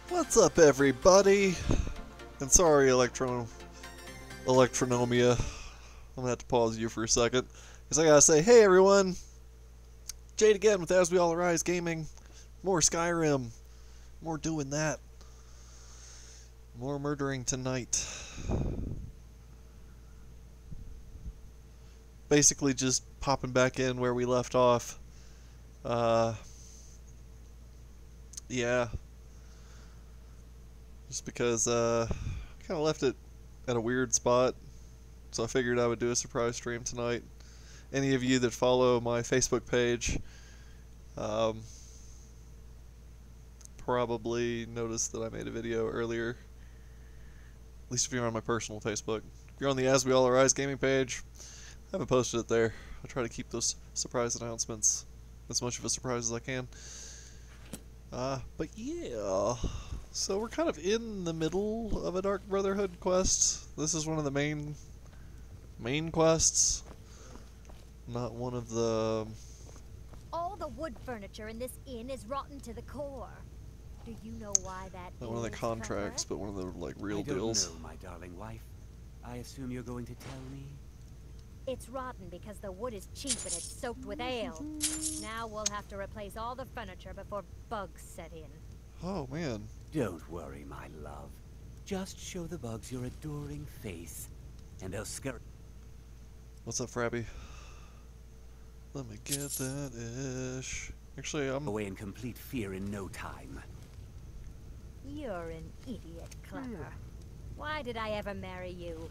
What's up, everybody? And sorry, Electronomia. I'm gonna have to pause you for a second, because I gotta say, hey everyone! Jade again with As We All Arise Gaming. More Skyrim. More doing that. More murdering tonight. Basically just popping back in where we left off. Yeah. Just because, I kind of left it at a weird spot. So I figured I would do a surprise stream tonight. Any of you that follow my Facebook page, probably noticed that I made a video earlier. At least if you're on my personal Facebook. If you're on the As We All Arise gaming page, I haven't posted it there. I try to keep those surprise announcements as much of a surprise as I can. But yeah, so we're kind of in the middle of a Dark Brotherhood quest. This is one of the main quests, not one of the... All the wood furniture in this inn is rotten to the core. Do you know why that is? Not one of the contracts, but one of the, like, real deals. I don't know, my darling wife. I assume you're going to tell me? It's rotten because the wood is cheap and it's soaked with ale. Now we'll have to replace all the furniture before bugs set in. Oh, man. Don't worry, my love. Just show the bugs your adoring face, and they'll scurry. What's up, Frabby? Let me get that ish. Actually, I'm... away in complete fear in no time. You're an idiot, Clever. Why did I ever marry you?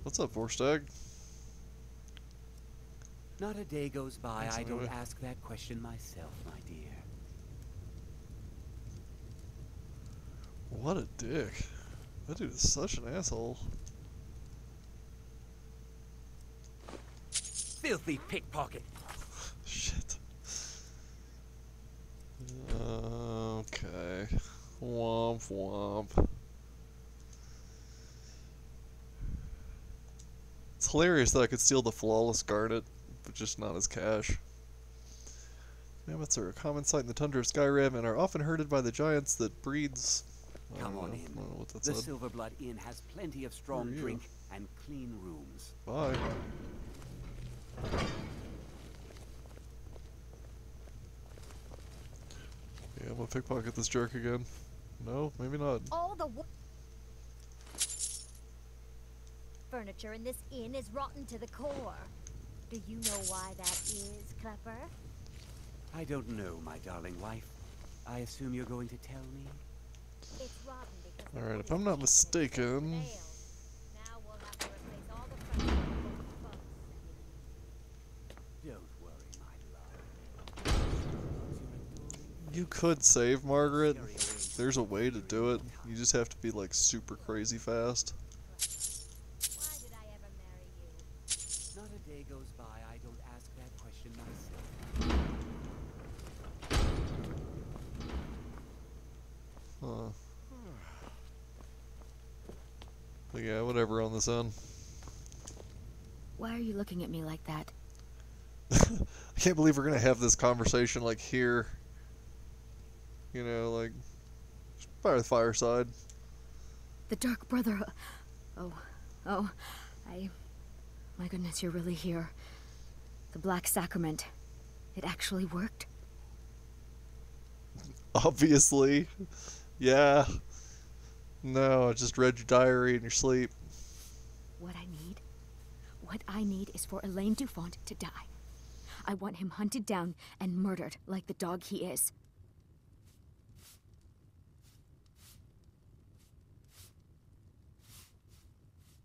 What's up, Vorstag? Not a day goes by That's I don't okay. ask that question myself, my dear. What a dick. That dude is such an asshole. Filthy pickpocket! Shit. Okay. Womp womp. It's hilarious that I could steal the flawless garnet, but just not as cash. Mammoths are a common sight in the tundra of Skyrim and are often herded by the giants that breeds... Come on in. I don't know what that The said. Silverblood Inn has plenty of strong Who are you? drink and clean rooms. Bye. Yeah, I'm gonna pickpocket this jerk again. No, maybe not. All the furniture in this inn is rotten to the core. Do you know why that is, Clever? I don't know, my darling wife. I assume you're going to tell me? It's rotten because the Alright, wood if I'm is not cheap and it's soaked with mistaken... ale. Now we'll have to replace all the furniture before bugs set in. Don't worry, my love. You could save Margaret. There's a way to do it. You just have to be like super crazy fast. Why did I ever marry you? Not a day goes by I don't ask that question myself. Huh. But yeah, whatever on this end. Why are you looking at me like that? I can't believe we're gonna have this conversation like here. You know, like just by the fireside. The Dark Brother... Oh, my goodness, you're really here. The Black Sacrament. It actually worked? Obviously. Yeah. No, I just read your diary in your sleep. What I need is for Elaine Dufont to die. I want him hunted down and murdered like the dog he is.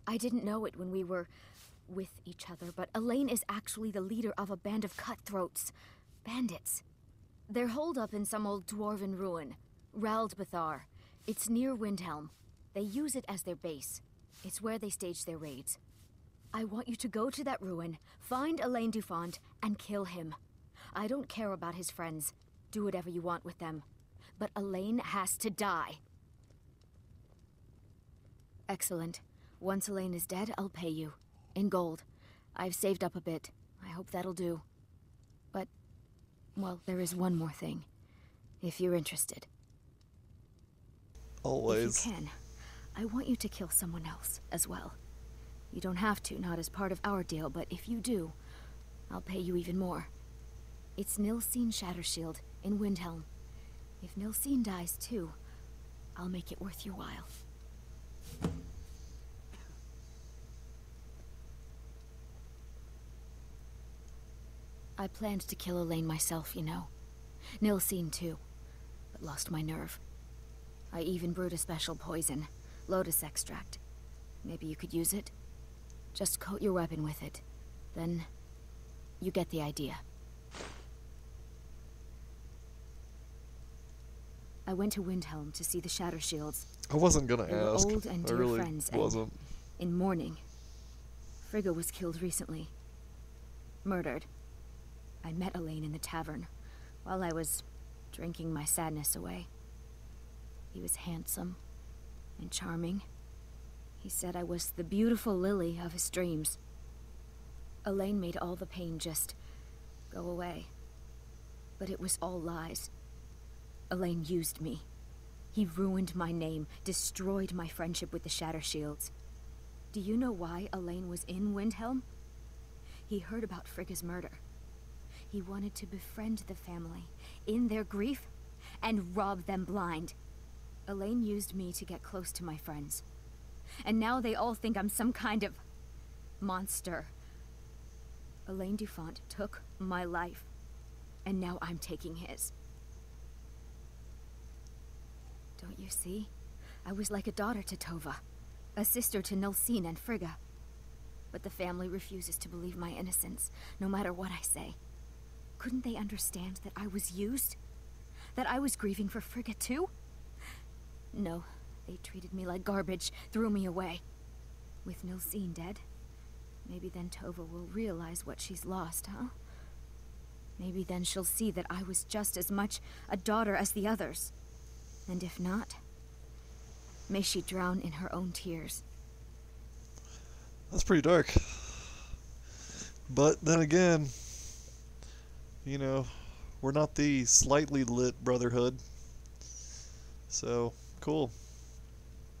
I didn't know it when we were with each other, but Elaine is actually the leader of a band of cutthroats. Bandits. They're holed up in some old dwarven ruin. Raldbathar. It's near Windhelm. They use it as their base. It's where they stage their raids. I want you to go to that ruin, find Elaine Dufont, and kill him. I don't care about his friends. Do whatever you want with them. But Elaine has to die. Excellent. Once Elaine is dead, I'll pay you. In gold. I've saved up a bit. I hope that'll do. But, well, there is one more thing. If you're interested. Always. If you can, I want you to kill someone else as well. You don't have to, not as part of our deal, but if you do, I'll pay you even more. It's Nilsine Shattershield in Windhelm. If Nilsine dies too, I'll make it worth your while. I planned to kill Elaine myself, you know. Nilsine too, but lost my nerve. I even brewed a special poison, lotus extract. Maybe you could use it? Just coat your weapon with it. Then, you get the idea. I went to Windhelm to see the Shattershields. I wasn't gonna They were ask. old and I dear really friends, wasn't. and in mourning. Frigga was killed recently. Murdered. I met Elaine in the tavern, while I was drinking my sadness away. He was handsome and charming. He said I was the beautiful lily of his dreams. Elaine made all the pain just go away. But it was all lies. Elaine used me. He ruined my name, destroyed my friendship with the Shattershields. Do you know why Elaine was in Windhelm? He heard about Frigga's murder. He wanted to befriend the family in their grief and rob them blind. Elaine used me to get close to my friends. And now they all think I'm some kind of monster. Elaine Dufont took my life, and now I'm taking his. Don't you see? I was like a daughter to Tova, a sister to Nilsine and Frigga. But the family refuses to believe my innocence, no matter what I say. Couldn't they understand that I was used? That I was grieving for Frigga too? No, they treated me like garbage, threw me away. With Nilsine dead, maybe then Tova will realize what she's lost, huh? Maybe then she'll see that I was just as much a daughter as the others. And if not, may she drown in her own tears. That's pretty dark. But then again, you know, we're not the slightly lit brotherhood. So, cool.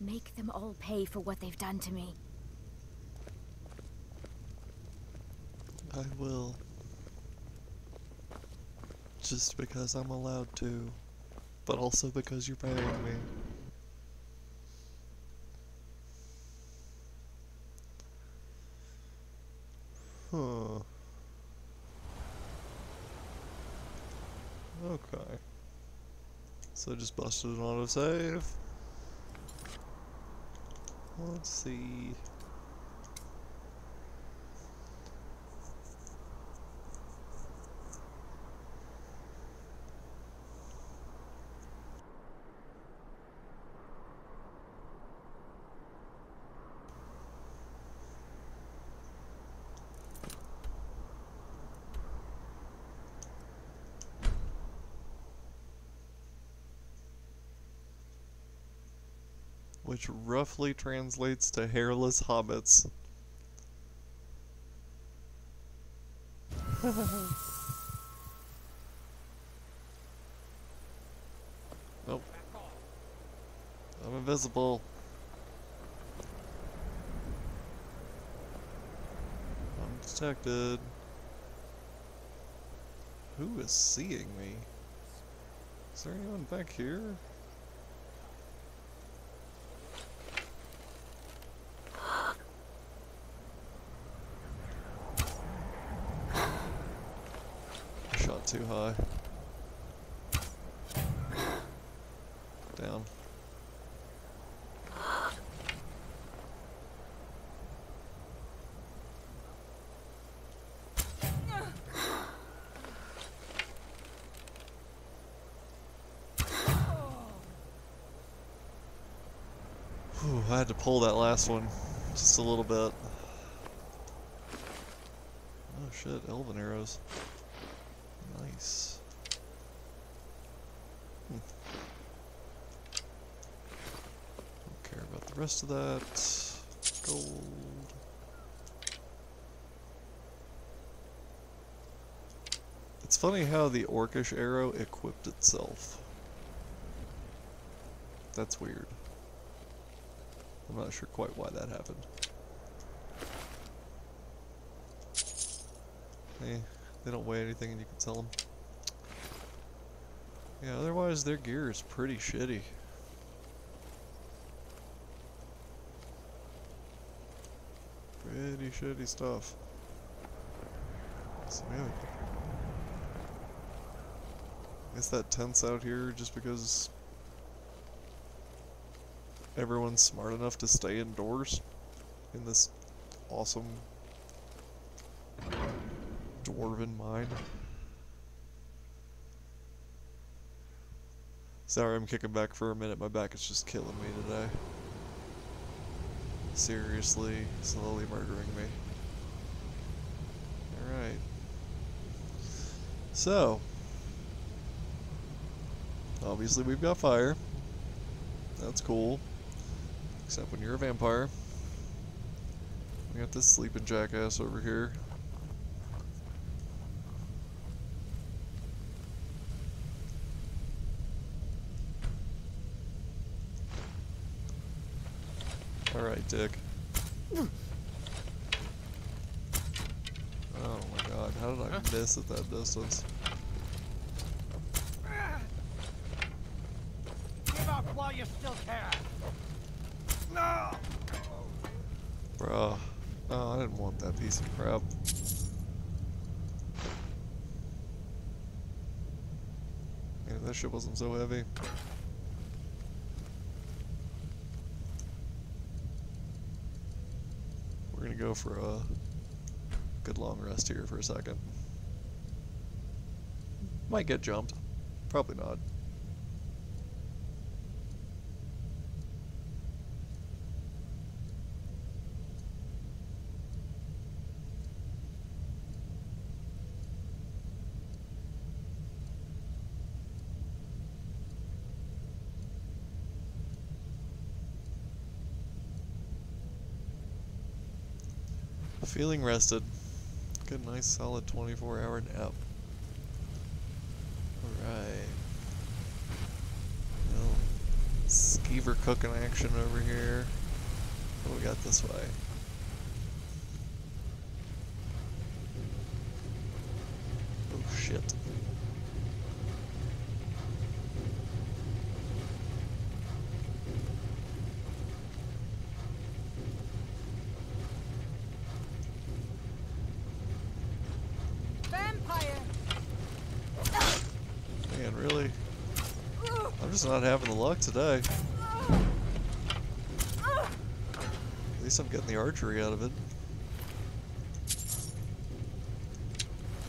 Make them all pay for what they've done to me. I will. Just because I'm allowed to. But also because you're paying me. Huh. Okay. So just busted an autosave. Let's see. Which roughly translates to hairless hobbits. Nope. I'm invisible. I'm detected. Who is seeing me? Is there anyone back here? Shot too high. Down. Whew, I had to pull that last one just a little bit. Oh shit, elven arrows. Nice. Don't care about the rest of that. Gold. It's funny how the orcish arrow equipped itself. That's weird. I'm not sure quite why that happened. Hey, they don't weigh anything and you can sell them. Yeah, otherwise their gear is pretty shitty. Pretty shitty stuff. So yeah. I guess that tent's out here just because everyone's smart enough to stay indoors in this awesome dwarven mine. Sorry, I'm kicking back for a minute. My back is just killing me today. Seriously, slowly murdering me. Alright. So, obviously we've got fire. That's cool. Except when you're a vampire. We got this sleeping jackass over here. Alright, Dick. Oh my god, how did I miss at that distance? Give up while you still can. No! Bruh. Oh, I didn't want that piece of crap. Man, that shit wasn't so heavy. We're gonna go for a good long rest here for a second. Might get jumped. Probably not. Feeling rested. Good, nice, solid 24-hour nap. Alright. Well, skeever cooking action over here. What do we got this way? Oh shit. Man, really? I'm just not having the luck today. At least I'm getting the archery out of it.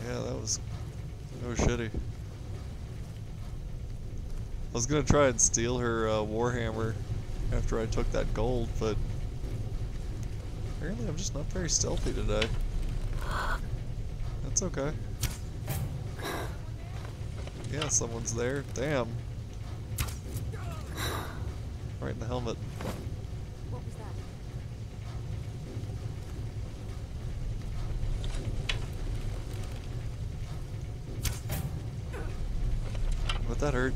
Yeah, that was shitty. I was gonna try and steal her warhammer after I took that gold, but apparently I'm just not very stealthy today. That's okay. Yeah, someone's there. Damn. Right in the helmet. What was that? But that hurt.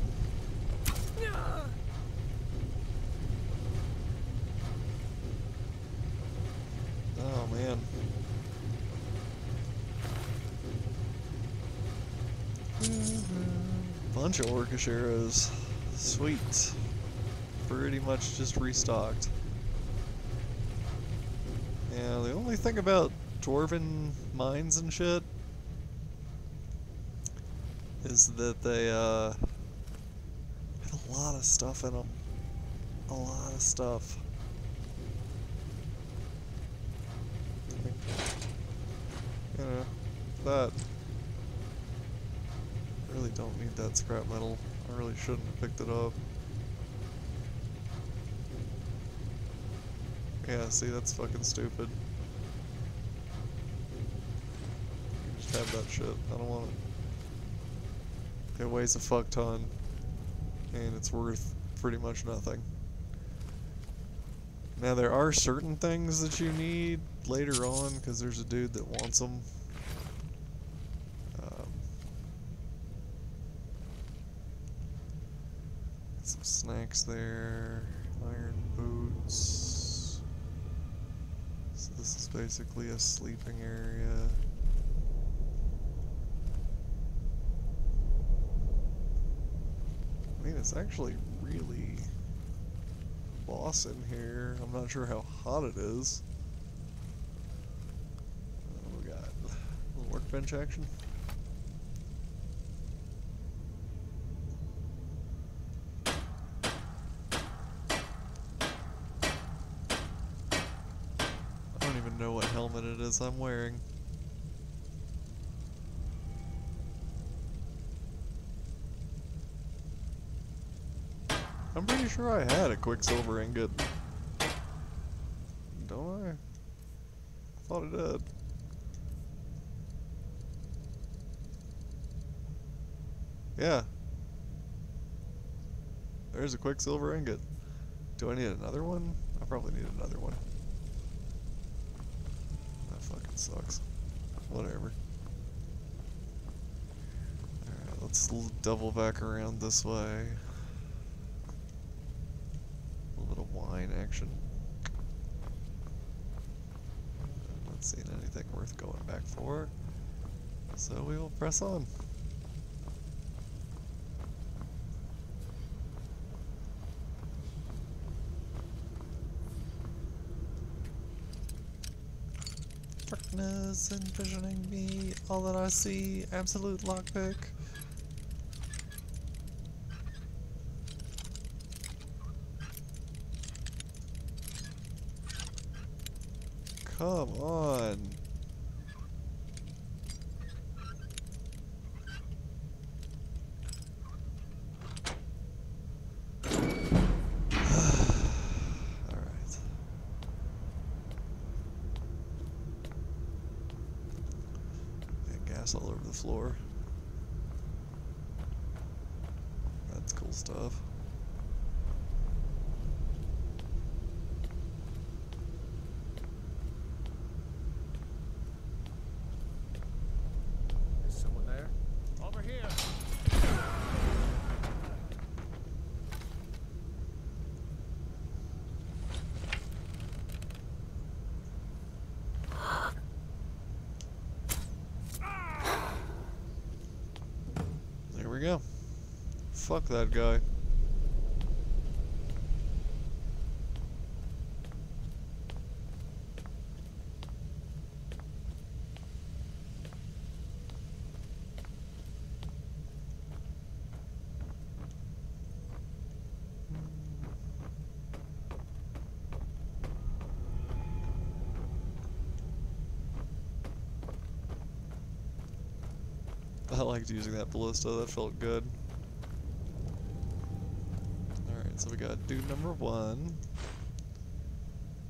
Oh man. Bunch of orcish arrows. Sweet. Pretty much just restocked. Yeah, the only thing about dwarven mines and shit is that they have a lot of stuff in them. A lot of stuff. You know, that. I really don't need that scrap metal. I really shouldn't have picked it up. Yeah, see, that's fucking stupid. You just have that shit. I don't want it. It weighs a fuck ton. And it's worth pretty much nothing. Now, there are certain things that you need later on, because there's a dude that wants them. some snacks there. Iron boots. So this is basically a sleeping area. I mean, it's actually really boss in here. I'm not sure how hot it is. Oh, we got a little workbench action. I don't even know what helmet it is I'm wearing. I'm pretty sure I had a quicksilver ingot. Don't I? I thought I did. Yeah. There's a quicksilver ingot. Do I need another one? I probably need another one. That fucking sucks. Whatever. Alright, let's double back around this way. Wine action. Not seeing anything worth going back for, so we will press on. Darkness envisioning me, all that I see, absolute lockpick. Come on. Alright. And gas all over the floor. That's cool stuff. Go. Fuck that guy. I liked using that ballista, that felt good. Alright, so we got dude number 1.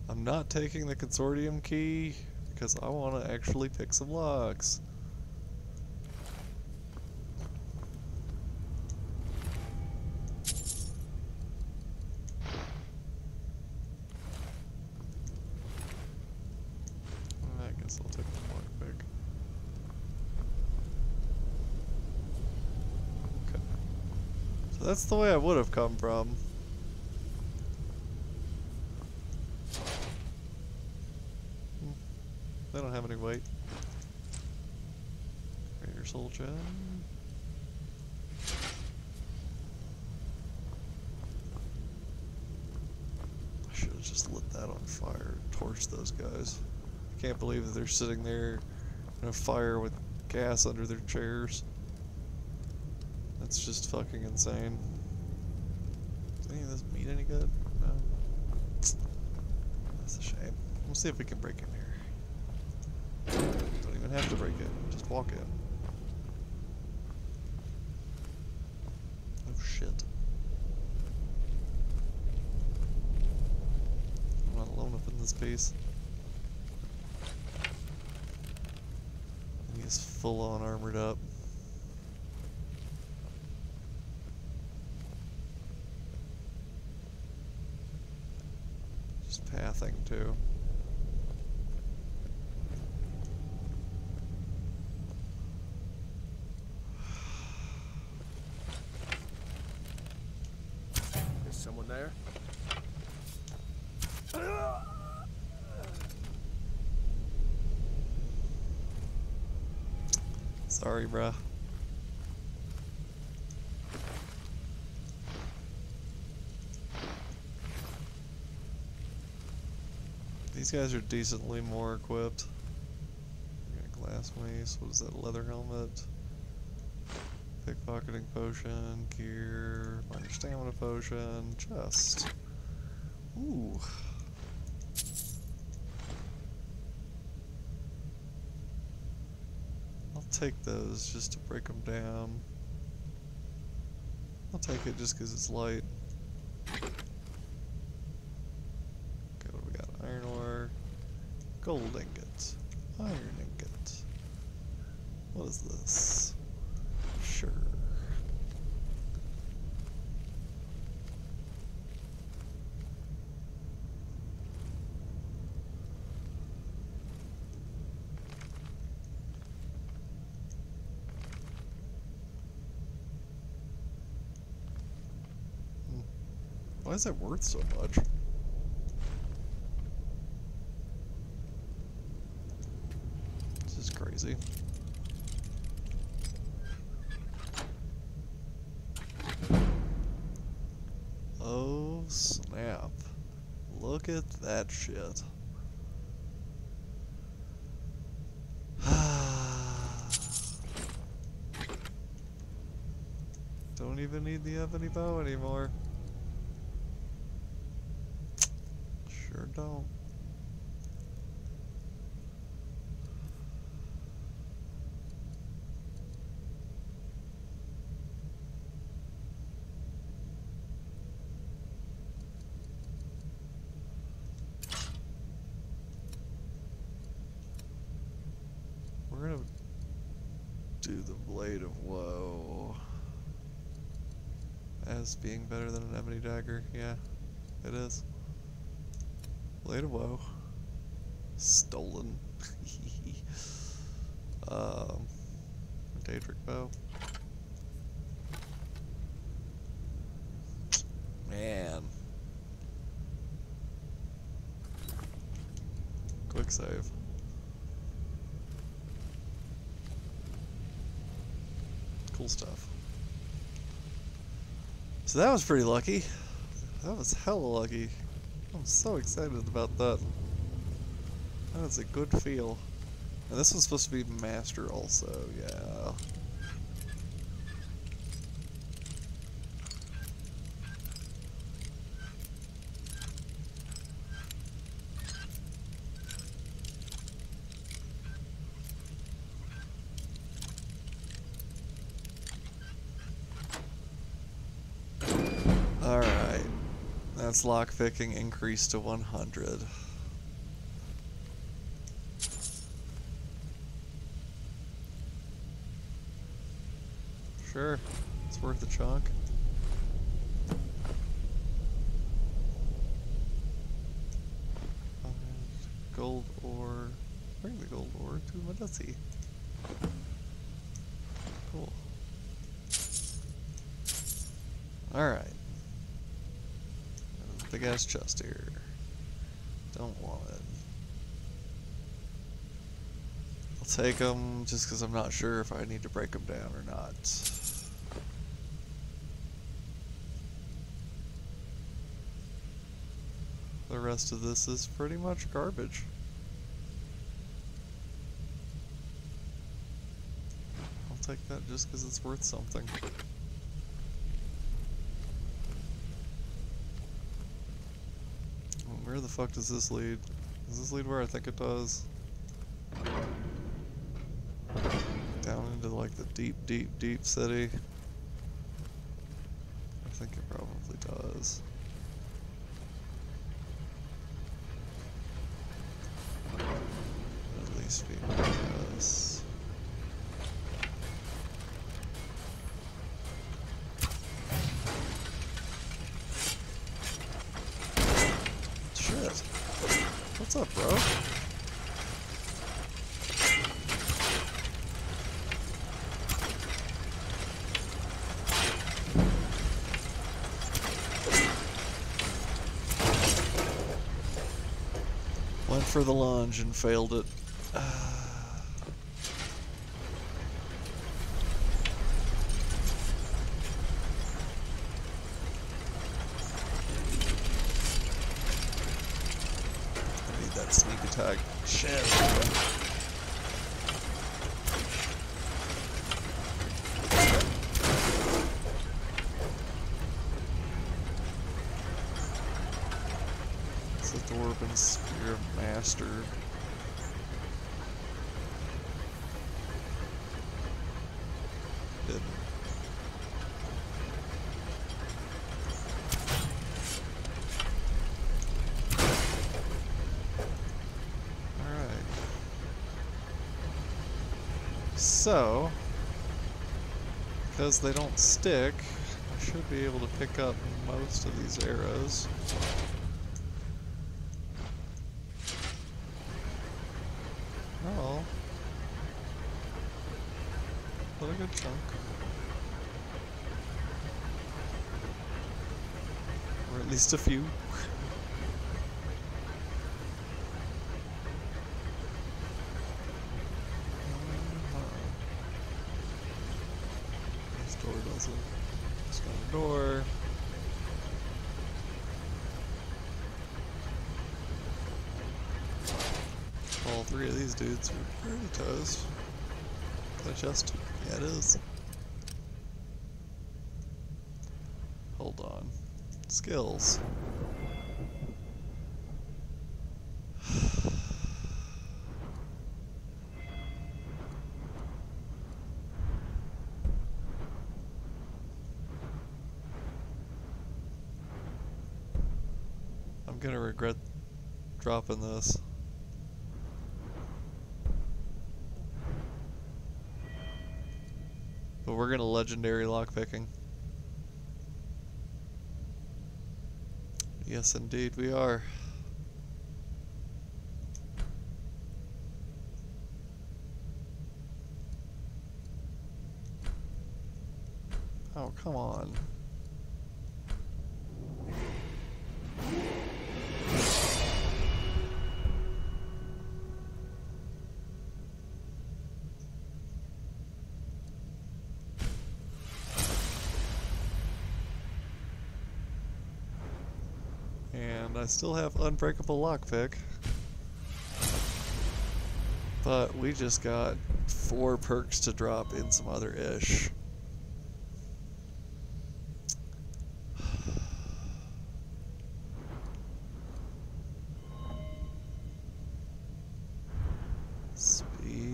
I'm not taking the consortium key because I want to actually pick some locks. I guess I'll take the lockpick. So that's the way I would have come from. They don't have any weight. Raider Soul Gem. I should have just lit that on fire, torched those guys. I can't believe that they're sitting there in a fire with gas under their chairs. That's just fucking insane. Is any of this meat any good? No. That's a shame. We'll see if we can break in here. Don't even have to break it, just walk in. Oh shit. I'm not alone up in this piece. And he's full on armored up. Just pathing too. there? Sorry, bruh. These guys are decently more equipped. We got glass mace. What is that? Leather helmet. Pickpocketing potion. Gear. Minor stamina potion. Chest. Ooh. I'll take those just to break them down. I'll take it just because it's light. Okay, what do we got? Iron ore. Gold ingot. Iron ingot. What is this? Sure. Why is that worth so much? This is crazy. Oh snap. Look at that shit. Don't even need the ebony bow anymore. Sure don't. We're gonna do the Blade of Woe as being better than an ebony dagger. Yeah, it is. Blade of Woe. Stolen. Daedric bow. Man. Quick save. Cool stuff. So that was pretty lucky. That was hella lucky. I'm so excited about that. That was a good feel. And this one's supposed to be master also, yeah. Alright. That's lockpicking increased to 100. Sure, it's worth a chunk. Gold ore. Bring the gold ore to Madussi. Cool. Alright. Big ass chest here. Don't want it. I'll take them just because I'm not sure if I need to break them down or not. The rest of this is pretty much garbage. I'll take that just because it's worth something. Where the fuck does this lead? Does this lead where I think it does? Down into like the deep, deep, deep city? I think it probably does. At least be yes. Shit. What's up, bro? for the lunge and failed it. I need that sneak attack. Shit. It's the Dwarven Spear Master. Didn't. Alright. So, because they don't stick, I should be able to pick up most of these arrows. Oh. What a good chunk. Or at least a few. This door doesn't. It's got a door. All three of these dudes are pretty toast. Is that chest? Yeah, it is. Hold on. Skills. I'm gonna regret dropping this. But we're gonna legendary lockpicking. Yes, indeed, we are. Oh, come on. And I still have unbreakable lockpick. But we just got 4 perks to drop in some other ish. Speech.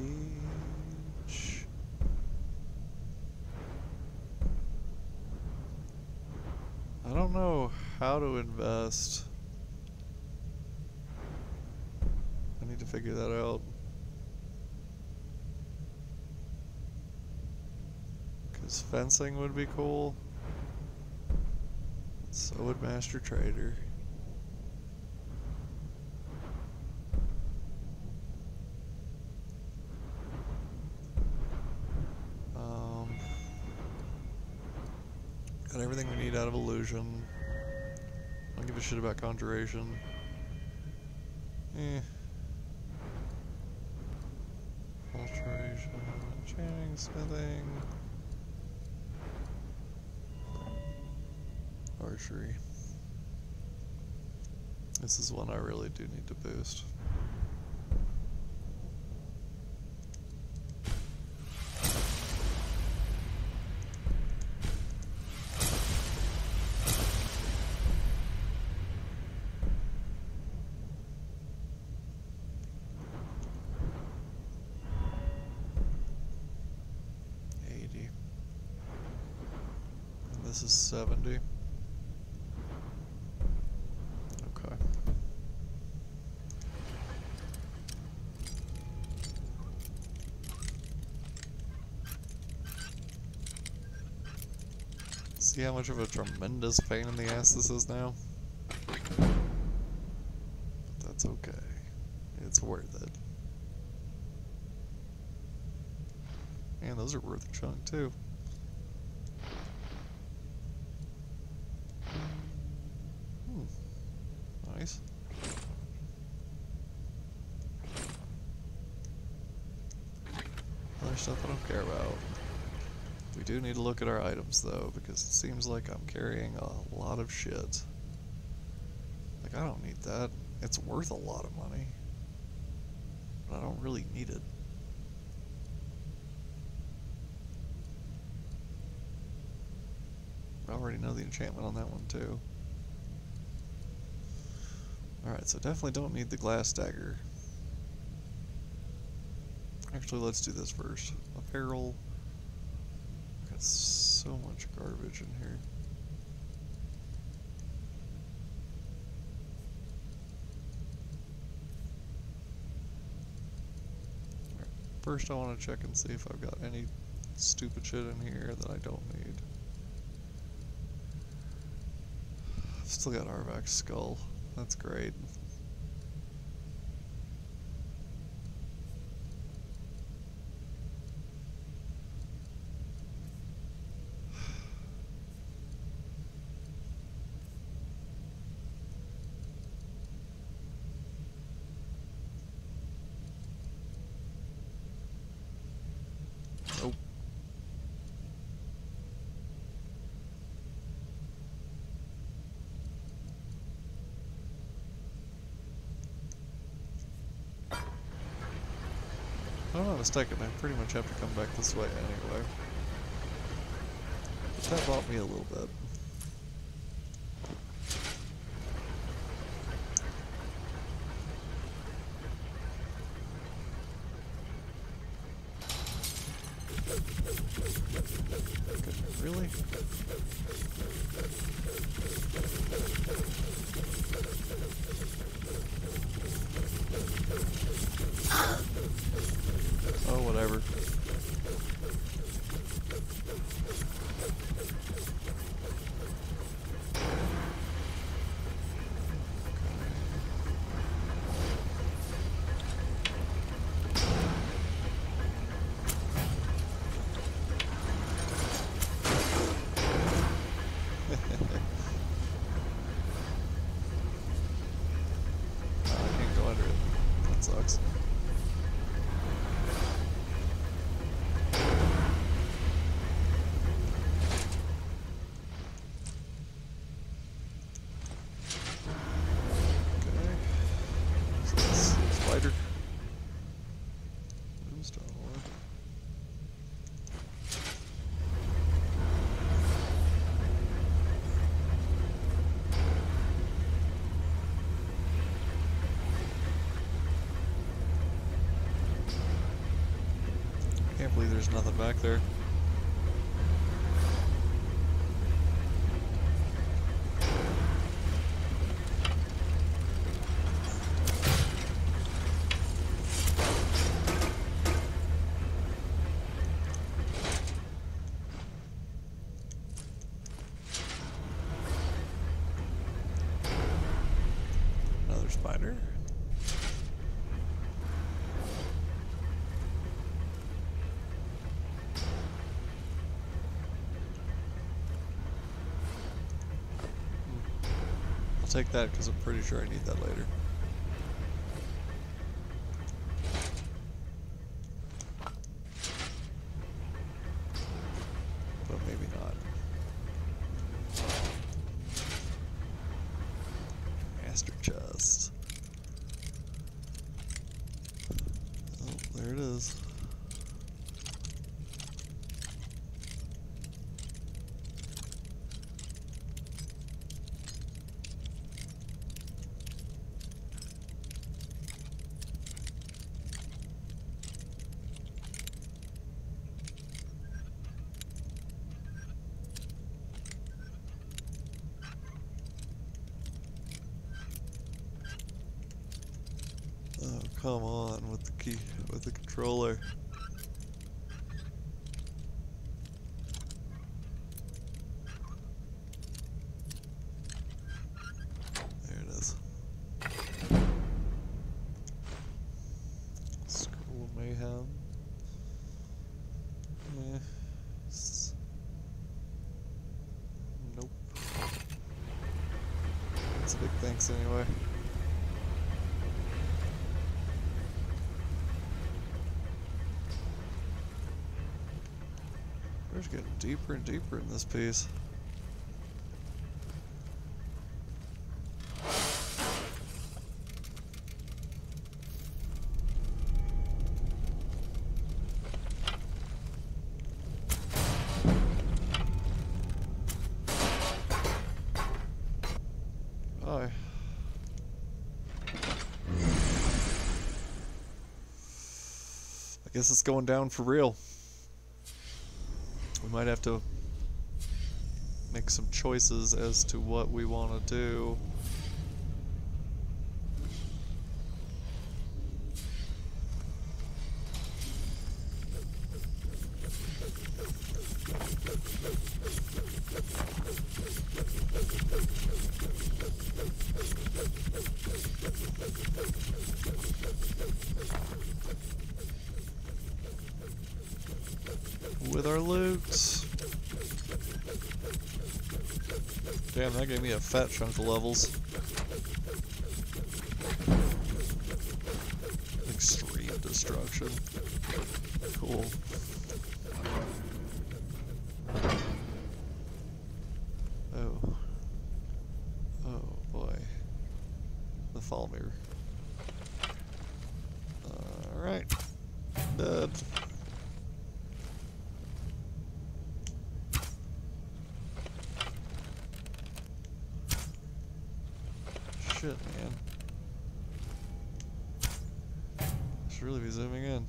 I don't know how to invest. I need to figure that out. Because fencing would be cool. So would Master Trader. Got everything we need out of illusion. Don't give a shit about conjuration. Alteration, enchanting, smithing, archery. This is one I really do need to boost. This is 70. Okay. See how much of a tremendous pain in the ass this is now? That's okay. It's worth it. And those are worth a chunk too. Nice. stuff I don't care about. We do need to look at our items though, because it seems like I'm carrying a lot of shit. Like, I don't need that. It's worth a lot of money, but I don't really need it. I already know the enchantment on that one too. Alright, so definitely don't need the glass dagger. Actually, let's do this first. Apparel. Got so much garbage in here. Alright, first I want to check and see if I've got any stupid shit in here that I don't need. I've still got Arvak's skull. That's great. Nope. If I'm not mistaken, I pretty much have to come back this way anyway. But that bought me a little bit. Really? Oh, whatever. I can't go under it. That sucks. Spider. Moonstone ore. Can't believe there's nothing back there. Another spider. I'll take that because I'm pretty sure I need that later. But maybe not. Master chest. Oh, there it is. Oh, come on with the key, with the controller. There it is. Scroll of Mayhem. Eh. Nope. That's a big thanks anyway. We're just getting deeper and deeper in this piece. Bye. I guess it's going down for real. We might have to make some choices as to what we want to do. With our loot. Damn, that gave me a fat chunk of levels. Extreme destruction. Cool. Oh. Oh boy. The fall mirror. Alright. Dead. Shit, man. Should really be zooming in.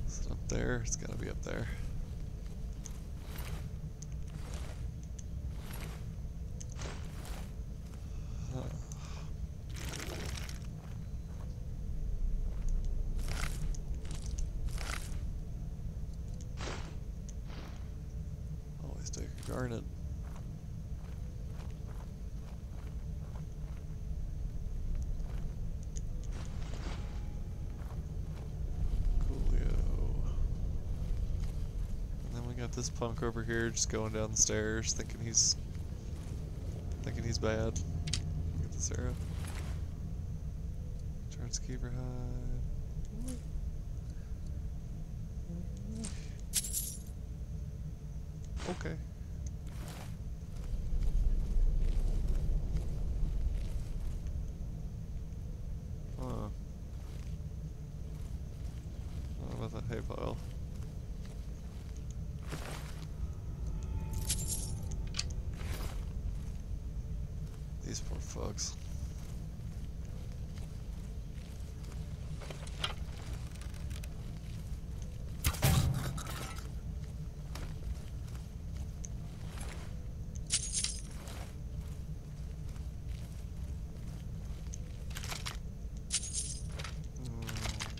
Is it up there? It's gotta be up there. Huh. Always take a garnet. Got this punk over here just going down the stairs thinking he's bad. Get this arrow. Charge keeper hide. Okay. What about that hay pile? These poor fucks.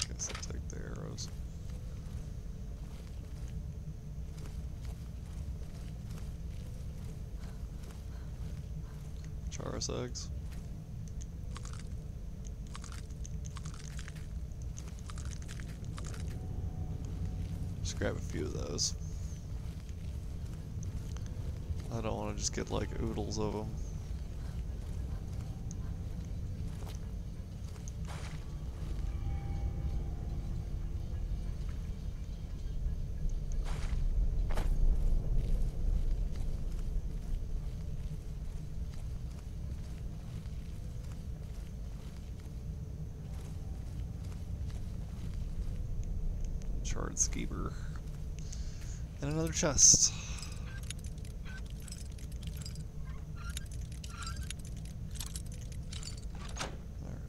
Guess I'll take the arrows. Charos eggs. Just grab a few of those. I don't want to just get like oodles of them. Charred skeever. And another chest. Alright.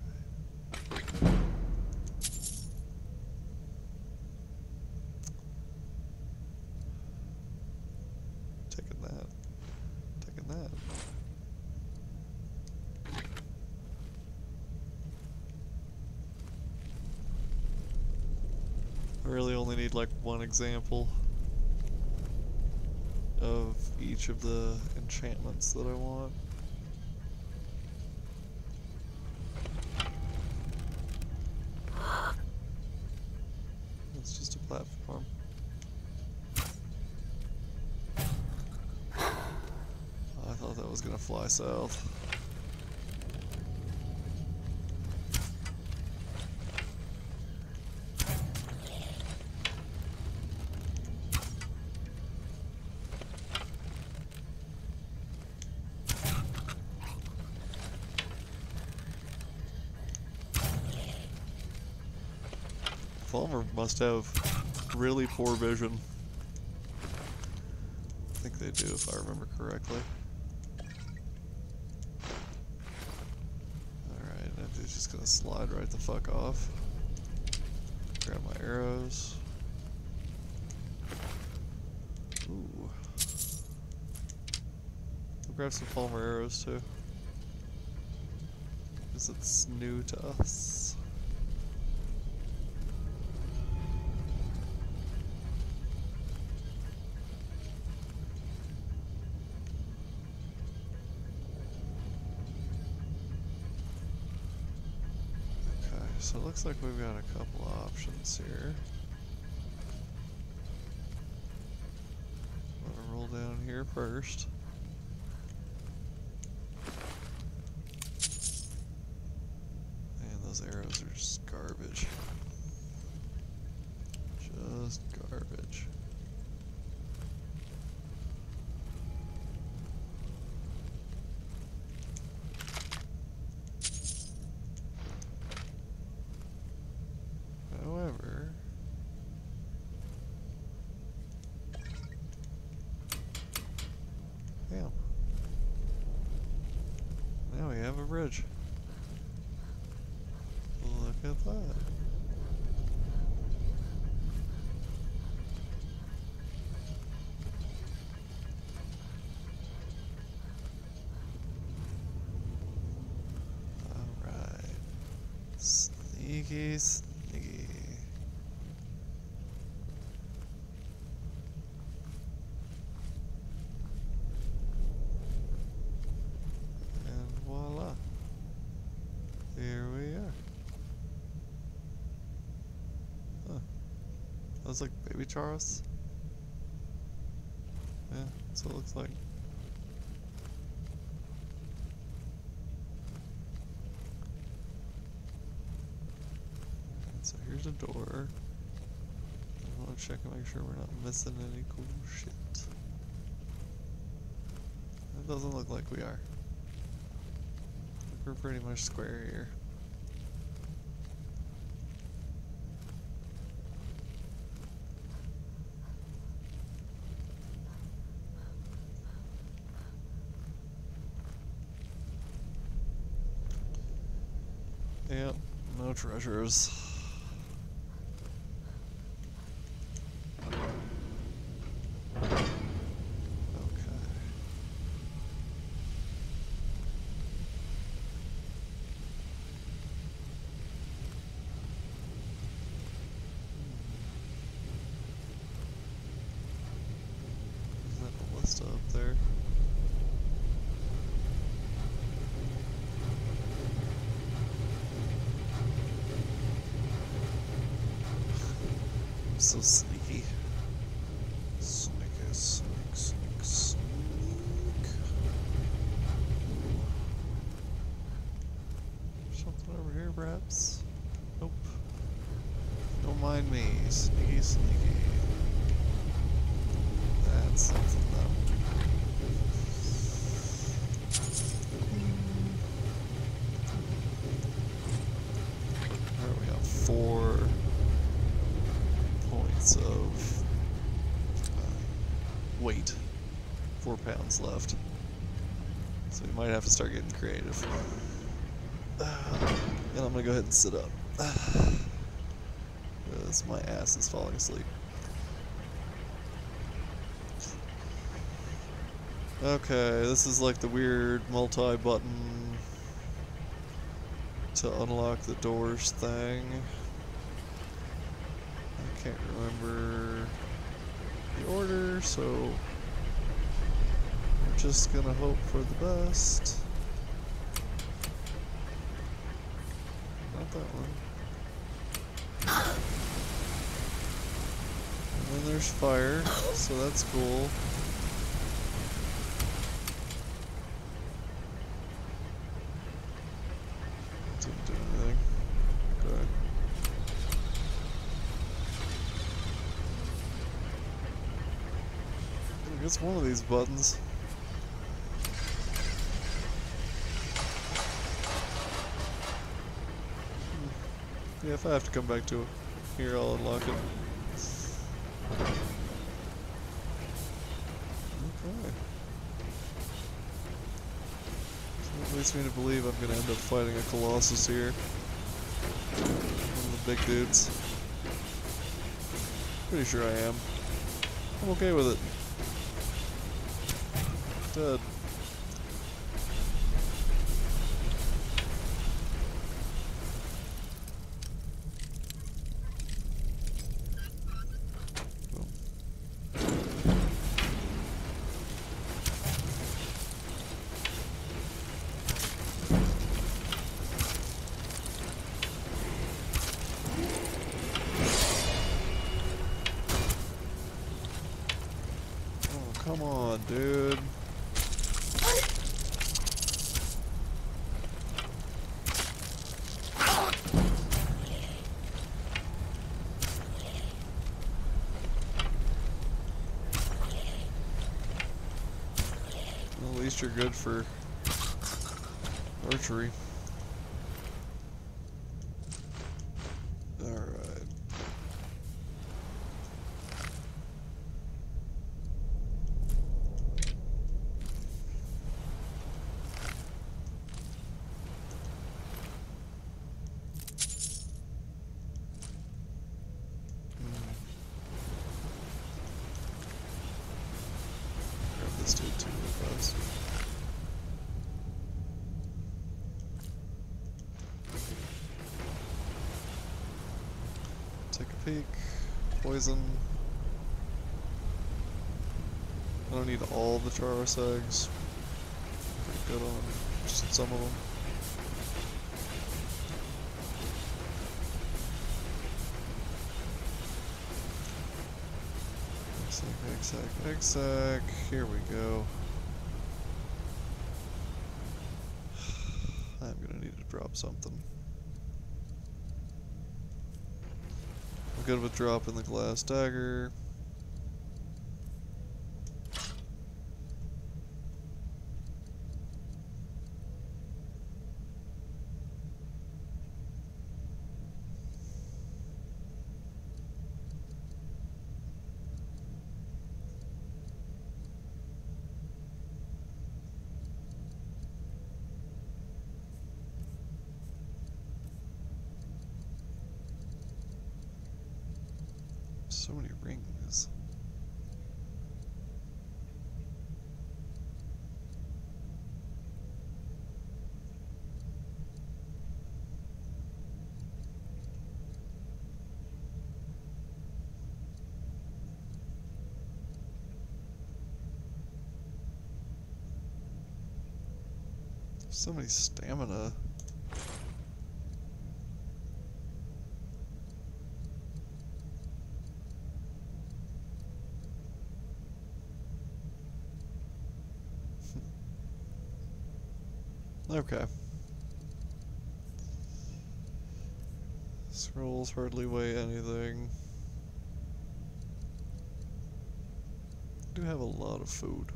Taking that. Taking that. I really only need like one example. of each of the enchantments that I want. It's just a platform. I thought that was gonna fly south. Fulmer must have really poor vision. I think they do, if I remember correctly. Alright, that dude's just gonna slide right the fuck off. Grab my arrows. Ooh. We'll grab some Fulmer arrows too. Because it's new to us. So it looks like we've got a couple options here. I'm gonna roll down here first. And those arrows are just garbage. Just garbage. However, damn. Now we have a bridge. Look at that. Alright. Sneaky, sneaky. And voila. Here we are. Huh. That was like baby Charles. Yeah, that's what it looks like. Alright, so here's a door. I want to check and make sure we're not missing any cool shit. It doesn't look like we are. We're pretty much square here. Yep, no treasures. Up there. I'm so sneaky. Sneaky, sneak, sneak, sneak. Something over here, perhaps? Nope. Don't mind me. Sneaky, sneaky. That's something though. Alright, we got 4 points of weight. 4 pounds left. So we might have to start getting creative. And I'm gonna go ahead and sit up. Because my ass is falling asleep. Okay, this is like the weird multi-button to unlock the doors thing. I can't remember the order, so just gonna hope for the best. Not that one. And then there's fire, so that's cool. Didn't do anything. Okay. I guess one of these buttons. Yeah, if I have to come back to it here, I'll unlock it. Okay. So that leads me to believe I'm gonna end up fighting a Colossus here. One of the big dudes. Pretty sure I am. I'm okay with it. Dead. Come on, dude. Well, at least you're good for archery. Alright. Grab this dude too real fast. Take a peek. Poison. I don't need all the Charos eggs. Pretty good on just some of them. Egg sack. Here we go. I'm gonna need to drop something. I'm good with dropping the glass dagger. So many rings. So many stamina. Okay. Scrolls hardly weigh anything. Do have a lot of food.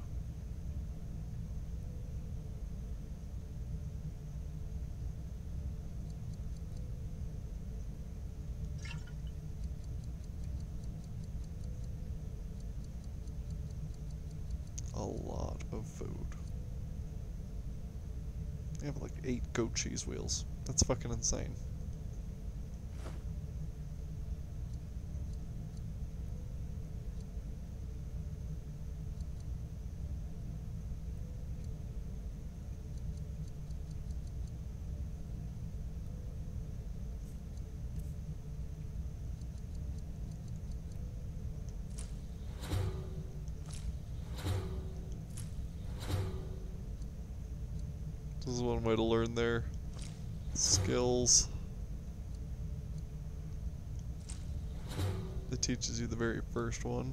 A lot of food. I have like 8 goat cheese wheels. That's fucking insane. This is one way to learn their skills. It teaches you the very first one.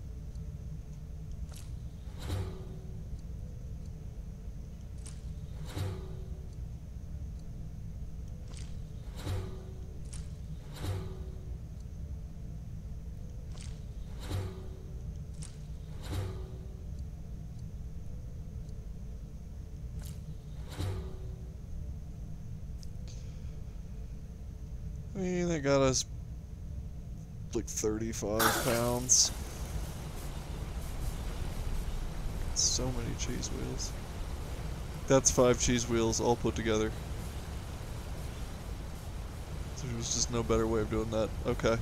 I mean, they got us like 35 pounds. So many cheese wheels. That's 5 cheese wheels all put together. There was just no better way of doing that. Okay.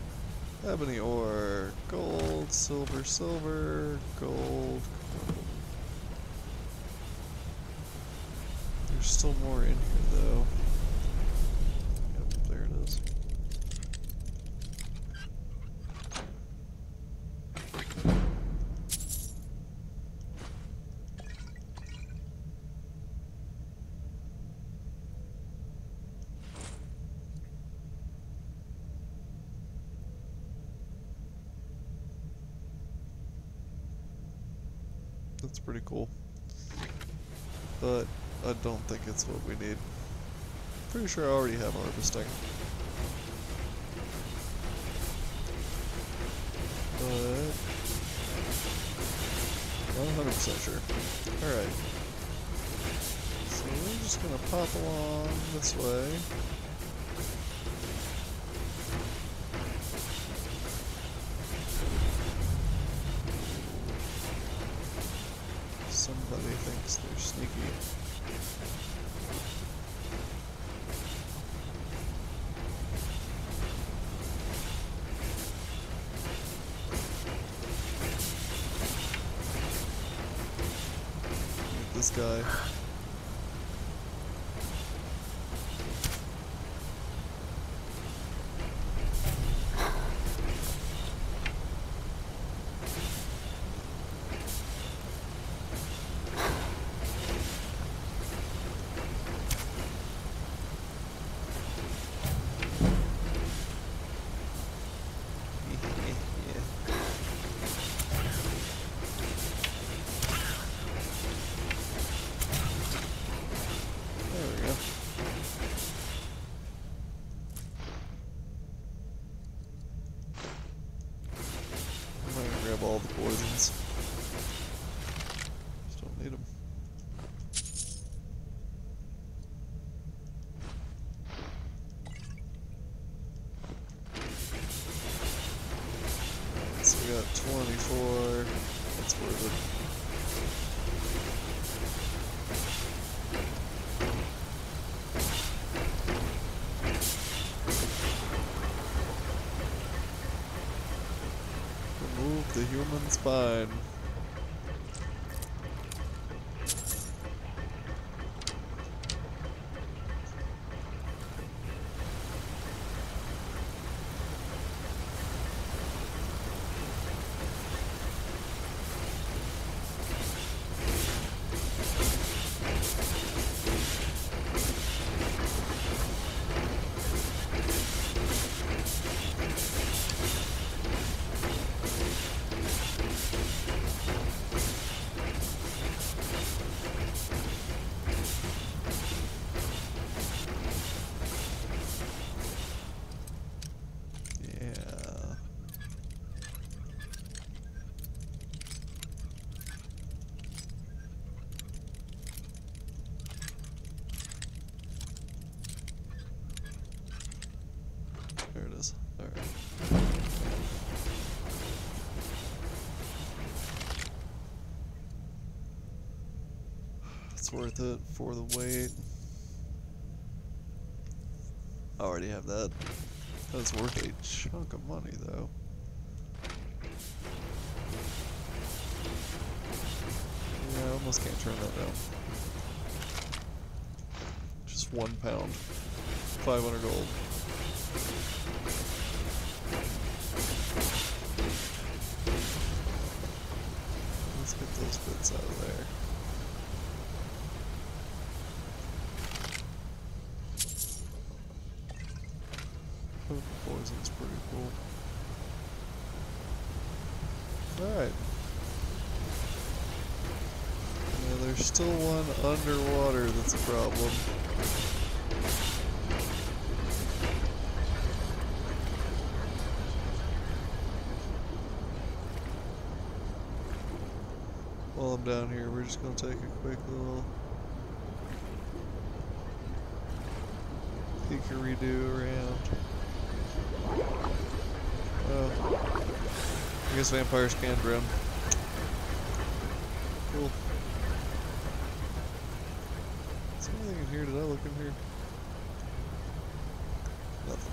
Ebony ore, gold, silver, silver, gold, gold. There's still more in here though. Yep, there it is. That's pretty cool. But I don't think it's what we need. Pretty sure I already have harvesting. But not 100% sure. Alright. So we're just gonna pop along this way. Somebody thinks they're sneaky. Get this guy. All the poisons. Just don't need them. So we got 24. That's worth it. Remove the human spine. There it is. Alright. It's worth it for the weight. I already have that. That's worth a chunk of money though. Yeah, I almost can't turn that down. Just 1 pound. 500 gold. Let's get those bits out of there. poison's pretty cool. Alright. Yeah, there's still one underwater that's a problem. While I'm down here, we're just gonna take a quick little peek-a-redo around. Oh. I guess vampires can drown. Cool. Is there anything in here? Did I look in here? Nothing.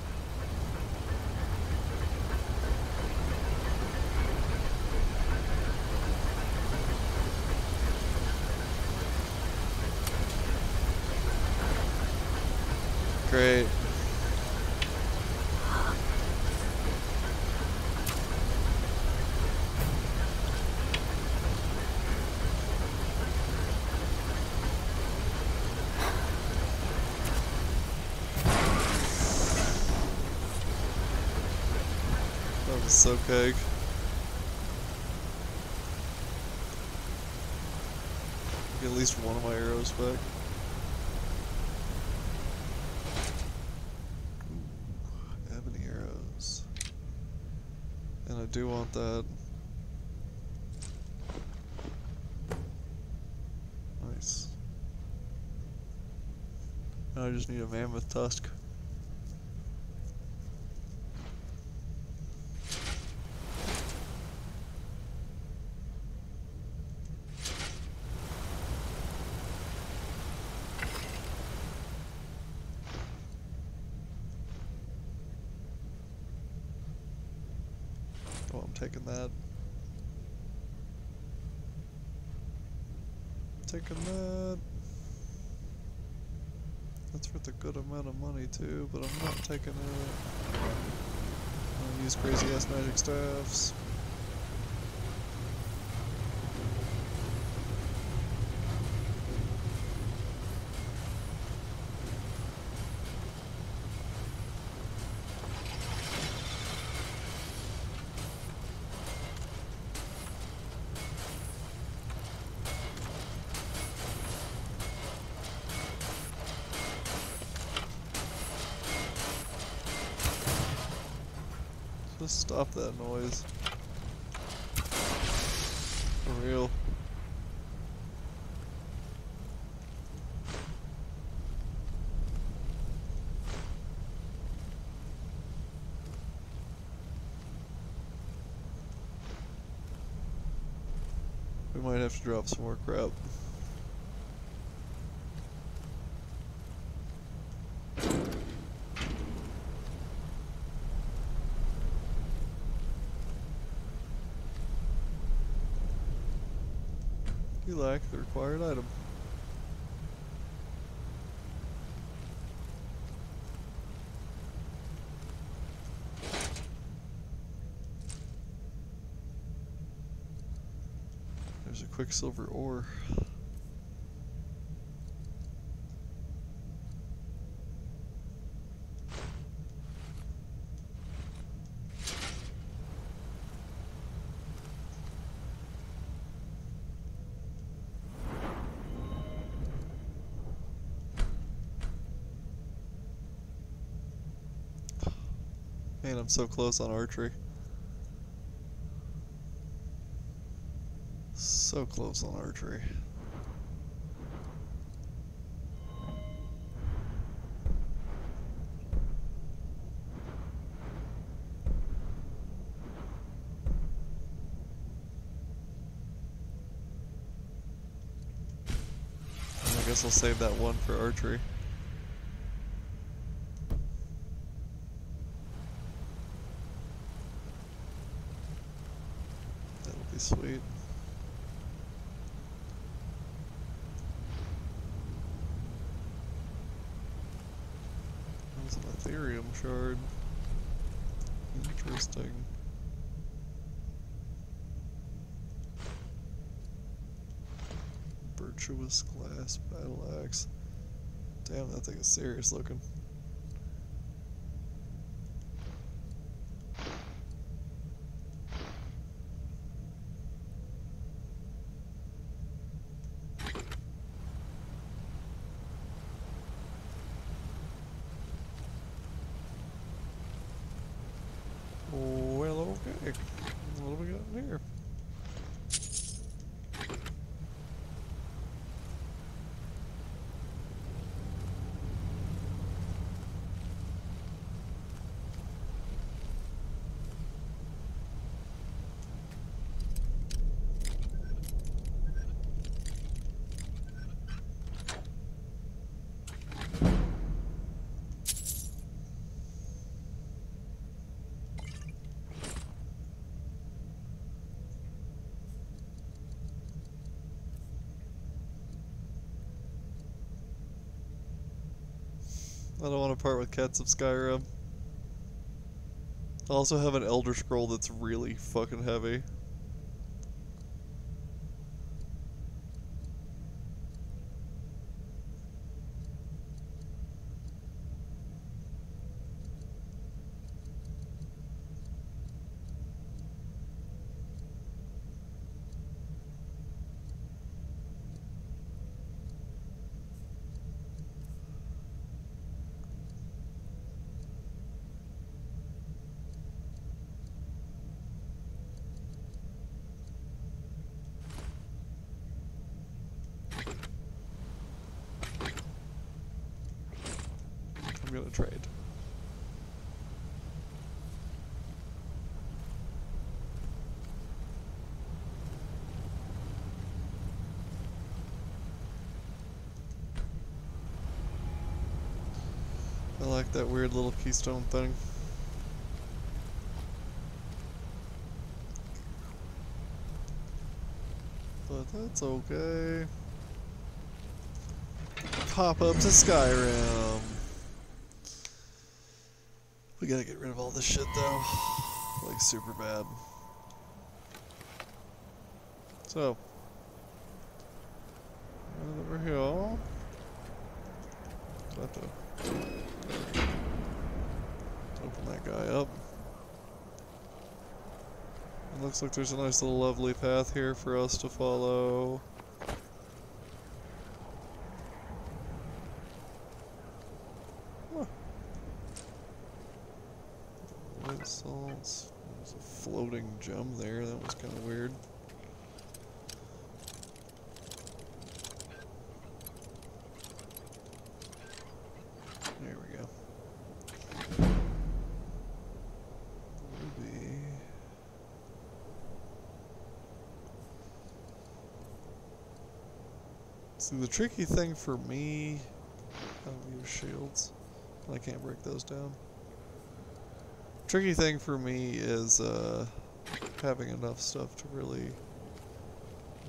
Great. That was so cake. Get at least one of my arrows back. Ooh, ebony arrows. And I do want that. Nice. Now I just need a mammoth tusk. Oh, I'm taking that. Taking that. That's worth a good amount of money too, but I'm not taking it. I'll use crazy ass magic staffs. Just stop that noise. For real. We might have to drop some more crap. You lack the required item. There's a quicksilver ore. Man, I'm so close on archery. So close on archery. I guess I'll save that one for archery. That'll be sweet. That was an Ethereum shard. Interesting. Virtuous glass battle axe. Damn, that thing is serious looking. I don't want to part with Cats of Skyrim. I also have an Elder Scroll that's really fucking heavy. I'm gonna trade. I like that weird little keystone thing. But that's okay. Pop up to Skyrim. We gotta get rid of all this shit though. Like super bad. So. Now that we're here. Have to open that guy up. It looks like there's a nice little lovely path here for us to follow. Huh. White salts. There's a floating gem there. That was kind of weird. There we go. Ruby. See, the tricky thing for me, I'll use shields. I can't break those down. Tricky thing for me is having enough stuff to really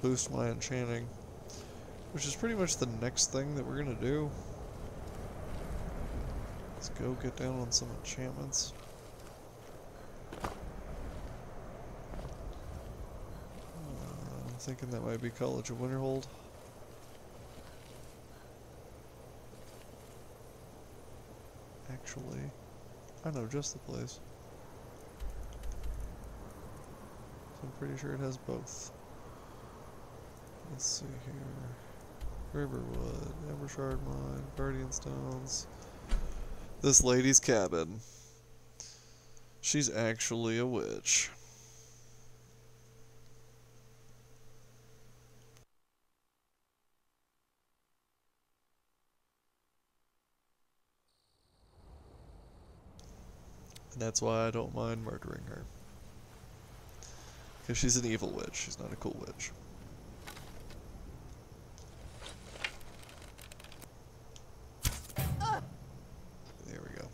boost my enchanting, which is pretty much the next thing that we're gonna do. Let's go get down on some enchantments. I'm thinking that might be College of Winterhold. Actually, I know just the place. So I'm pretty sure it has both. Let's see here. Riverwood, Evershard Mine, Guardian Stones. This lady's cabin. She's actually a witch. And that's why I don't mind murdering her. Because she's an evil witch. She's not a cool witch. There we go.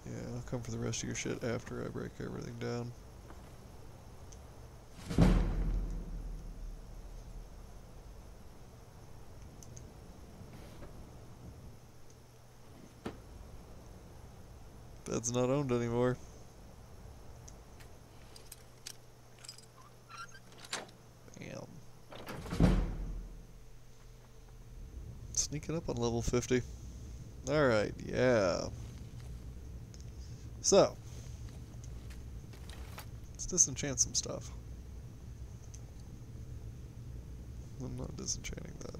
Yeah, I'll come for the rest of your shit after I break everything down. Bed's not owned anymore. Bam. Sneaking up on level 50. Alright, yeah. So, let's disenchant some stuff. I'm not disenchanting that.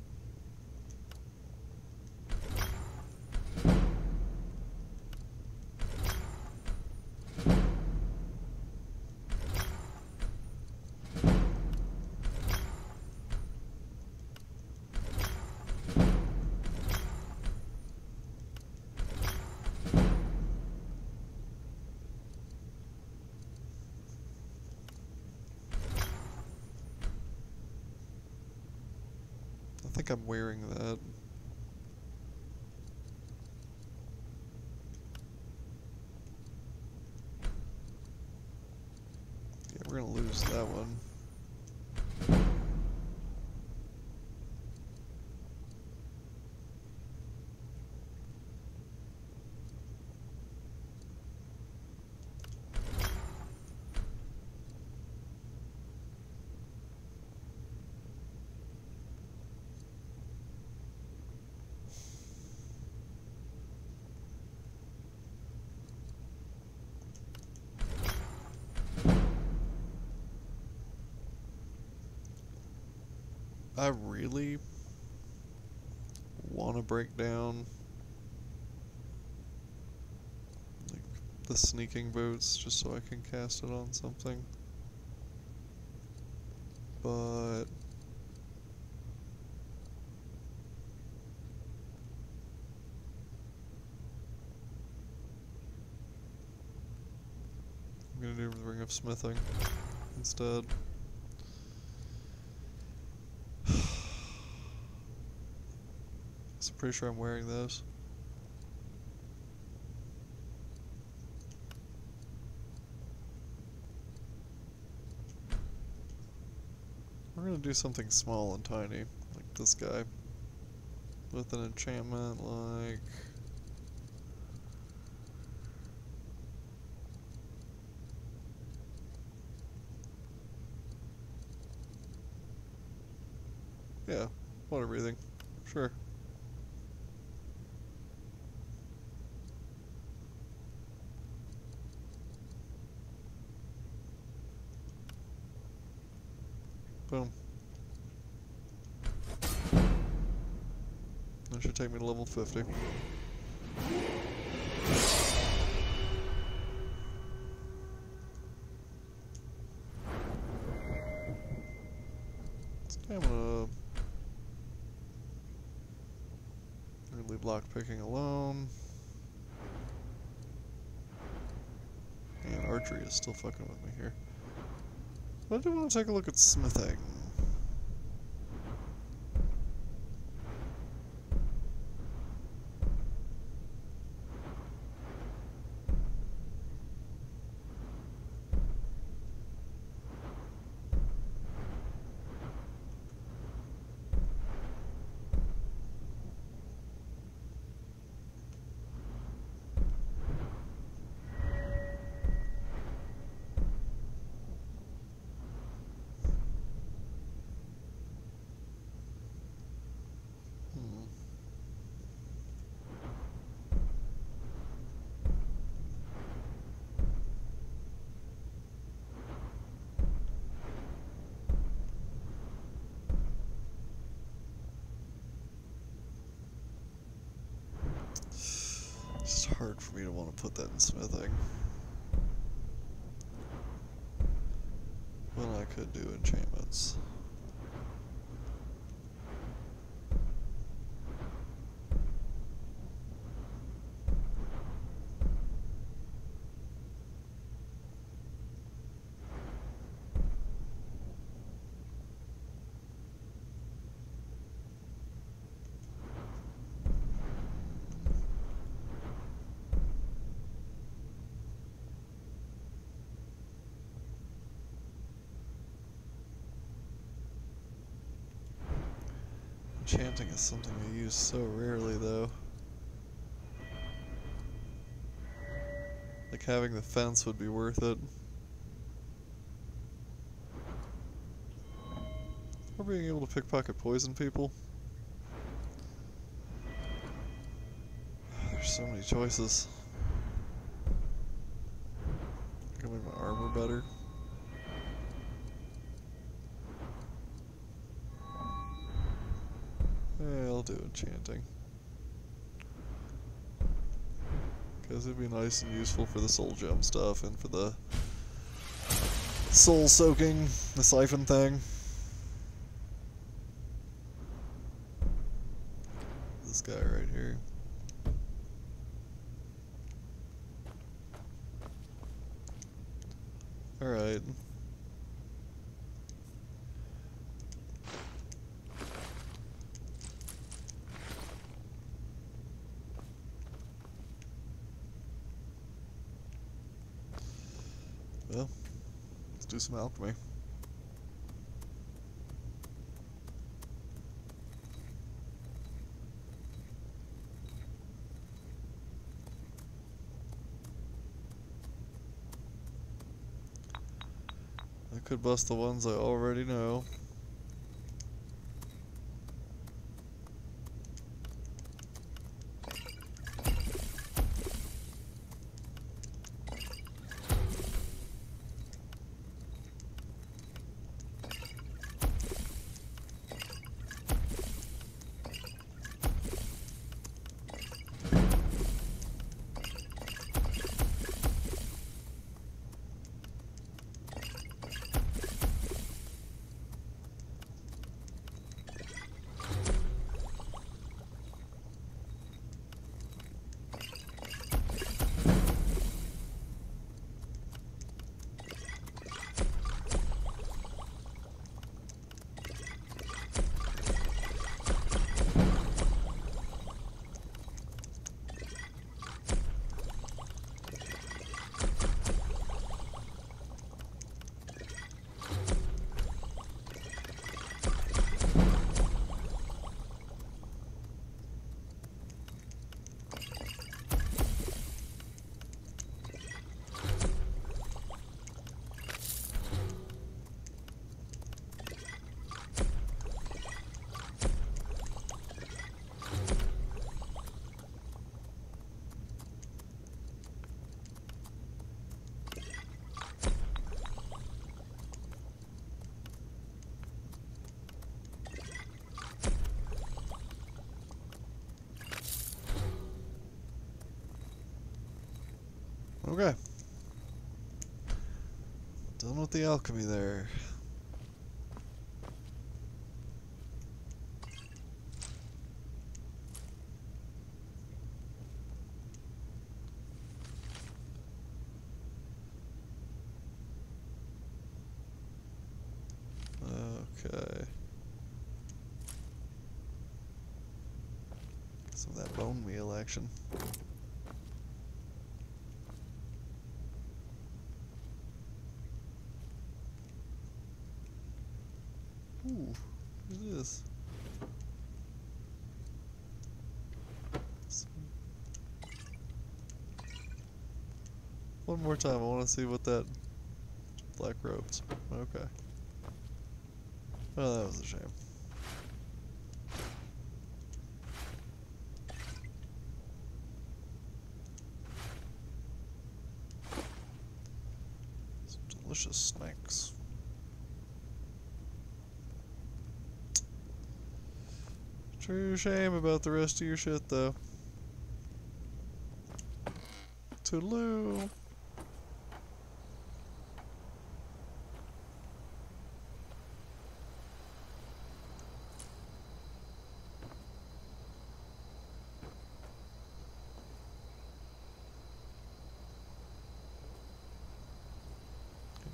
I think I'm wearing that. I really want to break down like the sneaking boots just so I can cast it on something. But I'm gonna do the Ring of Smithing instead. I'm pretty sure I'm wearing those. We're gonna do something small and tiny, like this guy. With an enchantment like... Yeah, water breathing. Sure. Boom. That should take me to level 50. Stamina. I'm gonna leave lockpicking alone. And archery is still fucking with me here. But I do want to take a look at smithing. It's hard for me to want to put that in smithing. When I could do enchantments. Enchanting is something I use so rarely, though. Like, having the fence would be worth it. Or being able to pickpocket poison people. There's so many choices. I can make my armor better. Yeah, I'll do enchanting. Because it'd be nice and useful for the soul gem stuff and for the soul soaking, the siphon thing. This guy right here. Alright. Well, let's do some alchemy. I could bust the ones I already know. Okay. Done with the alchemy there. Okay. Some of that bone meal action. Ooh, what is this? One more time, I want to see what that black robes. Okay. Oh, that was a shame. Some delicious snacks. True shame about the rest of your shit, though. Toodaloo!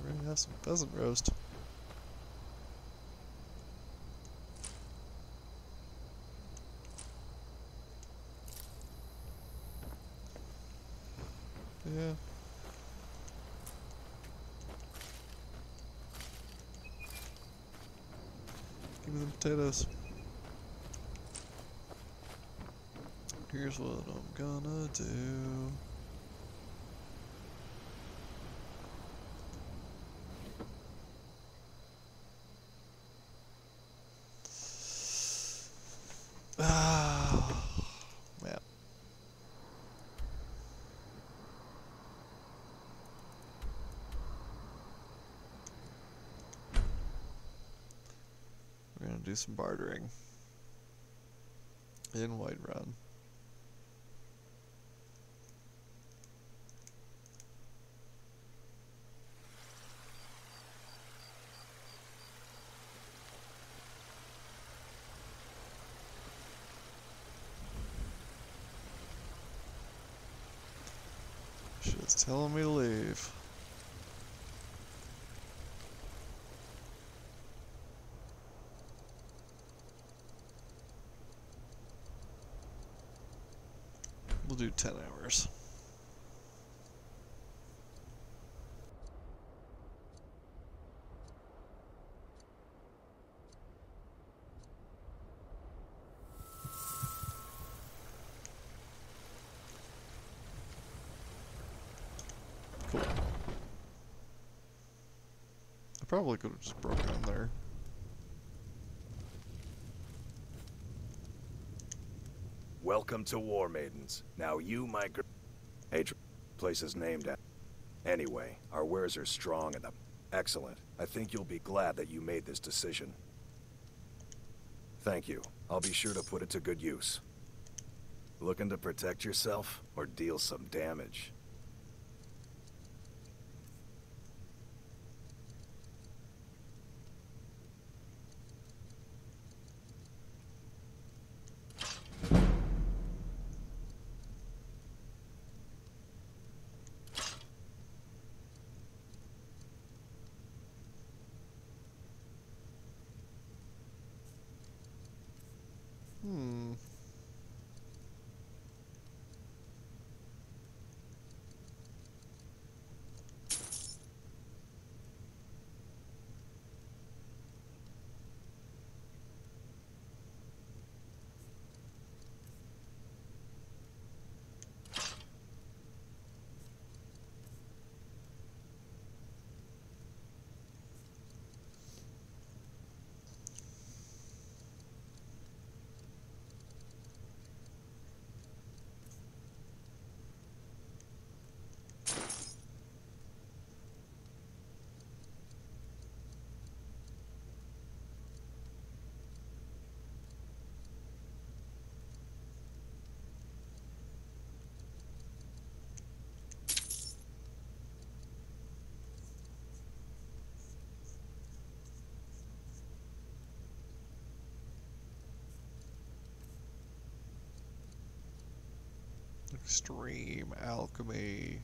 Ready to have some pheasant roast. Yeah. Give me the potatoes. Here's what I'm gonna do. Ah, man. We're gonna do some bartering in Whiterun. Shit's telling me to leave. We'll do 10 hours. Cool. I probably could have just broken in there. Welcome to War Maidens. Now you, my girl... Hatred. Place is named at... Anyway, our wares are strong and... Excellent. I think you'll be glad that you made this decision. Thank you. I'll be sure to put it to good use. Looking to protect yourself, or deal some damage? Hmm. Extreme alchemy.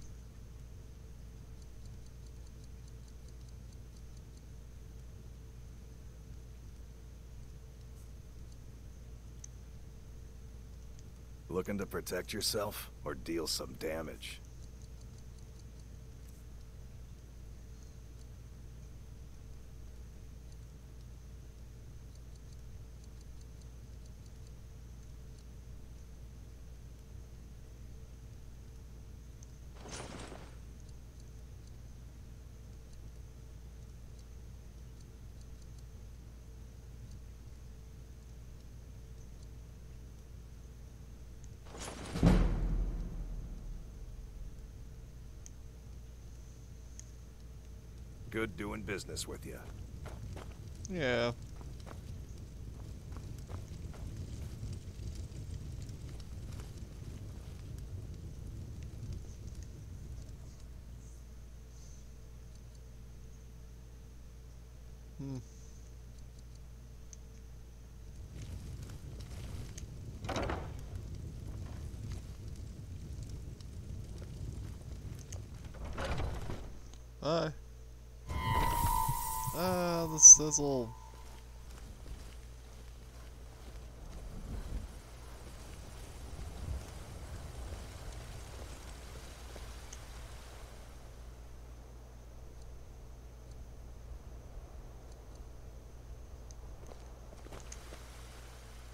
Looking to protect yourself or deal some damage? Good doing business with you. Yeah. Hmm. Hi. This little.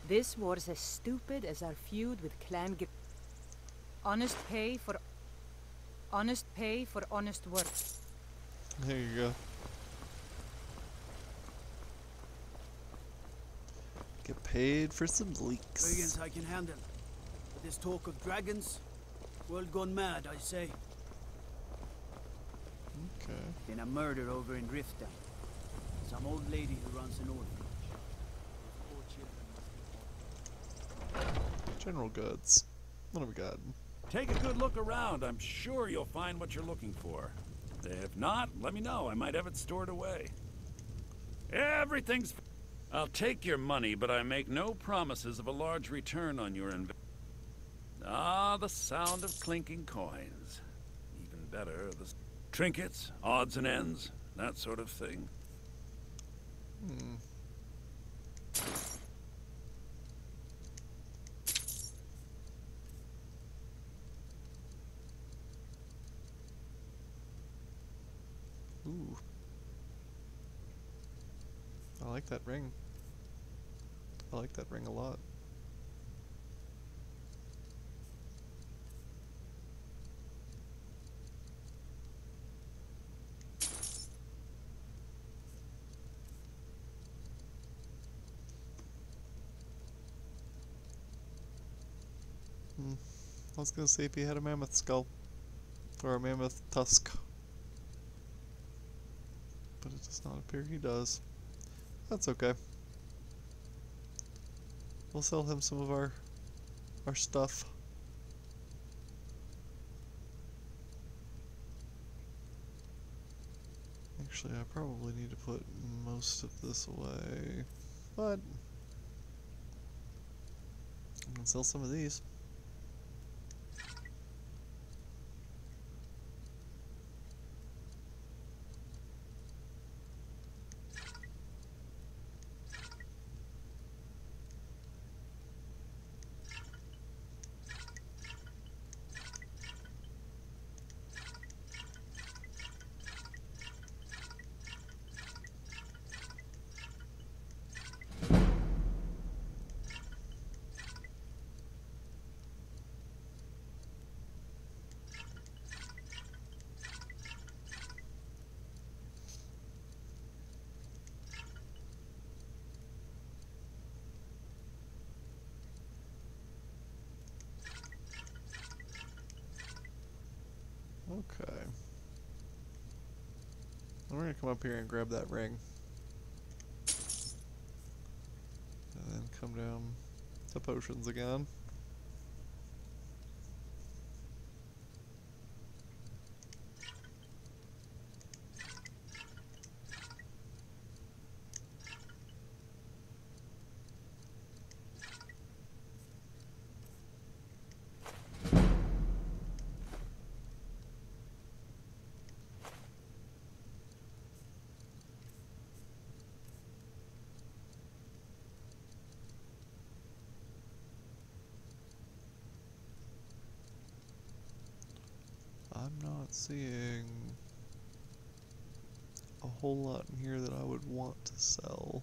This war's as stupid as our feud with Clan G. Honest pay for honest work. There you go. Get paid for some leaks. Brigands I can handle. But this talk of dragons, world gone mad, I say. Okay. Been a murder over in Rifttown. Some old lady who runs an orphanage. Those poor children must be General goods. What have we got? Take a good look around. I'm sure you'll find what you're looking for. If not, let me know. I might have it stored away. Everything's... I'll take your money, but I make no promises of a large return on your investment. Ah, the sound of clinking coins. Even better, the trinkets, odds and ends, that sort of thing. Hmm. Ooh. I like that ring. I like that ring a lot. I was gonna say if he had a mammoth skull. Or a mammoth tusk. But it does not appear he does. That's okay. We'll sell him some of our stuff. Actually, I probably need to put most of this away. But I can sell some of these. Okay. We're gonna come up here and grab that ring. And then come down to potions again. not seeing a whole lot in here that I would want to sell.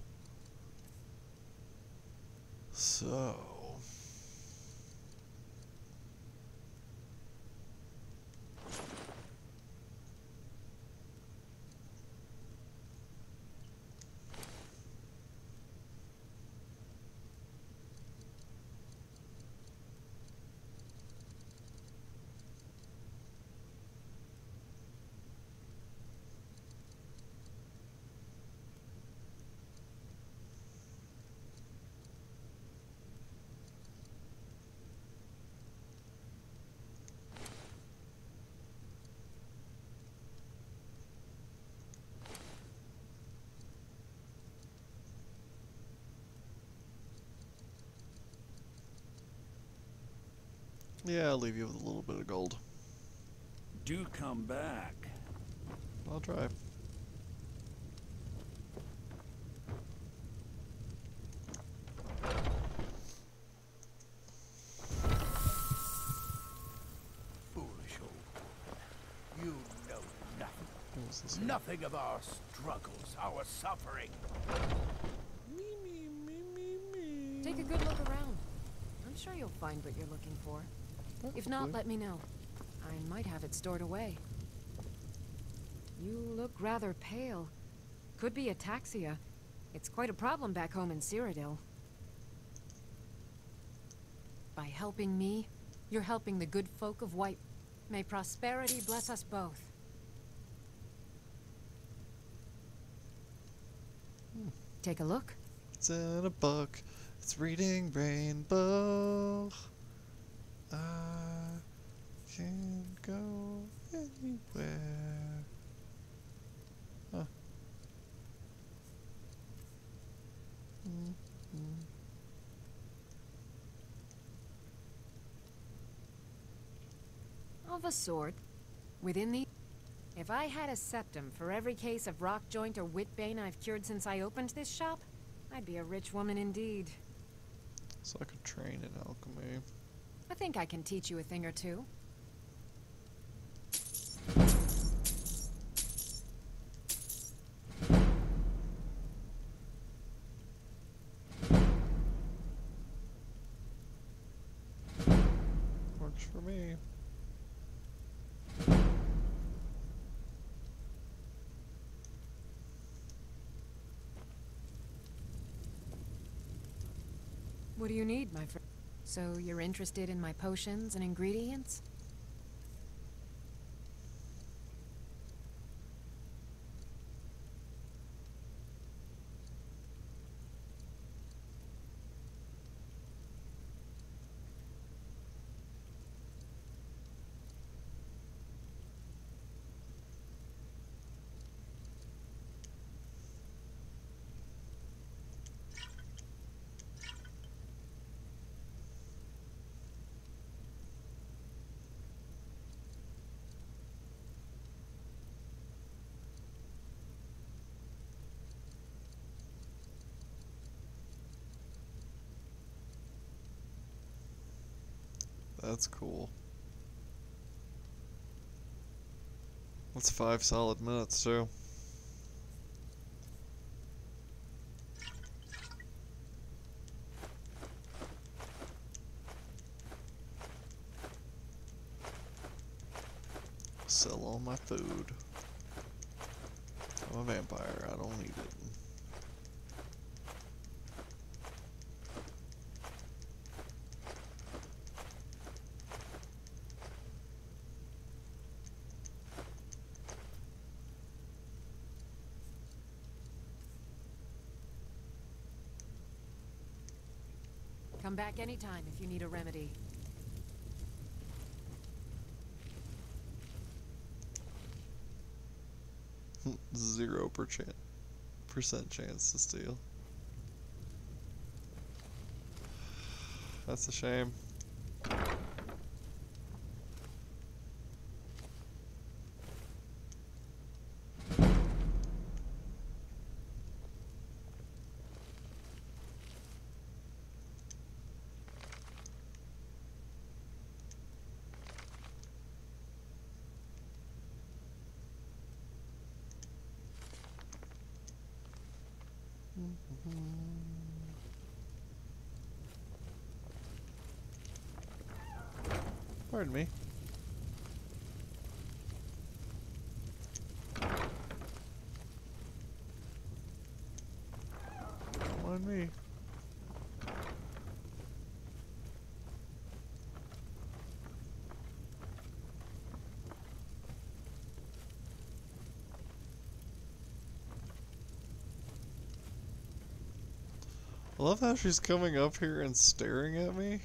So... yeah, I'll leave you with a little bit of gold. Do come back. I'll try. Foolish old boy. You know nothing. What was this here? Nothing of our struggles, our suffering. Take a good look around. I'm sure you'll find what you're looking for. If not, Probably. let me know. I might have it stored away. You look rather pale. Could be ataxia. It's quite a problem back home in Cyrodiil. By helping me, you're helping the good folk of White. May prosperity bless us both. Take a look. It's in a book. It's reading Rainbow. I can go anywhere. Huh. Of a sort. Within the... If I had a septum for every case of rock joint or witbane I've cured since I opened this shop, I'd be a rich woman indeed. So I could train in alchemy. I think I can teach you a thing or two. Works for me. What do you need, my friend? So you're interested in my potions and ingredients? That's cool. That's 5 solid minutes too. Sell all my food. I'm a vampire, I don't need it. Come back anytime if you need a remedy. 0% chance to steal. That's a shame. Pardon me. Don't mind me. I love how she's coming up here and staring at me.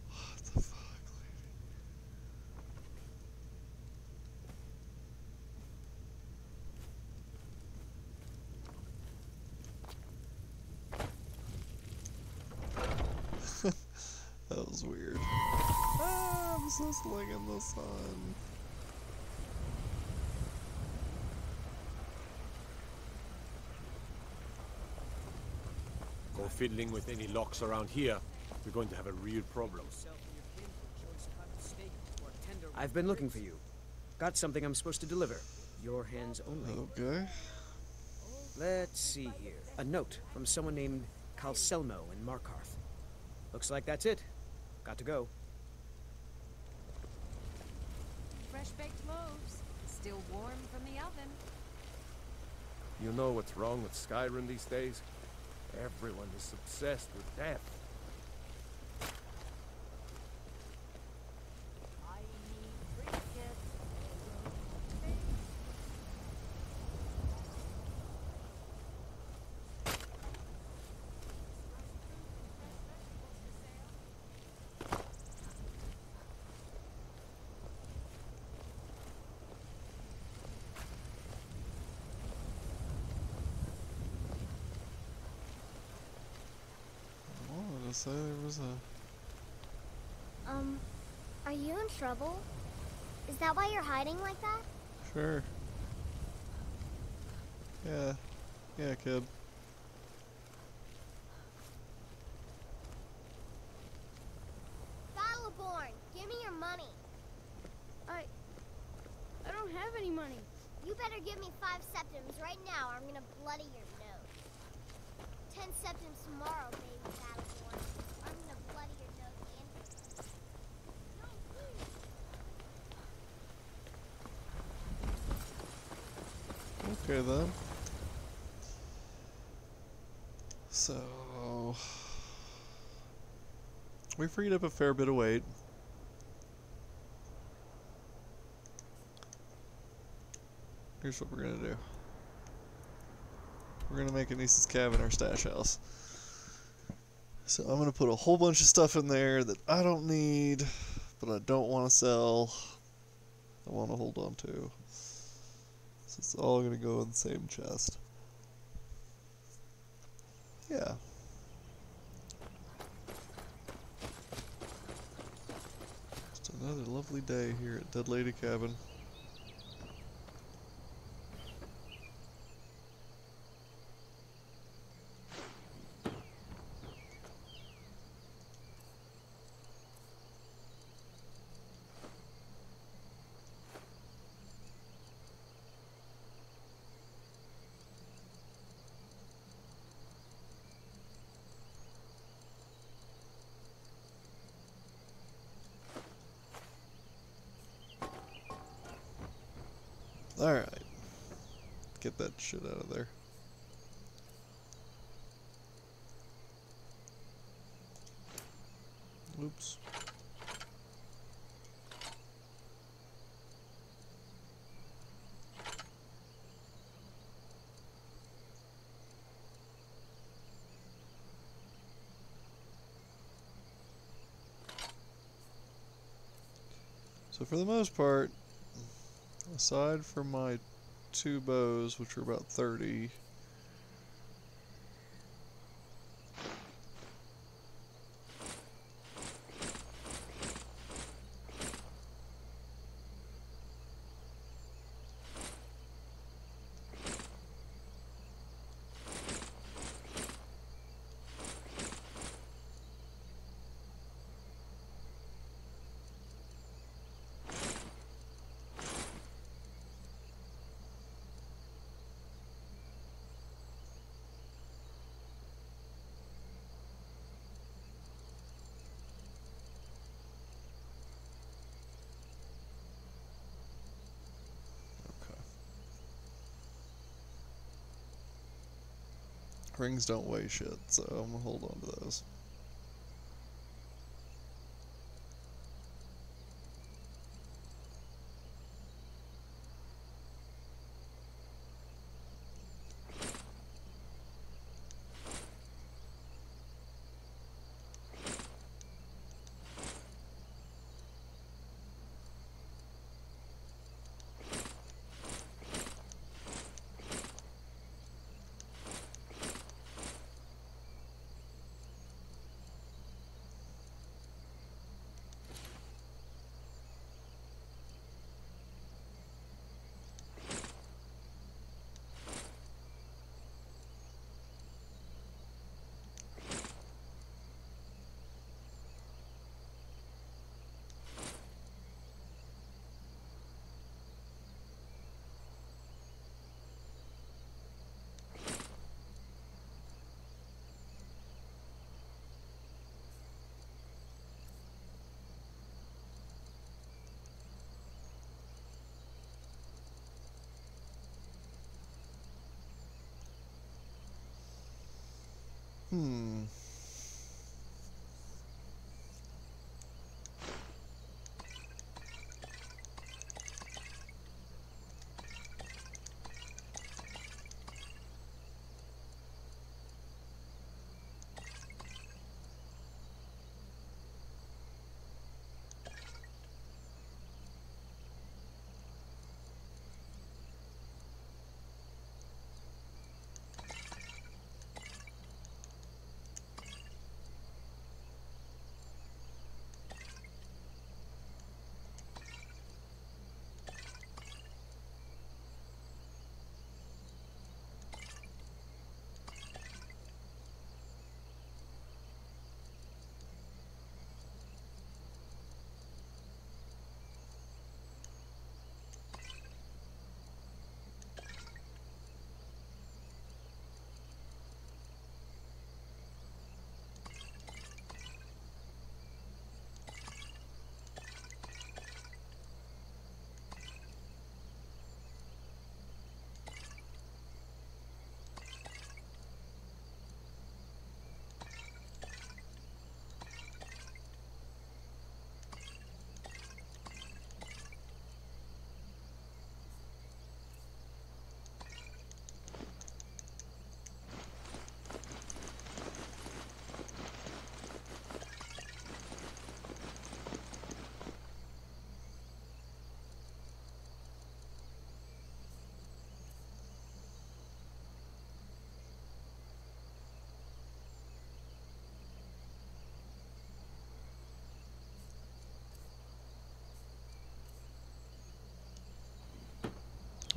What the fuck, lady? That was weird. Ah, I'm sizzling in the sun. Go fiddling with any locks around here. We're going to have a real problem. I've been looking for you. Got something I'm supposed to deliver. Your hands only. Okay. Let's see here. A note from someone named Calselmo in Markarth. Looks like that's it. Got to go. Fresh baked loaves, still warm from the oven. You know what's wrong with Skyrim these days? Everyone is obsessed with death. Say there was a... Are you in trouble? Is that why you're hiding like that? Sure. Yeah. Yeah, kid. Battleborn, give me your money. I don't have any money. You better give me 5 septims right now or I'm gonna bloody your nose. 10 septims tomorrow, baby Battleborn. I'm gonna bloody your nose and... Okay then. So... we freed up a fair bit of weight. Here's what we're gonna do. We're gonna make Anissa's cabin our stash house. So I'm gonna put a whole bunch of stuff in there that I don't need, but I don't want to sell. I want to hold on to. So it's all gonna go in the same chest. Yeah. Just another lovely day here at Dead Lady Cabin. Alright. Get that shit out of there. Oops. So for the most part, aside from my 2 bows, which are about 30, Rings don't weigh shit, so I'm gonna hold on to those. Hmm.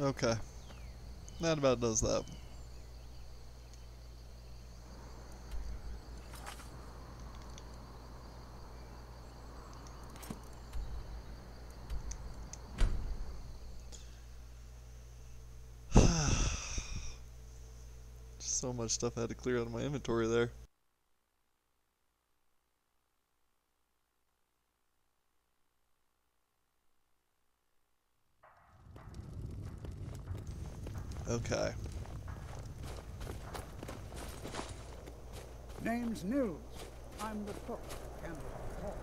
Okay. That about does that. So much stuff I had to clear out of my inventory there. Okay. Name's Nils. I'm the cook. Handle the hall.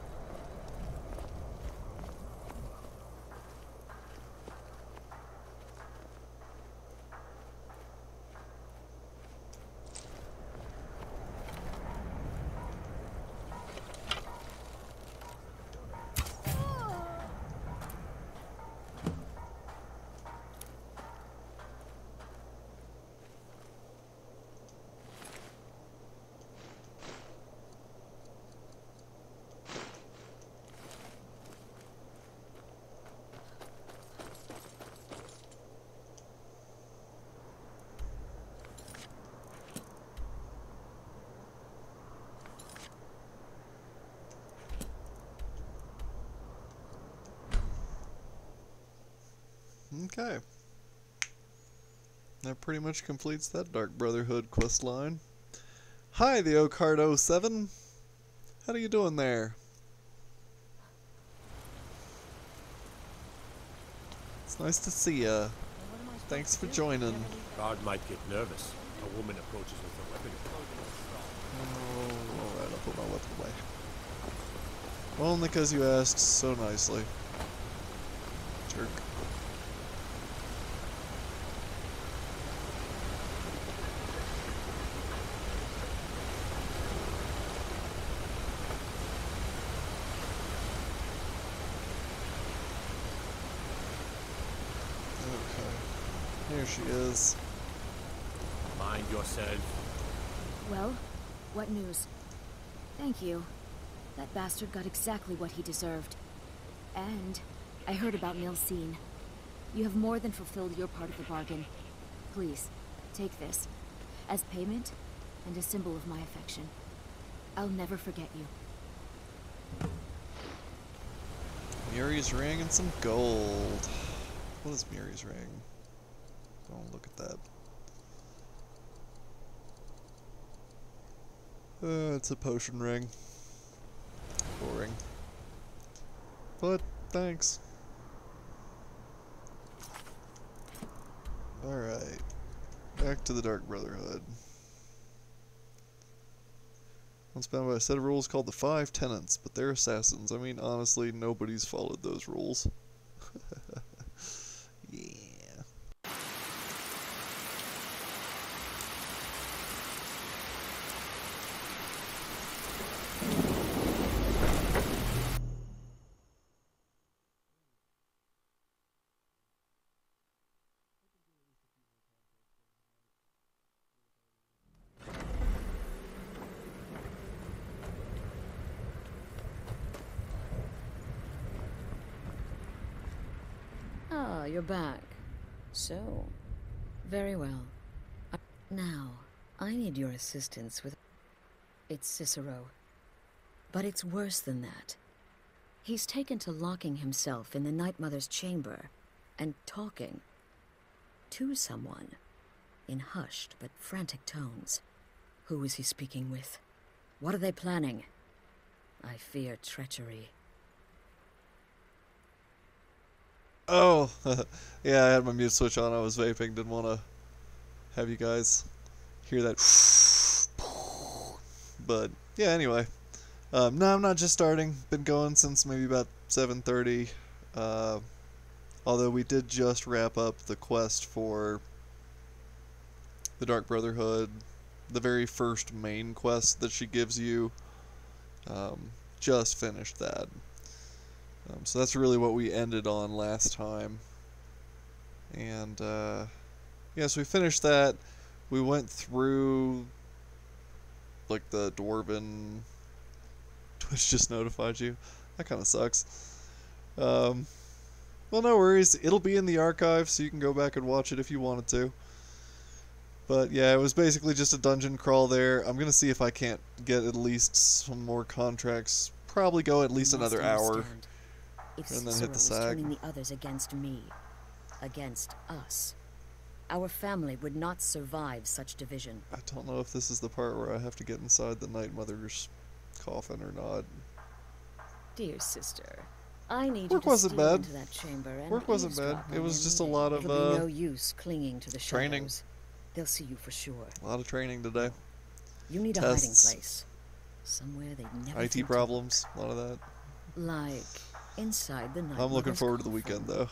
Okay. That pretty much completes that Dark Brotherhood quest line. Hi, the Ocardo 7. How are you doing there? It's nice to see ya. Thanks for joining. Guard might get nervous. a woman approaches with a weapon. Oh, alright, I'll put my weapon away. Only because you asked so nicely. Jerk. Okay. Here she is. Mind yourself. Well, what news? Thank you. That bastard got exactly what he deserved. And I heard about Nilsine. You have more than fulfilled your part of the bargain. Please, take this. As payment, and a symbol of my affection. I'll never forget you. Muri's ring and some gold. What is Muri's ring? Don't look at that. It's a potion ring. Boring. But, thanks. Alright. Back to the Dark Brotherhood. Once bound by a set of rules called the Five Tenets, but they're assassins. I mean, honestly, nobody's followed those rules. Yeah. Ah, you're back. So, very well. Now, I need your assistance with... It's Cicero. But it's worse than that. He's taken to locking himself in the Night Mother's chamber and talking to someone in hushed but frantic tones. Who is he speaking with? What are they planning? I fear treachery. Oh, yeah, I had my mute switch on. I was vaping. Didn't want to have you guys hear that. But, yeah, anyway. No, I'm not just starting. Been going since maybe about 7:30. Although we did just wrap up the quest for the Dark Brotherhood. The very first main quest that she gives you. Just finished that. So that's really what we ended on last time. And, yeah, so we finished that. We went through, like, the Dwarven... Twitch just notified you. That kind of sucks. Well, no worries. It'll be in the archive, so you can go back and watch it if you wanted to. But, yeah, it was basically just a dungeon crawl there. I'm going to see if I can't get at least some more contracts. Probably go at least another hour. If And then Cicero hit the is sack. turning the others against me, against us, our family would not survive such division. I don't know if this is the part where I have to get inside the Night Mother's coffin or not. Dear sister, I need Work you to wasn't steal bad. into that chamber and Work wasn't bad. eavesdrop It on was their just a meeting. lot of, It'll be no use clinging to the training. shadows. They'll see you for sure. A lot of training today. You need Tests. a hiding place. Somewhere they'd never IT think to problems. A lot of that. look. Like inside the night. I'm looking Mother's forward to the coffin. weekend, though.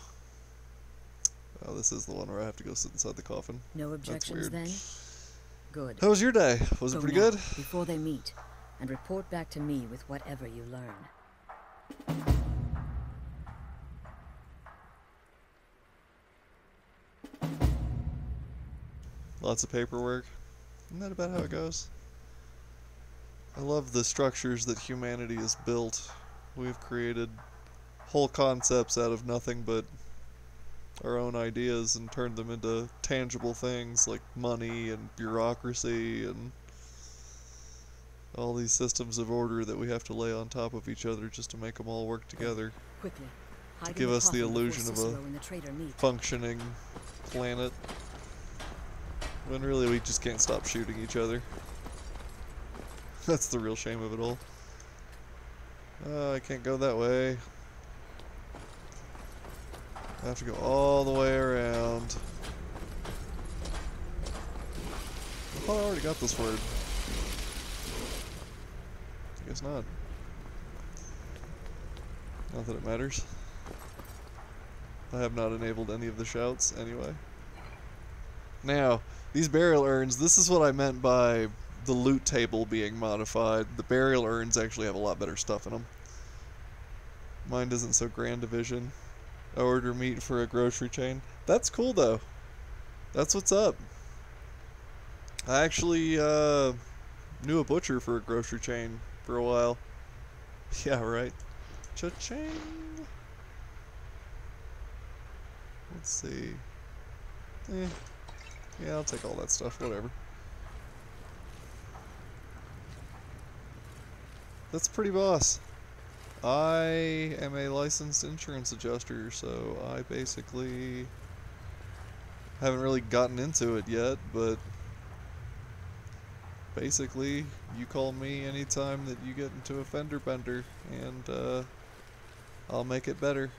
Oh, this is the one where I have to go sit inside the coffin. No That's objections weird. then? Good. How was your day? Was it Go pretty now, good? Before they meet, and report back to me with whatever you learn. Lots of paperwork. Isn't that about how it goes? I love the structures that humanity has built. We've created whole concepts out of nothing but our own ideas and turned them into tangible things like money and bureaucracy and all these systems of order that we have to lay on top of each other just to make them all work together. Quickly. To Hide in give us the coffin before illusion of Cicero a and the traitor meet. functioning planet. When really we just can't stop shooting each other. That's the real shame of it all. I can't go that way. I have to go all the way around. thought I already got this word. I guess not. Not that it matters. I have not enabled any of the shouts anyway. Now, these burial urns, this is what I meant by the loot table being modified. The burial urns actually have a lot better stuff in them. Mine isn't so grand a vision. I order meat for a grocery chain. That's cool though. That's what's up. I actually knew a butcher for a grocery chain for a while. Yeah, right. Cha-ching. Let's see. Yeah, I'll take all that stuff, whatever. That's pretty boss. I am a licensed insurance adjuster, so I basically haven't really gotten into it yet, but basically you call me anytime that you get into a fender bender, and I'll make it better.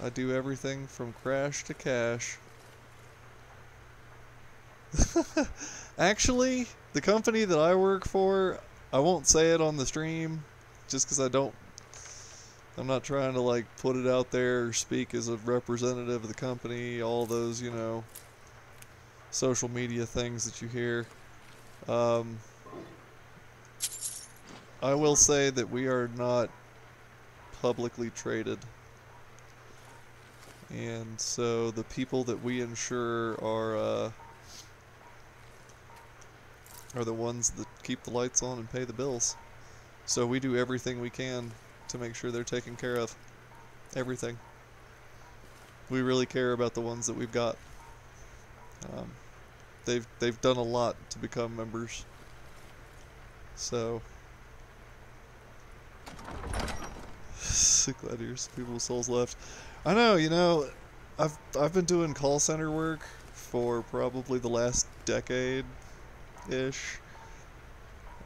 I do everything from crash to cash. Actually, the company that I work for, I won't say it on the stream, just because I'm not trying to like put it out there or speak as a representative of the company, all those, you know, social media things that you hear. I will say that we are not publicly traded. And so the people that we insure are the ones that keep the lights on and pay the bills. So we do everything we can to make sure they're taken care of. Everything. We really care about the ones that we've got. They've done a lot to become members. So glad there's people's souls left. I know, you know, I've been doing call center work for probably the last decade-ish.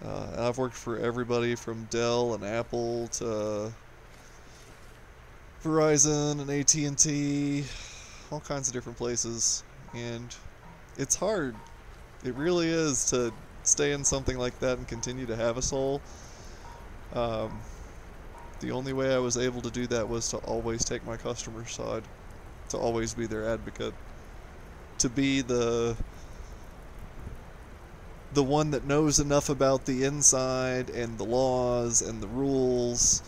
And I've worked for everybody from Dell and Apple to Verizon and AT&T, all kinds of different places. And it's hard. It really is to stay in something like that and continue to have a soul. The only way I was able to do that was to always take my customer's side, to always be their advocate, to be the one that knows enough about the inside and the laws and the rules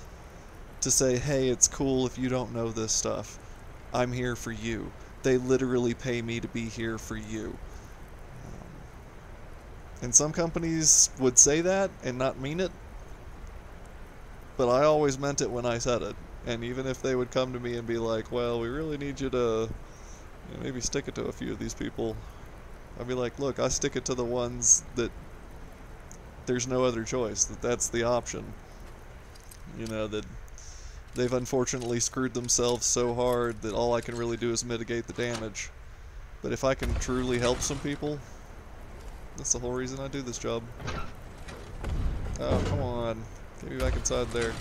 to say, hey, it's cool if you don't know this stuff. I'm here for you. They literally pay me to be here for you. And some companies would say that and not mean it, but I always meant it when I said it. And even if they would come to me and be like, well, we really need you to maybe stick it to a few of these people, I'd be like, look, I stick it to the ones that there's no other choice, that's the option. You know, that they've unfortunately screwed themselves so hard that all I can really do is mitigate the damage. But if I can truly help some people, that's the whole reason I do this job. Oh, come on. Get me back inside there.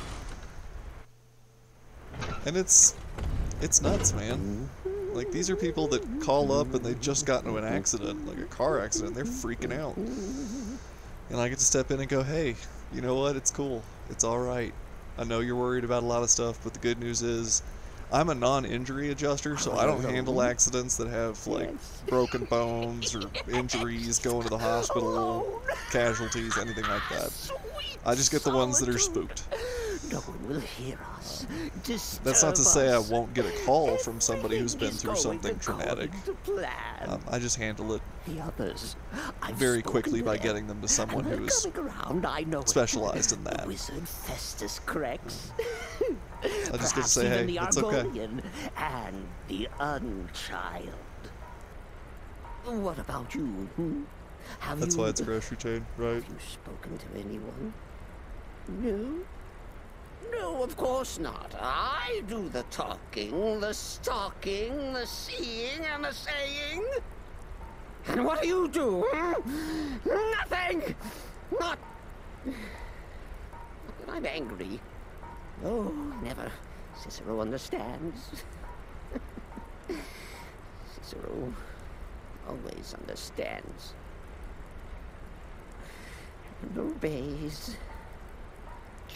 And it's nuts, man. Like, these are people that call up and they just got into an accident, like a car accident, they're freaking out. And I get to step in and go, hey, you know what, it's cool, it's alright. I know you're worried about a lot of stuff, but the good news is, I'm a non-injury adjuster, so I don't handle accidents that have, like, broken bones or injuries, going to the hospital, casualties, anything like that. I just get the ones that are spooked. No one will hear us. That's not to say I won't get a call from somebody who's been through something traumatic. I just handle it very quickly by getting them to someone who is specialized in that. Wizard Festus Crex. I just get to say, hey, it's okay. And the Unchild. What about you? That's why it's a grocery chain, right? Have you spoken to anyone? No? No, of course not. I do the talking, the stalking, the seeing, and the saying. And what do you do? Nothing! Not that I'm angry. Oh, never. Cicero understands. Cicero always understands. and obeys.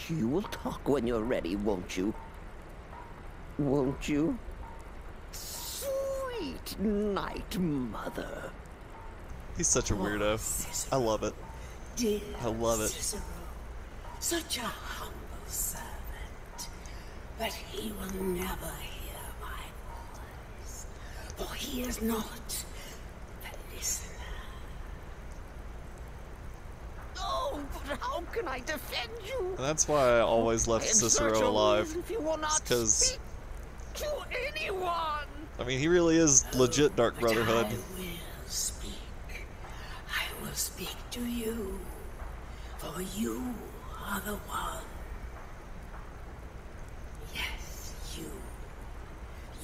You will talk when you're ready, won't you? Won't you? Sweet Night Mother. He's such a weirdo. I love it. Dear I love it. Cicero, such a humble servant, but he will never hear my voice, for he is not the listener. Oh, but how can I defend you? And that's why I always left I Cicero insert your alive. will if you will not Because, speak to anyone. I mean, he really is legit Dark Brotherhood. I will speak. I will speak to you, for you are the one. Yes, you.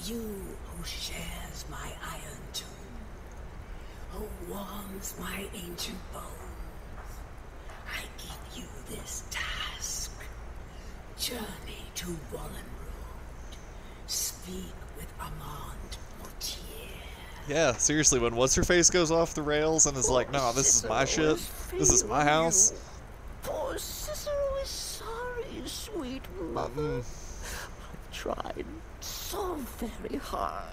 You who shares my iron tomb, who warms my ancient bones. I give you this task. Journey to Wallen Road. Speak with Armand Mortier. Yeah, seriously, when What's-Her-Face goes off the rails and is like, nah, this is my shit, this is my house. Poor Cicero is sorry, sweet mother. I've tried so very hard,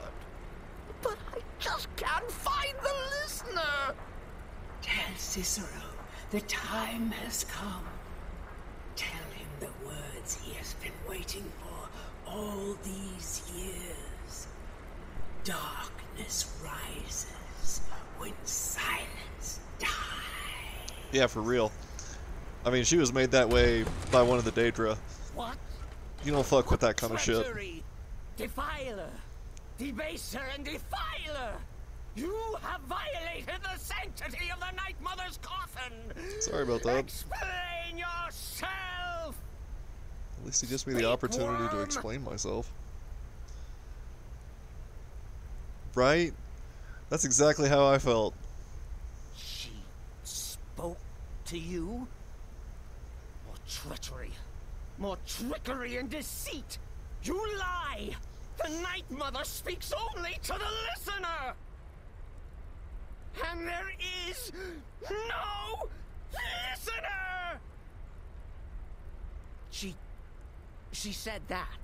but I just can't find the listener. Tell Cicero the time has come. Tell him the words he has been waiting for all these years. Darkness rises when silence dies. Yeah, for real. I mean, she was made that way by one of the Daedra. What? You don't fuck with that kind of shit. Treachery, defiler, debaser, and defiler! You have violated the sanctity of the Night Mother's coffin! Sorry about that. Explain yourself! At least he gives me the opportunity to explain myself. Right? That's exactly how I felt. She spoke to you? More treachery, more trickery and deceit! You lie! The Night Mother speaks only to the listener! And there is no listener! She said that.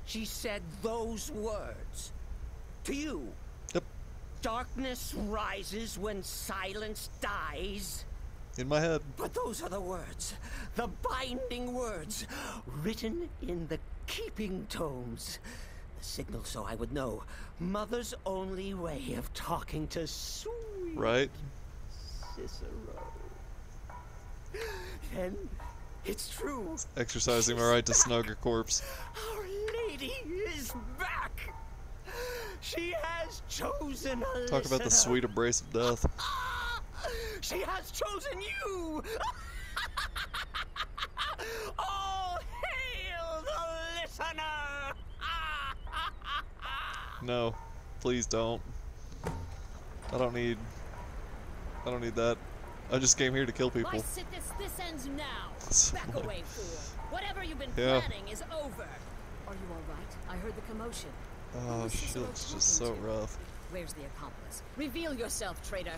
She said those words. To you. Yep. Darkness rises when silence dies. In my head. But those are the words. The binding words. Written in the keeping tomes. The signal so I would know. Mother's only way of talking to sweet Right? Cicero. And it's true. Exercising my right to snug her corpse. Our Lady is back. She has chosen a Talk about the listener. sweet embrace of death. She has chosen you. All hail the listener. No, please don't. I don't need that. I just came here to kill people. My this ends now. Back away, fool. Whatever you've been Yeah. planning is over. Are you all right? I heard the commotion. Who Oh, was she Cicero looks just talking so to? rough. Where's the accomplice? Reveal yourself, traitor.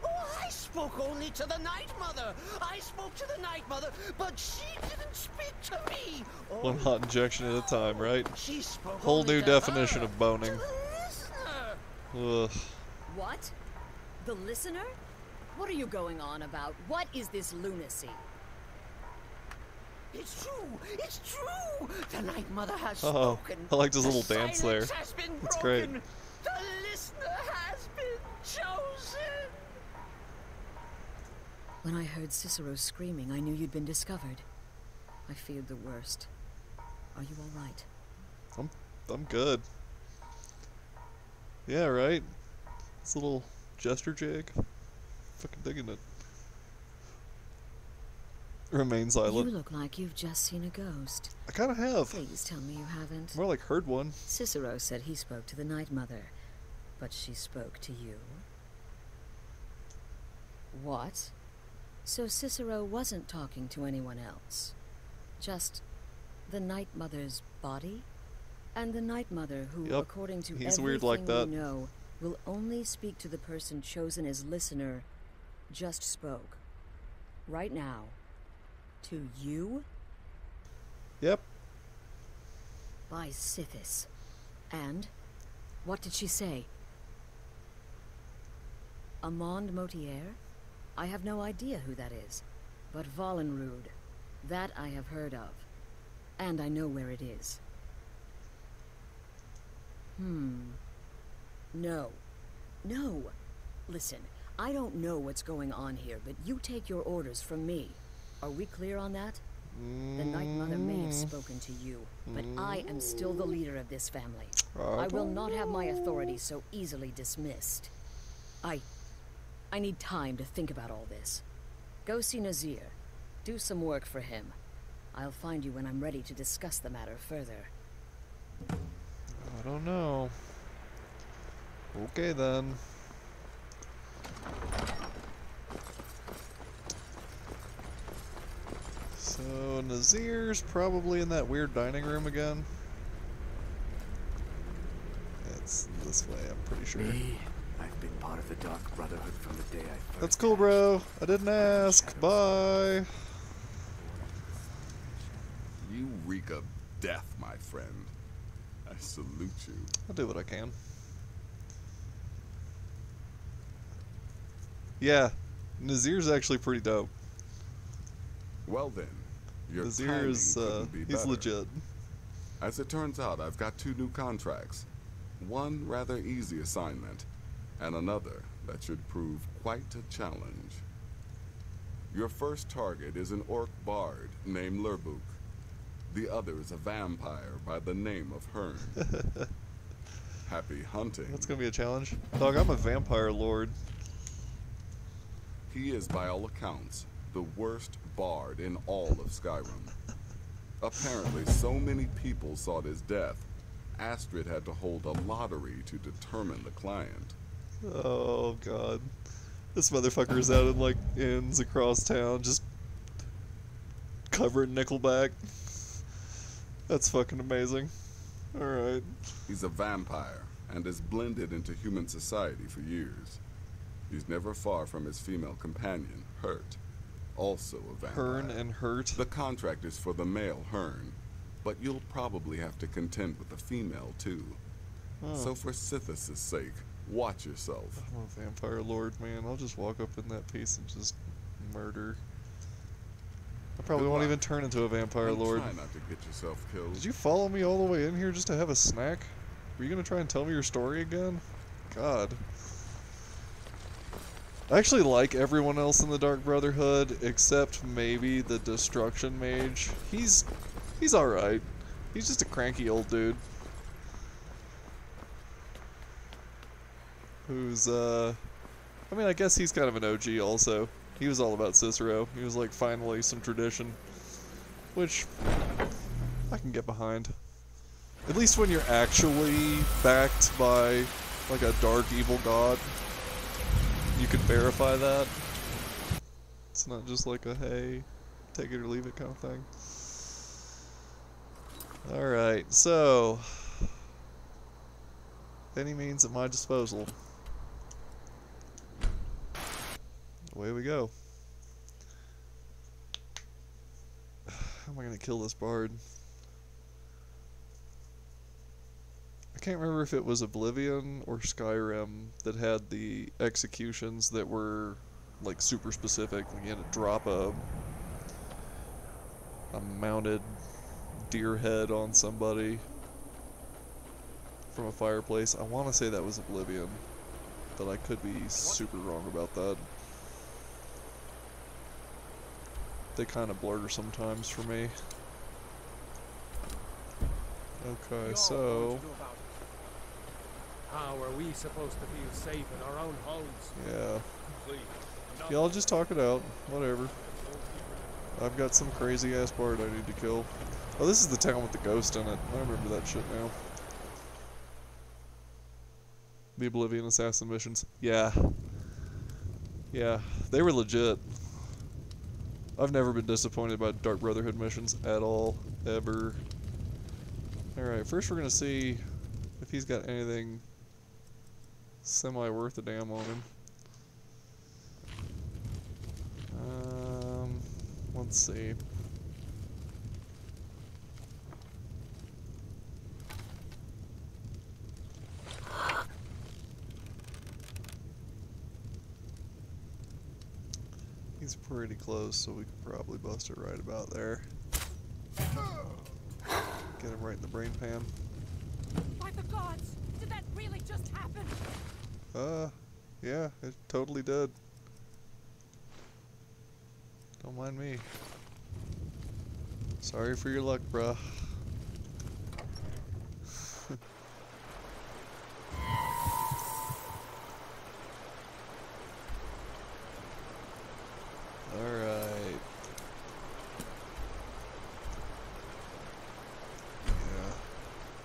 Oh, I spoke only to the Night Mother. I spoke to the Night Mother, but she didn't speak to me. Oh, One hot injection at a time, right? she spoke Whole only new to definition her, of boning. to the listener. Ugh. What? The listener? What are you going on about? What is this lunacy? It's true. It's true. The Night Mother has Oh, spoken. I liked his The little dance there. silence has been It's broken. great. The listener has been chosen. When I heard Cicero screaming, I knew you'd been discovered. I feared the worst. Are you all right? I'm good. Yeah, right? This little gesture jig. Fucking digging it. Remain silent. You look like you've just seen a ghost. I kinda have. Please tell me you haven't. More like heard one. Cicero said he spoke to the Night Mother, but she spoke to you. What? So Cicero wasn't talking to anyone else. Just the Night Mother's body? And the Night Mother who, Yep, according to he's everything weird like that. we know, will only speak to the person chosen as listener, just spoke. Right now. To you? Yep. By Sithis. And? What did she say? Amand Motier? I have no idea who that is. But Volenrud. That I have heard of. And I know where it is. No. No. Listen, I don't know what's going on here, but you take your orders from me. Are we clear on that? The Night Mother may have spoken to you, but I am still the leader of this family. I will not have my authority so easily dismissed. I need time to think about all this. Go see Nazir. Do some work for him. I'll find you when I'm ready to discuss the matter further. I don't know. Okay then. So Nazir's probably in that weird dining room again. It's this way, I'm pretty sure. I've been part of the Dark Brotherhood from the day I first... That's cool, bro. I didn't ask. Bye. You reek of death, my friend. I salute you. I'll do what I can. Yeah, Nazir's actually pretty dope. Well then, your Nazir is, timing couldn't be he's better. legit. As it turns out, I've got 2 new contracts. One rather easy assignment, and another that should prove quite a challenge. Your first target is an orc bard named Lurbuk. The other is a vampire by the name of Hearn. Happy hunting. That's gonna be a challenge. Dog, I'm a vampire lord. He is, by all accounts, the worst bard in all of Skyrim. Apparently, so many people sought his death, Astrid had to hold a lottery to determine the client. Oh god. This motherfucker's out in like inns across town, just covered in Nickelback. That's fucking amazing. Alright. He's a vampire, and has blended into human society for years. He's never far from his female companion, Hurt, also a vampire. Hearn and Hurt? The contract is for the male Hearn, but you'll probably have to contend with the female too. Oh. So for Sithis' sake, watch yourself. I'm a vampire lord, man. I'll just walk up in that piece and just murder. I probably won't even turn into a vampire lord. Try not to get yourself killed. Did you follow me all the way in here just to have a snack? Were you gonna try and tell me your story again? God. I actually like everyone else in the Dark Brotherhood, except maybe the Destruction Mage. He's alright. He's just a cranky old dude. Who's, I mean, I guess he's kind of an OG also. He was all about Cicero. He was like, finally, some tradition. Which, I can get behind. At least when you're actually backed by, like, a dark evil god. You can verify that. It's not just like a, hey, take it or leave it kind of thing. Alright, so... any means at my disposal. Away we go. How am I gonna kill this bard? I can't remember if it was Oblivion or Skyrim that had the executions that were like super specific. Like you had to drop a mounted deer head on somebody from a fireplace. I want to say that was Oblivion, but I could be super wrong about that. They kind of blur sometimes for me. Okay, so... how are we supposed to feel safe in our own homes? yeah. Please. Y'all just talk it out. Whatever. I've got some crazy ass bard I need to kill. Oh, this is the town with the ghost in it. I remember that shit now. The Oblivion Assassin missions. Yeah. Yeah, they were legit. I've never been disappointed by Dark Brotherhood missions at all, ever. Alright, first we're gonna see if he's got anything semi worth a damn on him. Let's see. He's pretty close, so we could probably bust it right about there. Get him right in the brain pan. By the gods! Did that really just happen? Yeah, it totally did. Don't mind me. Sorry for your luck, bruh. Alright. Yeah.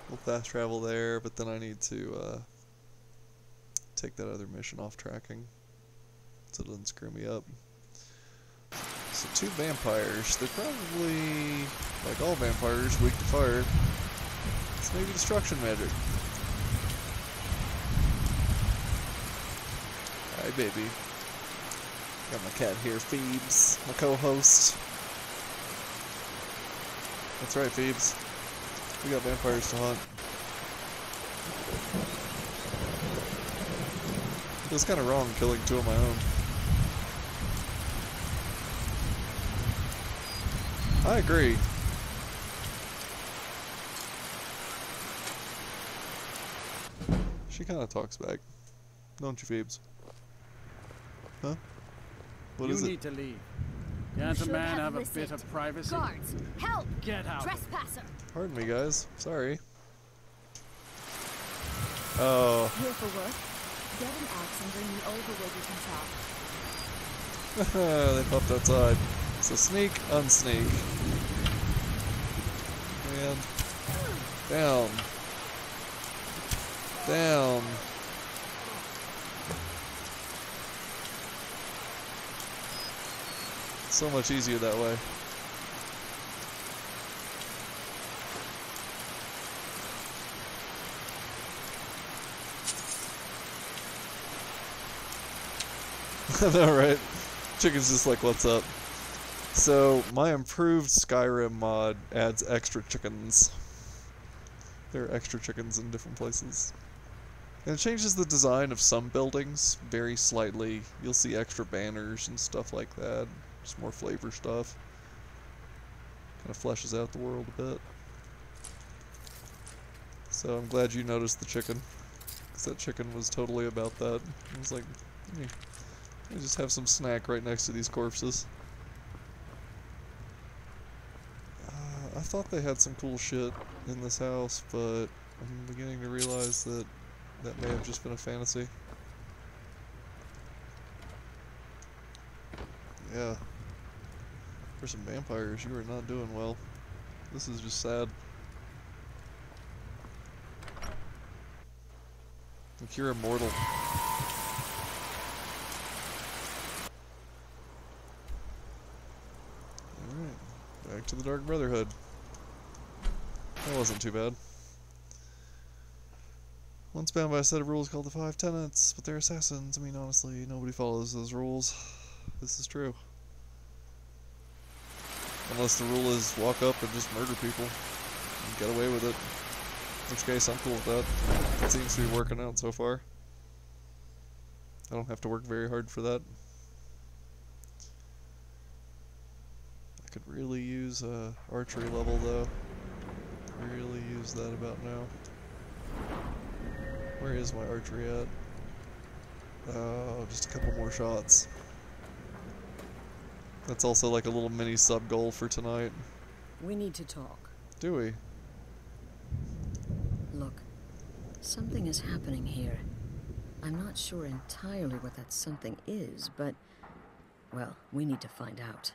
We'll fast travel there, but then I need to take that other mission off tracking so it doesn't screw me up. So 2 vampires. They're probably, like all vampires, weak to fire. It's maybe destruction magic. Hi, baby. Got my cat here, Phoebes, my co-host. That's right, Phoebes. We got vampires to hunt. Feels kind of wrong killing 2 of my own. I agree. She kind of talks back. Don't you, Phoebes? Huh? What is it? You need to leave. Can't a man have a bit of privacy? Guards, help! Get out. Trespasser! Pardon me, guys. Sorry. Oh. Here for work. Get an axe and bring me over where we can talk. They popped outside. So sneak, unsneak. And down. Down. So much easier that way. I know, right? Chicken's just like, what's up? So, my improved Skyrim mod adds extra chickens. There are extra chickens in different places. And it changes the design of some buildings very slightly. You'll see extra banners and stuff like that. Just more flavor stuff. Kind of fleshes out the world a bit. So I'm glad you noticed the chicken. Because that chicken was totally about that. It was like, let me just have some snack right next to these corpses. I thought they had some cool shit in this house, but I'm beginning to realize that that may have just been a fantasy. Yeah. For some vampires, you are not doing well. This is just sad. Like you're immortal. Alright, back to the Dark Brotherhood. That wasn't too bad. Once bound by a set of rules called the 5 Tenets, but they're assassins. I mean, honestly, nobody follows those rules. This is true. Unless the rule is walk up and just murder people and get away with it. In which case, I'm cool with that. That seems to be working out so far. I don't have to work very hard for that. I could really use archery level though. Really use that about now. Where is my archery at? Oh, just a couple more shots. That's also like a little mini sub goal for tonight. We need to talk. Do we? Look, something is happening here. I'm not sure entirely what that something is, but, well, we need to find out.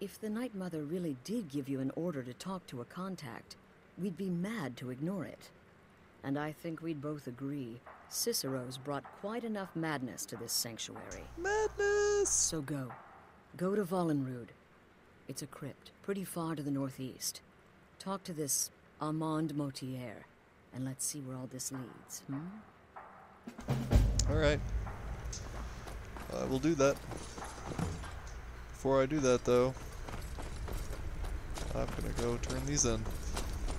If the Night Mother really did give you an order to talk to a contact, we'd be mad to ignore it. And I think we'd both agree, Cicero's brought quite enough madness to this sanctuary. Madness! So go. Go to Vollenrude. It's a crypt, pretty far to the northeast. Talk to this Armand Motier, and let's see where all this leads, Alright. I will do that. Before I do that, though, I'm gonna go turn these in.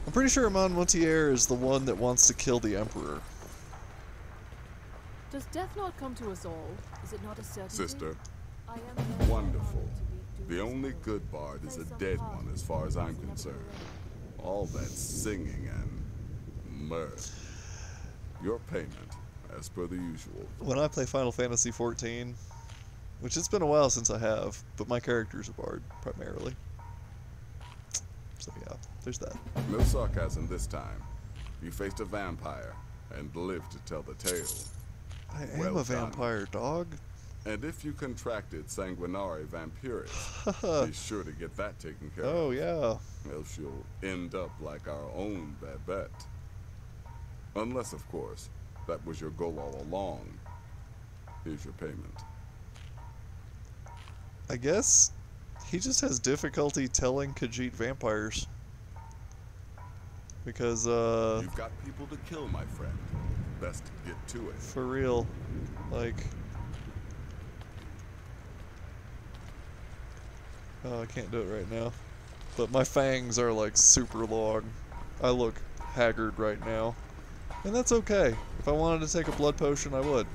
I'm pretty sure Amon Montier is the one that wants to kill the Emperor. Does death not come to us all? Is it not a certainty? Sister, I am wonderful. The only good bard is a dead one as far as I'm concerned. All that singing and mirth. Your payment, as per the usual. When I play Final Fantasy XIV, which it's been a while since I have, but my character's a bard, primarily. So yeah, there's that. No sarcasm this time. You faced a vampire and lived to tell the tale. I am Well a vampire, dog. And if you contracted sanguinare vampiris, be sure to get that taken care of. Oh, yeah. Else you'll end up like our own Babette. Unless, of course, that was your goal all along. Here's your payment. I guess he just has difficulty telling Khajiit vampires. Because, You've got people to kill, my friend. Best get to it. For real. Like... Oh, I can't do it right now. But my fangs are, like, super long. I look haggard right now. And that's okay. If I wanted to take a blood potion, I would.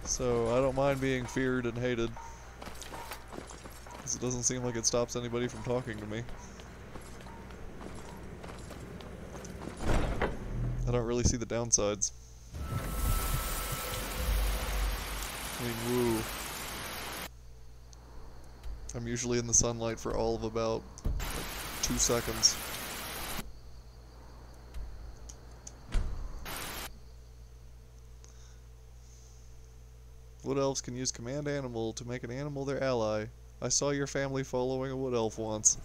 So, I don't mind being feared and hated. Because it doesn't seem like it stops anybody from talking to me. I don't really see the downsides. I mean, woo. I'm usually in the sunlight for all of about 2 seconds. Wood elves can use command animal to make an animal their ally. I saw your family following a wood elf once.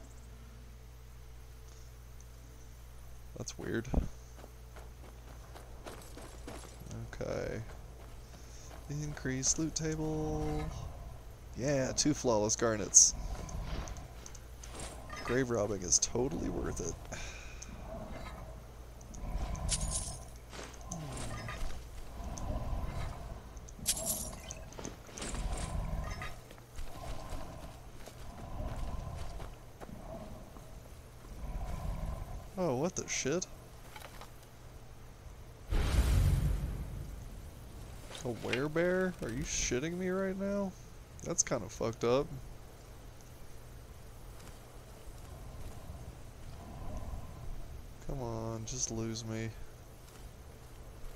That's weird. Okay. Increase loot table. Yeah, 2 flawless garnets. Grave robbing is totally worth it. Oh, what the shit? A werebear? Are you shitting me right now? That's kind of fucked up. Come on, just lose me.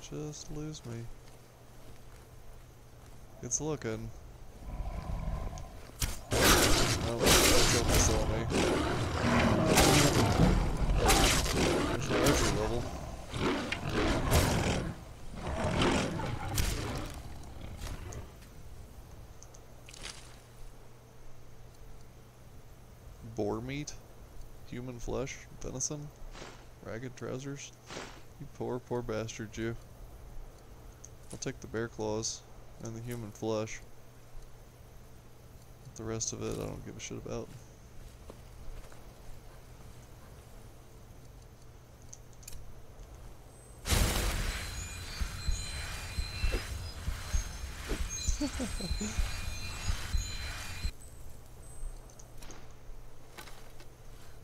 Just lose me. It's looking. Oh, that's almost saw me. There's the archer level. Boar meat, human flesh, venison, ragged trousers. You poor, poor bastard, you. I'll take the bear claws and the human flesh. The rest of it, I don't give a shit about.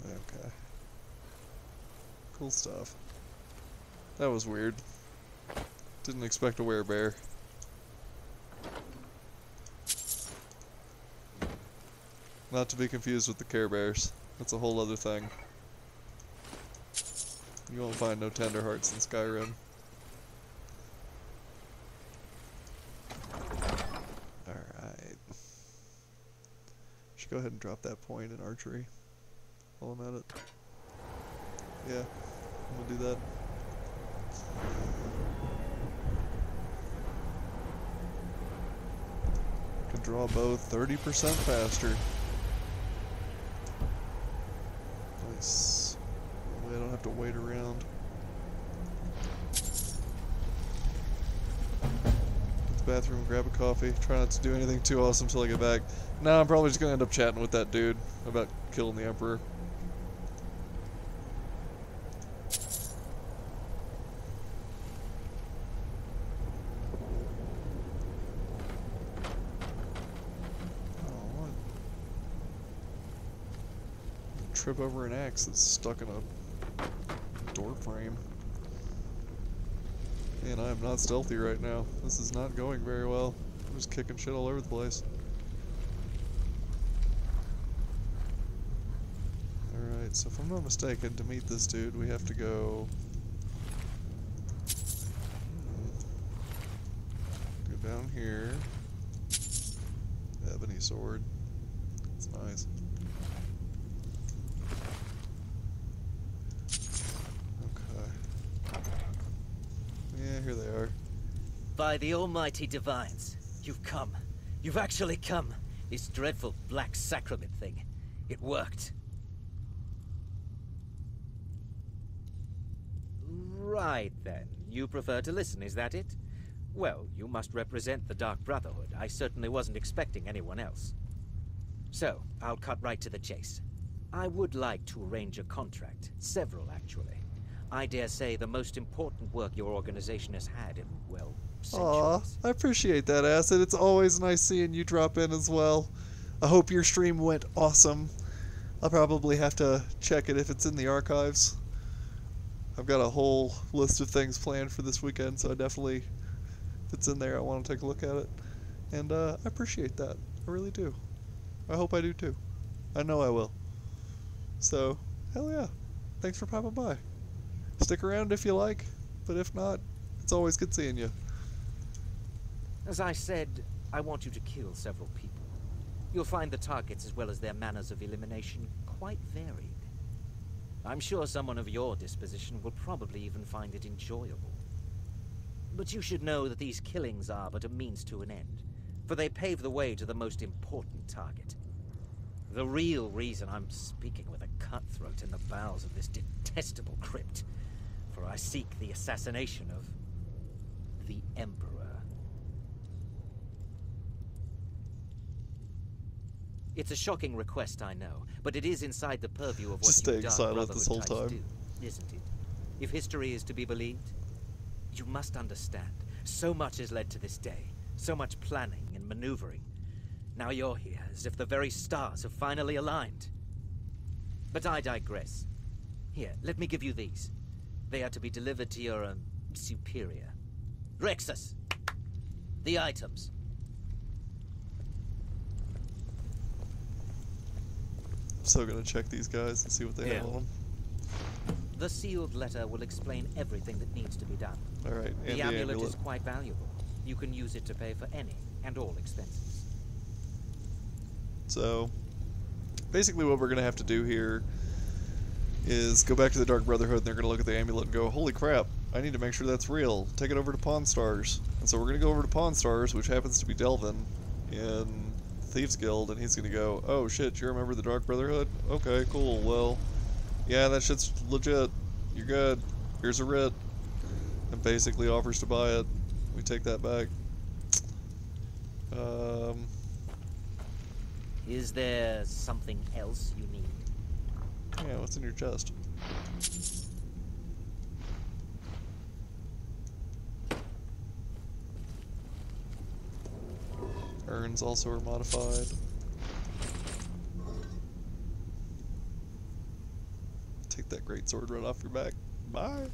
Okay. Cool stuff. That was weird. Didn't expect a werebear. Not to be confused with the Care Bears. That's a whole other thing. You won't find no tender hearts in Skyrim. Alright. Should go ahead and drop that point in archery while I'm at it. Yeah, I'm gonna do that. Can draw a bow 30% faster. Nice. That way I don't have to wait around. Hit the bathroom, grab a coffee. Try not to do anything too awesome until I get back. Nah, I'm probably just gonna end up chatting with that dude about killing the Emperor. trip over an axe that's stuck in a door frame. Man, I am not stealthy right now. This is not going very well. I'm just kicking shit all over the place. Alright, so if I'm not mistaken, to meet this dude, we have to go... Go down here. Ebony sword. It's nice. Okay. Yeah, here they are. By the almighty divines, you've come. You've actually come. This dreadful black sacrament thing. It worked. Right then. You prefer to listen, is that it? Well, you must represent the Dark Brotherhood. I certainly wasn't expecting anyone else. So, I'll cut right to the chase. I would like to arrange a contract. Several, actually. I dare say the most important work your organization has had in, well, Aw, centuries. I appreciate that, Acid. It's always nice seeing you drop in as well. I hope your stream went awesome. I'll probably have to check it if it's in the archives. I've got a whole list of things planned for this weekend, so I definitely, if it's in there, I want to take a look at it. And I appreciate that. I really do. I hope I do too. I know I will. So, hell yeah. Thanks for popping by. Stick around if you like, but if not, it's always good seeing you. As I said, I want you to kill several people. You'll find the targets as well as their manners of elimination quite varied. I'm sure someone of your disposition will probably even find it enjoyable. But you should know that these killings are but a means to an end, for they pave the way to the most important target. The real reason I'm speaking with a cutthroat in the bowels of this detestable crypt, for I seek the assassination of the Emperor. It's a shocking request, I know, but it is inside the purview of what Just you staying Dark silent this whole Brotherhood time. types do, isn't it? If history is to be believed, you must understand. So much has led to this day. So much planning and maneuvering. Now you're here, as if the very stars have finally aligned. But I digress. Here, let me give you these. They are to be delivered to your, superior. Rexus! The items. So gonna check these guys and see what they have on them. The sealed letter will explain everything that needs to be done. Alright, and The amulet is quite valuable. You can use it to pay for any and all expenses. So, basically what we're gonna have to do here is go back to the Dark Brotherhood and they're gonna look at the amulet and go, holy crap, I need to make sure that's real. Take it over to Pawn Stars. And so we're gonna go over to Pawn Stars, which happens to be Delvin in Thieves Guild, and he's gonna go, oh shit, you remember the Dark Brotherhood? Okay, cool, well, yeah, that shit's legit. You're good. Here's a writ. And basically offers to buy it. We take that back. Is there something else you need? Yeah, what's in your chest? Urns also are modified. Take that great sword right off your back. Bye.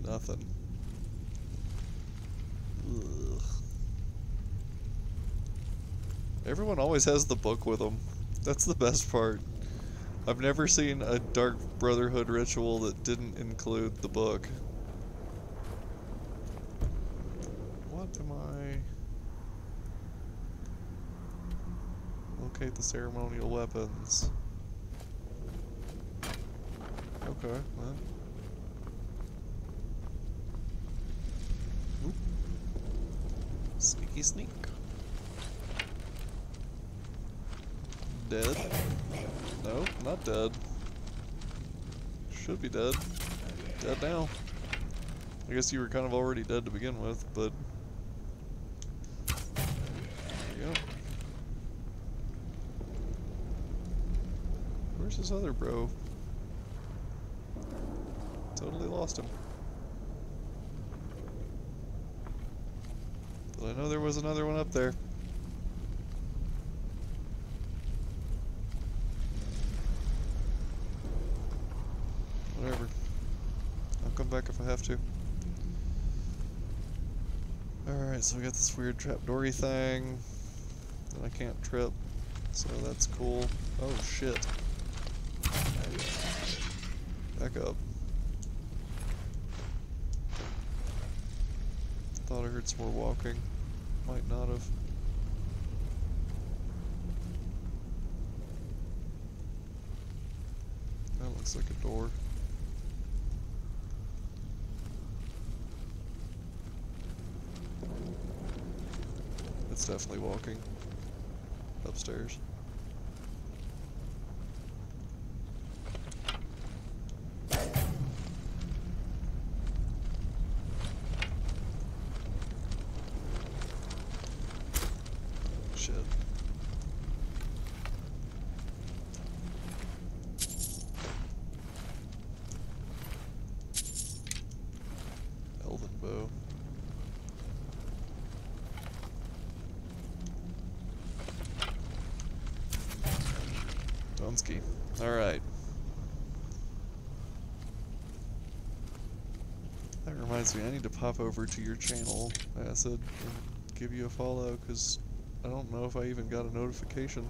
Nothing. Ugh. Everyone always has the book with them. That's the best part. I've never seen a Dark Brotherhood ritual that didn't include the book. What am I... Locate the ceremonial weapons. Okay, well. Oop. Sneaky sneak. Dead? No, not dead. Should be dead. Dead now. I guess you were kind of already dead to begin with, but... There you go. Where's this other bro? Totally lost him. But I know there was another one up there. back if I have to. Alright, so we got this weird trapdoory thing that I can't trip, so that's cool. Oh shit. Back up. Thought I heard some more walking. Might not have. That looks like a door. It's definitely walking upstairs. Shit. Elven bow. Dunsky. Alright. That reminds me, I need to pop over to your channel, Acid, and give you a follow, because I don't know if I even got a notification.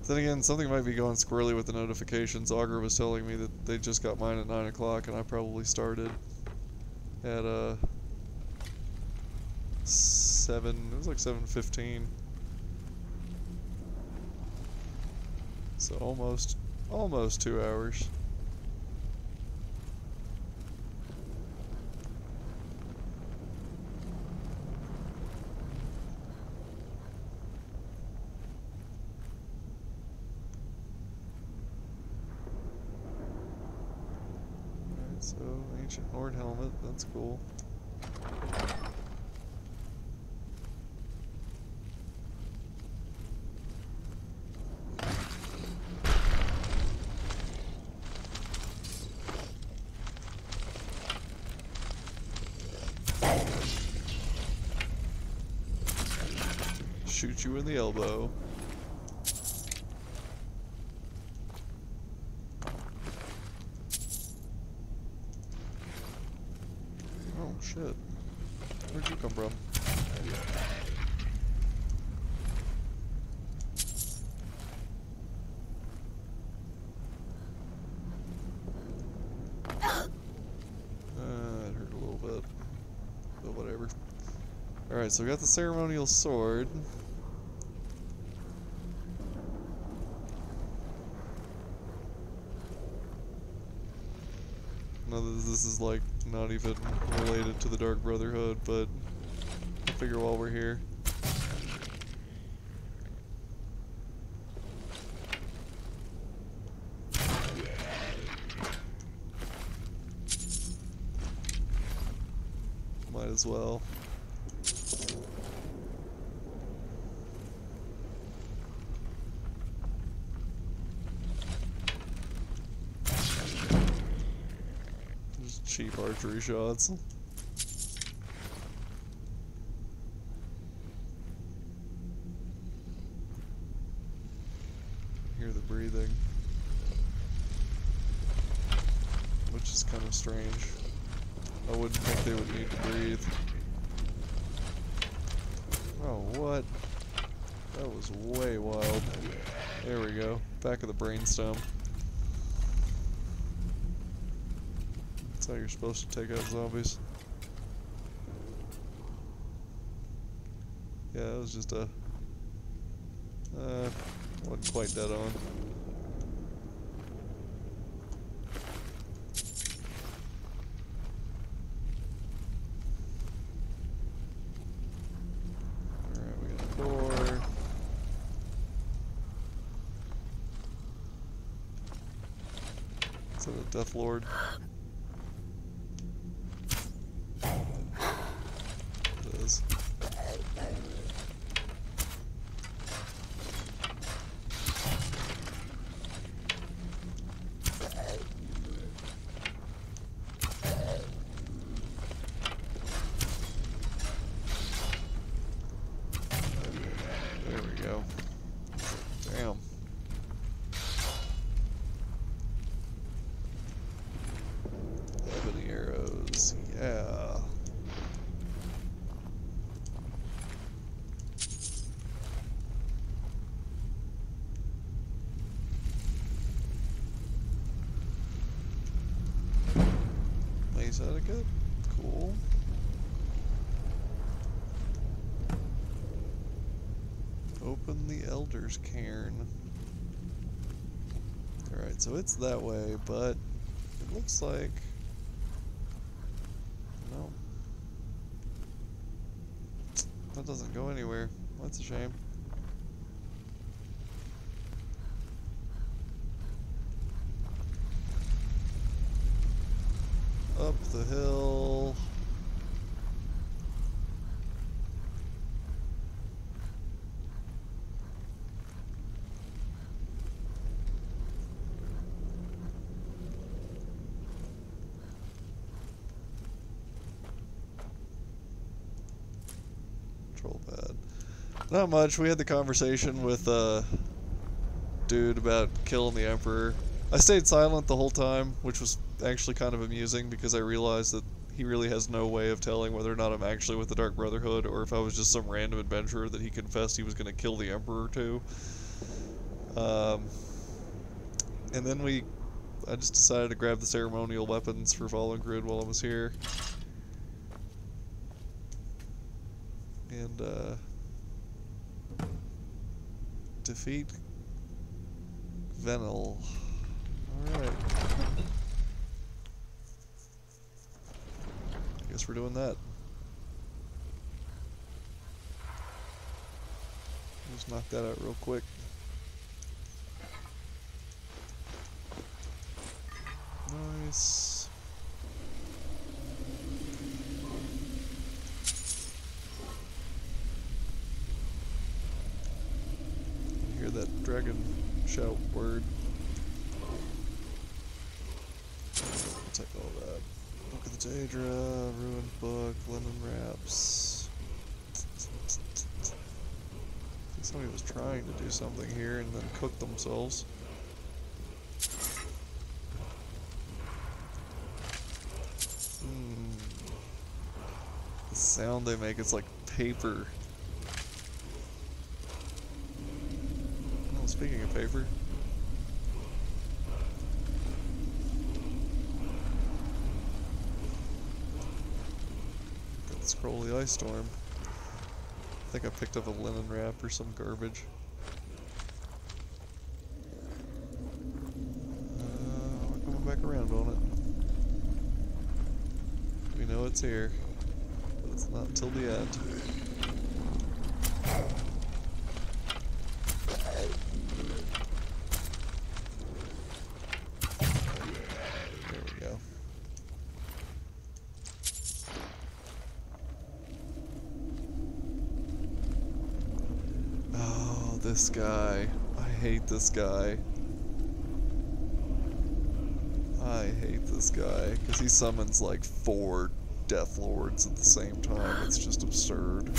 Then again, something might be going squirrely with the notifications. Augur was telling me that they just got mine at 9 o'clock, and I probably started at 7, it was like 7:15. So almost 2 hours. Alright, so ancient Nord helmet, that's cool. Shoot you in the elbow. Oh shit. Where'd you come from? It hurt a little bit. But whatever. Alright, so we got the ceremonial sword. Now this is like not even related to the Dark Brotherhood, but I figure while we're here. Might as well. Cheap archery shots. Hear the breathing, which is kind of strange. I wouldn't think they would need to breathe. Oh, what? That was way wild. There we go. Back of the brainstem. That's how you're supposed to take out zombies. Yeah, it was just a... wasn't quite dead on. Alright, we got a door. Is that a Death Lord? It is. There we go. Damn. Good. Cool. Open the Elder's Cairn. Alright, so it's that way, but it looks like... No. That doesn't go anywhere. That's a shame. Up the hill. Control pad. Not much. We had the conversation with dude about killing the Emperor. I stayed silent the whole time, which was actually kind of amusing because I realized that he really has no way of telling whether or not I'm actually with the Dark Brotherhood or if I was just some random adventurer that he confessed he was going to kill the Emperor to. And then I just decided to grab the ceremonial weapons for Fallen Grid while I was here. And, defeat Venel. Alright. I guess we're doing that. Just knock that out real quick. Nice. You hear that dragon shout word. Take all that. Book of the Daedra, ruined book, linen wraps. I think somebody was trying to do something here and then cook themselves. The sound they make, it's like paper. Oh, speaking of paper. Got the Scroll of the Ice Storm. I think I picked up a linen wrap or some garbage. We're coming back around on it. We know it's here. It's not until the end. There we go. Oh, this guy. I hate this guy. I hate this guy, because he summons like 4 Death Lords at the same time. It's just absurd.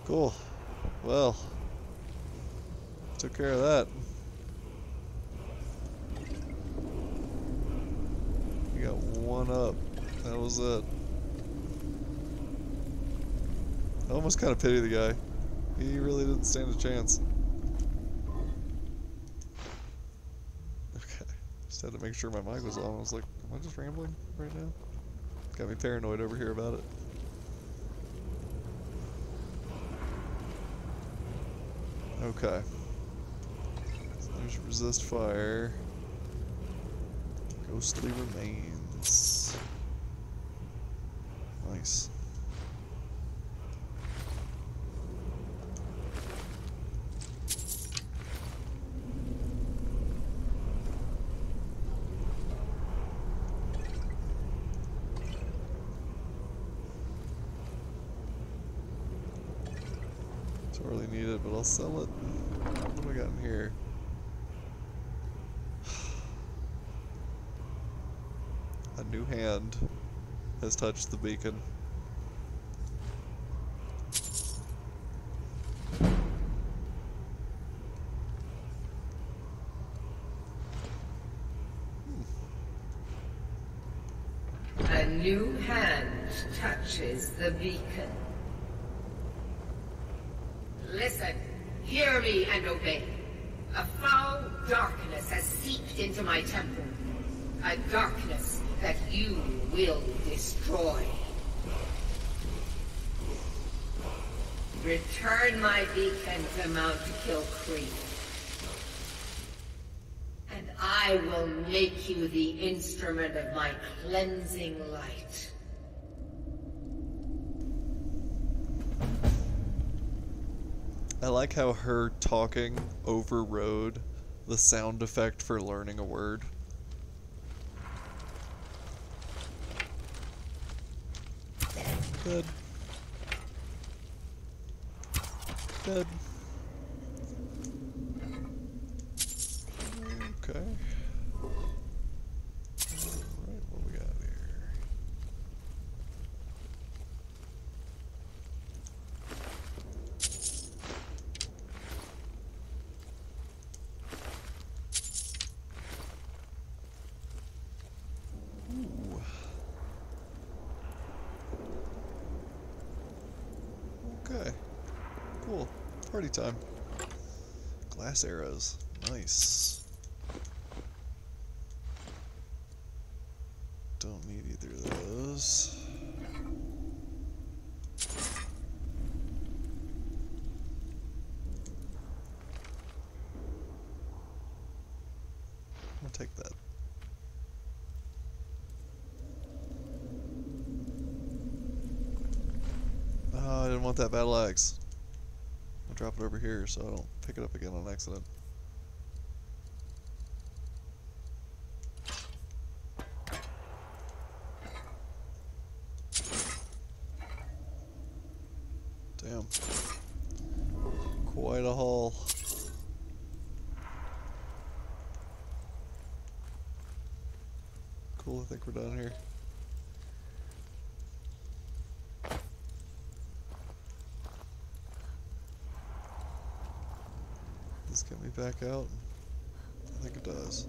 Cool. Well, took care of that. We got one up. That was it. I almost kind of pity the guy. He really didn't stand a chance. Okay. Just had to make sure my mic was on. I was like, am I just rambling right now? Got me paranoid over here about it. Okay. So there's resist fire. Ghostly remains. Nice. Don't really need it, but I'll sell it. What do I got in here? A new hand has touched the beacon. A new hand touches the beacon. Listen, hear me and obey. A foul darkness has seeped into my temple. A darkness that you will destroy. Return my beacon to Mount Kill Creek. And I will make you the instrument of my cleansing light. I like how her talking overrode the sound effect for learning a word. Good. Good. Okay. Alright, what we got here? Ooh. Okay. Cool. Party time. Glass arrows. Nice. Don't need either of those. I'll take that. Oh, I didn't want that battle axe. I'll drop it over here so I don't pick it up again on accident. Damn. Quite a haul. Cool, I think we're done here. Does this get me back out? I think it does.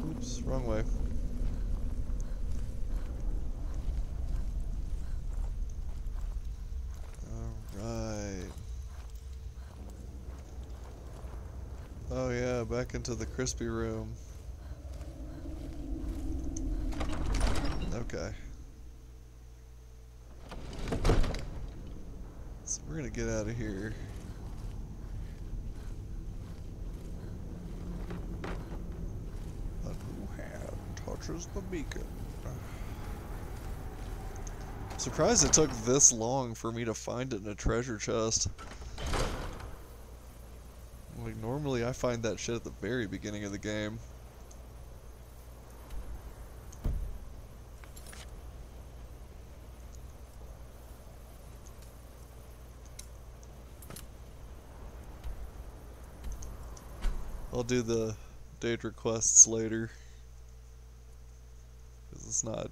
Oops, wrong way. Alright. Oh yeah, back into the crispy room. Okay. So we're gonna get out of here. A new hand touches the beacon. I'm surprised it took this long for me to find it in a treasure chest. Like, normally I find that shit at the very beginning of the game. I'll do the Jade requests later. Because it's not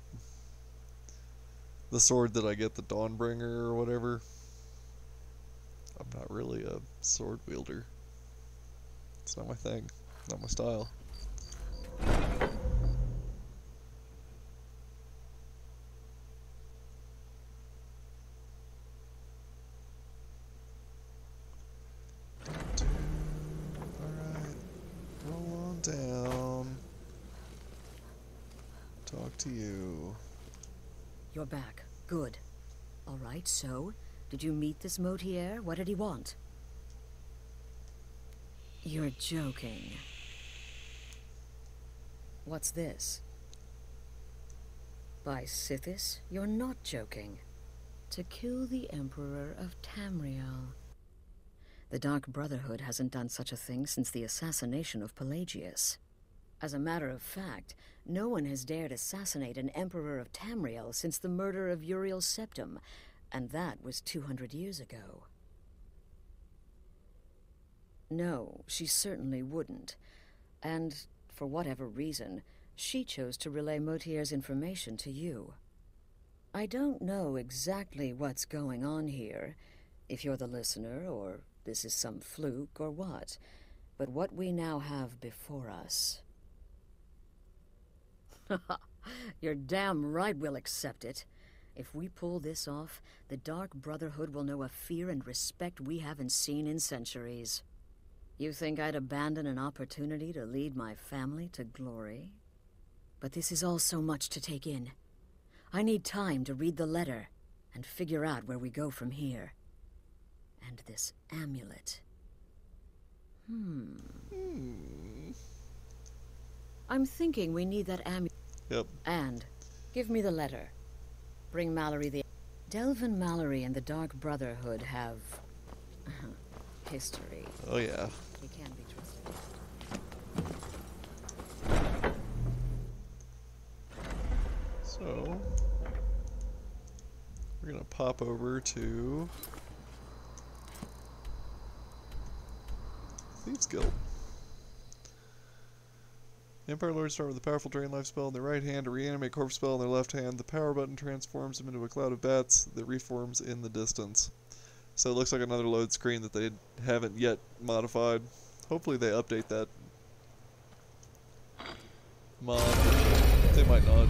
the sword that I get, the Dawnbringer or whatever. I'm not really a sword wielder. It's not my thing. Not my style. Alright. Roll on down. Talk to you. You're back. Good. All right, so, did you meet this Motier? What did he want? You're joking. What's this? By Sithis, you're not joking. To kill the Emperor of Tamriel. The Dark Brotherhood hasn't done such a thing since the assassination of Pelagius. As a matter of fact, no one has dared assassinate an Emperor of Tamriel since the murder of Uriel Septim, and that was 200 years ago. No, she certainly wouldn't. And, for whatever reason, She chose to relay Motier's information to you. I don't know exactly what's going on here, if you're the listener, or this is some fluke, or what. But what we now have before us... You're damn right we'll accept it. If we pull this off, the Dark Brotherhood will know a fear and respect we haven't seen in centuries. You think I'd abandon an opportunity to lead my family to glory? But this is all so much to take in. I need time to read the letter and figure out where we go from here. And this amulet. I'm thinking we need that amulet. Yep. And give me the letter. Bring Mallory the... Delvin Mallory and the Dark Brotherhood have... history. Oh, yeah. He can be trusted. So... we're gonna pop over to... Thieves Guild. The Empire Lords start with a powerful Drain Life spell in their right hand, a Reanimate Corpse spell in their left hand. The power button transforms them into a cloud of bats that reforms in the distance. So it looks like another load screen that they haven't yet modified. Hopefully they update that mod. They might not.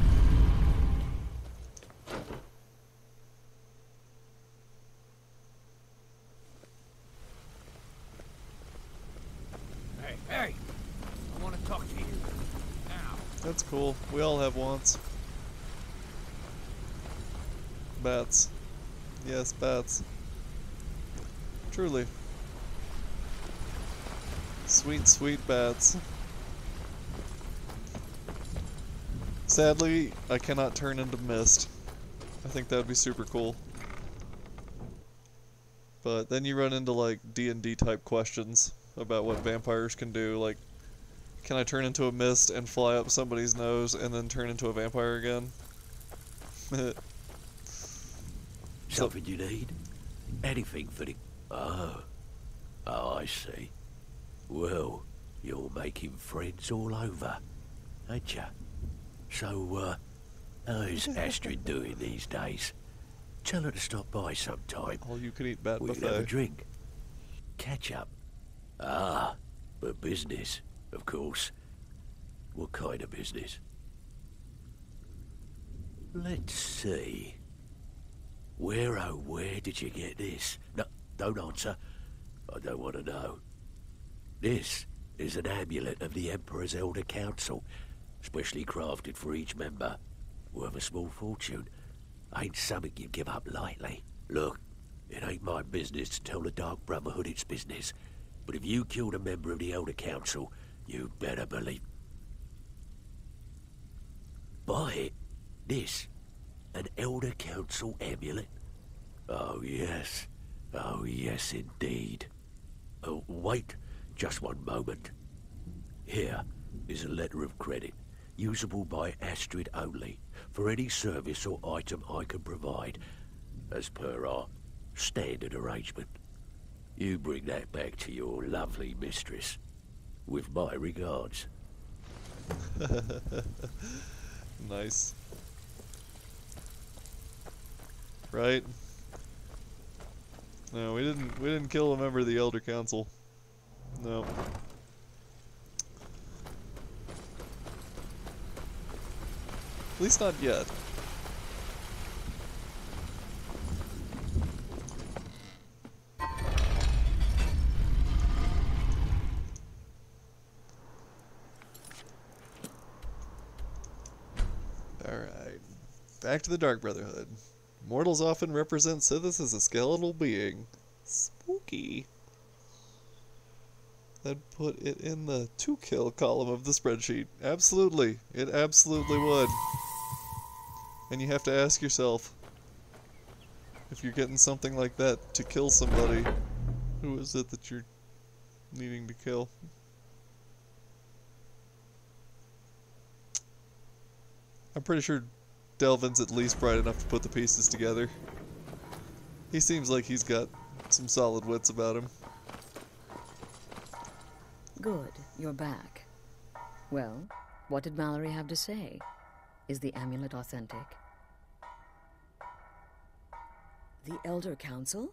Hey, hey! I want to talk to you. Now. That's cool. We all have wants. Bats. Yes, bats. Truly. Sweet, sweet bats. Sadly, I cannot turn into mist. I think that would be super cool. But then you run into like D&D type questions about what vampires can do, like can I turn into a mist and fly up somebody's nose and then turn into a vampire again? Something you need? Anything for the... Oh, I see. Well, you're making friends all over, ain't ya? So, how's Astrid doing these days? Tell her to stop by sometime. All you can eat bat we buffet. can have a drink. Catch up. Ah, but business, of course. What kind of business? Let's see. Where, oh, where did you get this? No, don't answer. I don't want to know. This is an amulet of the Emperor's Elder Council, specially crafted for each member. Worth a small fortune. Ain't something you give up lightly. Look, it ain't my business to tell the Dark Brotherhood its business, but if you killed a member of the Elder Council, you better believe... Buy it. This. An Elder Council amulet? Oh, yes. Oh, yes, indeed. Oh, wait just one moment. Here is a letter of credit, usable by Astrid only, for any service or item I can provide, as per our standard arrangement. You bring that back to your lovely mistress, with my regards. Nice. Right? No, we didn't kill a member of the Elder Council. No. At least not yet. Alright. Back to the Dark Brotherhood. Mortals often represent Sithis as a skeletal being. Spooky. That'd put it in the to-kill column of the spreadsheet. Absolutely. It absolutely would. And you have to ask yourself, if you're getting something like that to kill somebody, who is it that you're needing to kill? I'm pretty sure Delvin's at least bright enough to put the pieces together. He seems like he's got some solid wits about him. Good, you're back. Well, What did Mallory have to say? Is the amulet authentic? The Elder Council?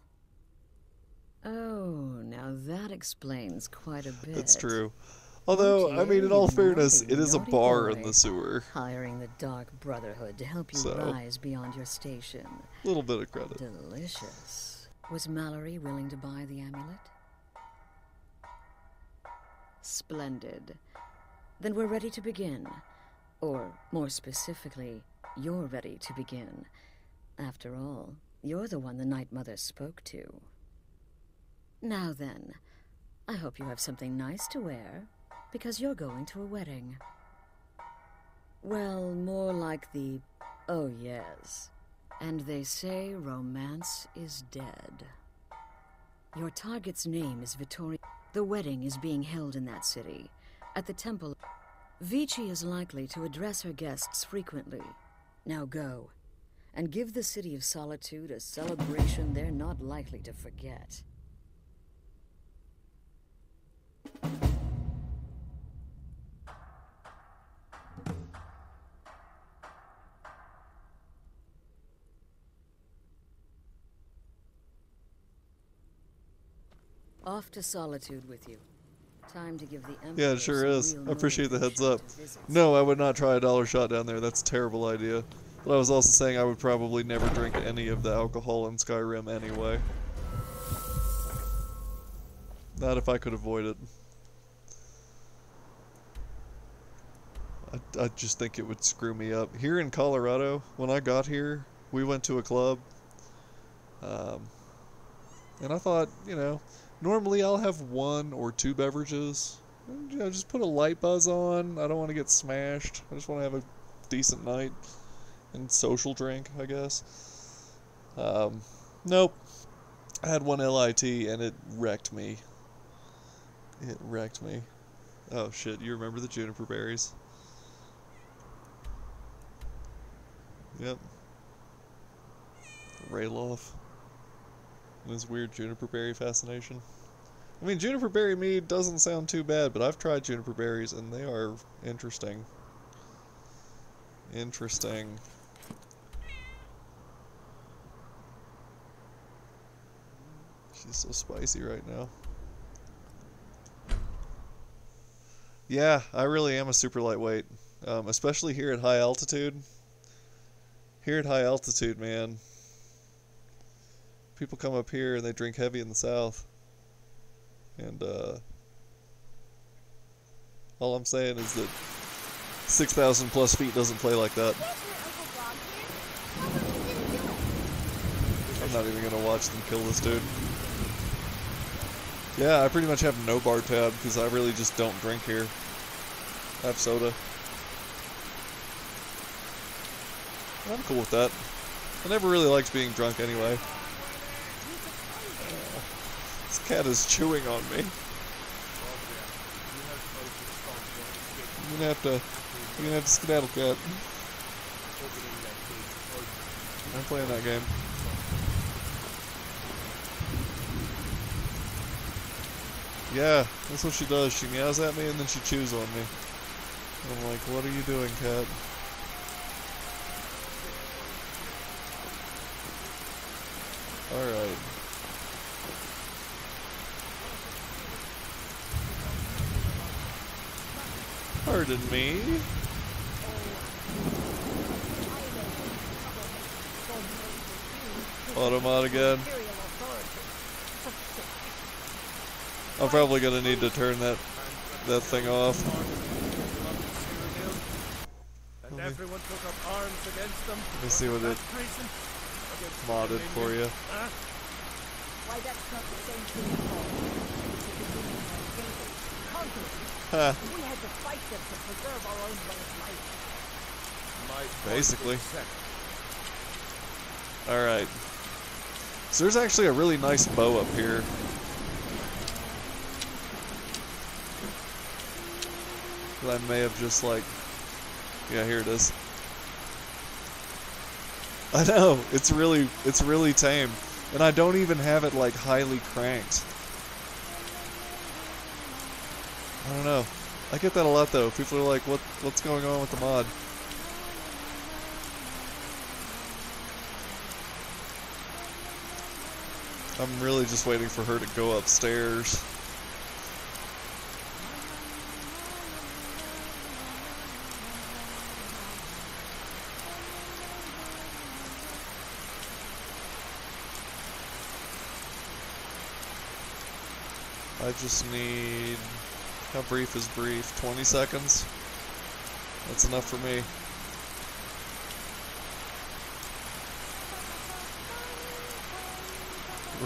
Oh, now that explains quite a bit. That's true. Although, I mean, in all fairness, it is a naughty bar boy, in the sewer. hiring the Dark Brotherhood to help you So, rise beyond your station. A little bit of credit. Delicious. Was Mallory willing to buy the amulet? Splendid. Then we're ready to begin. Or, more specifically, you're ready to begin. After all, you're the one the Night Mother spoke to. Now then, I hope you have something nice to wear, because you're going to a wedding. Well, more like the, oh yes. And they say romance is dead. Your target's name is Vittoria. The wedding is being held in that city, at the temple. Vici is likely to address her guests frequently. Now go, and give the City of Solitude a celebration they're not likely to forget. Off to Solitude with you. Time to give the Emperor Yeah, it sure some is. real I appreciate the heads up. motivation to No, I would not try a dollar shot down there. That's a terrible idea. But I was also saying I would probably never drink any of the alcohol in Skyrim anyway. Not if I could avoid it. I just think it would screw me up. Here in Colorado, when I got here, we went to a club. And I thought, you know, normally I'll have 1 or 2 beverages. You know, just put a light buzz on. I don't want to get smashed. I just want to have a decent night and social drink, I guess. Nope. I had 1 LIT and it wrecked me. It wrecked me. Oh shit, you remember the juniper berries? Yep. Rayloff. And his weird juniper berry fascination. I mean, juniper berry mead doesn't sound too bad, but I've tried juniper berries and they are interesting. Interesting. She's so spicy right now. Yeah, I really am a super lightweight. Especially here at high altitude. Here at high altitude, man. People come up here and they drink heavy in the south. And, all I'm saying is that 6,000 plus feet doesn't play like that. I'm not even gonna watch them kill this dude. Yeah, I pretty much have no bar tab because I really just don't drink here. I have soda. I'm cool with that. I never really liked being drunk anyway. This cat is chewing on me. You're gonna have to skedaddle, cat. I'm playing that game. Yeah, that's what she does. She meows at me and then she chews on me. And I'm like, what are you doing, cat? Alright. Pardon me. Automod again. I'm probably gonna need to turn that thing off. And everyone took up arms against them. Let me see what it modded for you. Why, that's not the same thing at all. Huh. We had to fight them to preserve our own way of life. Basically. Alright. So there's actually a really nice bow up here. That I may have just like... Yeah, here it is. I know, it's really tame. And I don't even have it like highly cranked. I don't know. I get that a lot though. People are like, what's going on with the mod? I'm really just waiting for her to go upstairs. I just need... How brief is brief? 20 seconds? That's enough for me.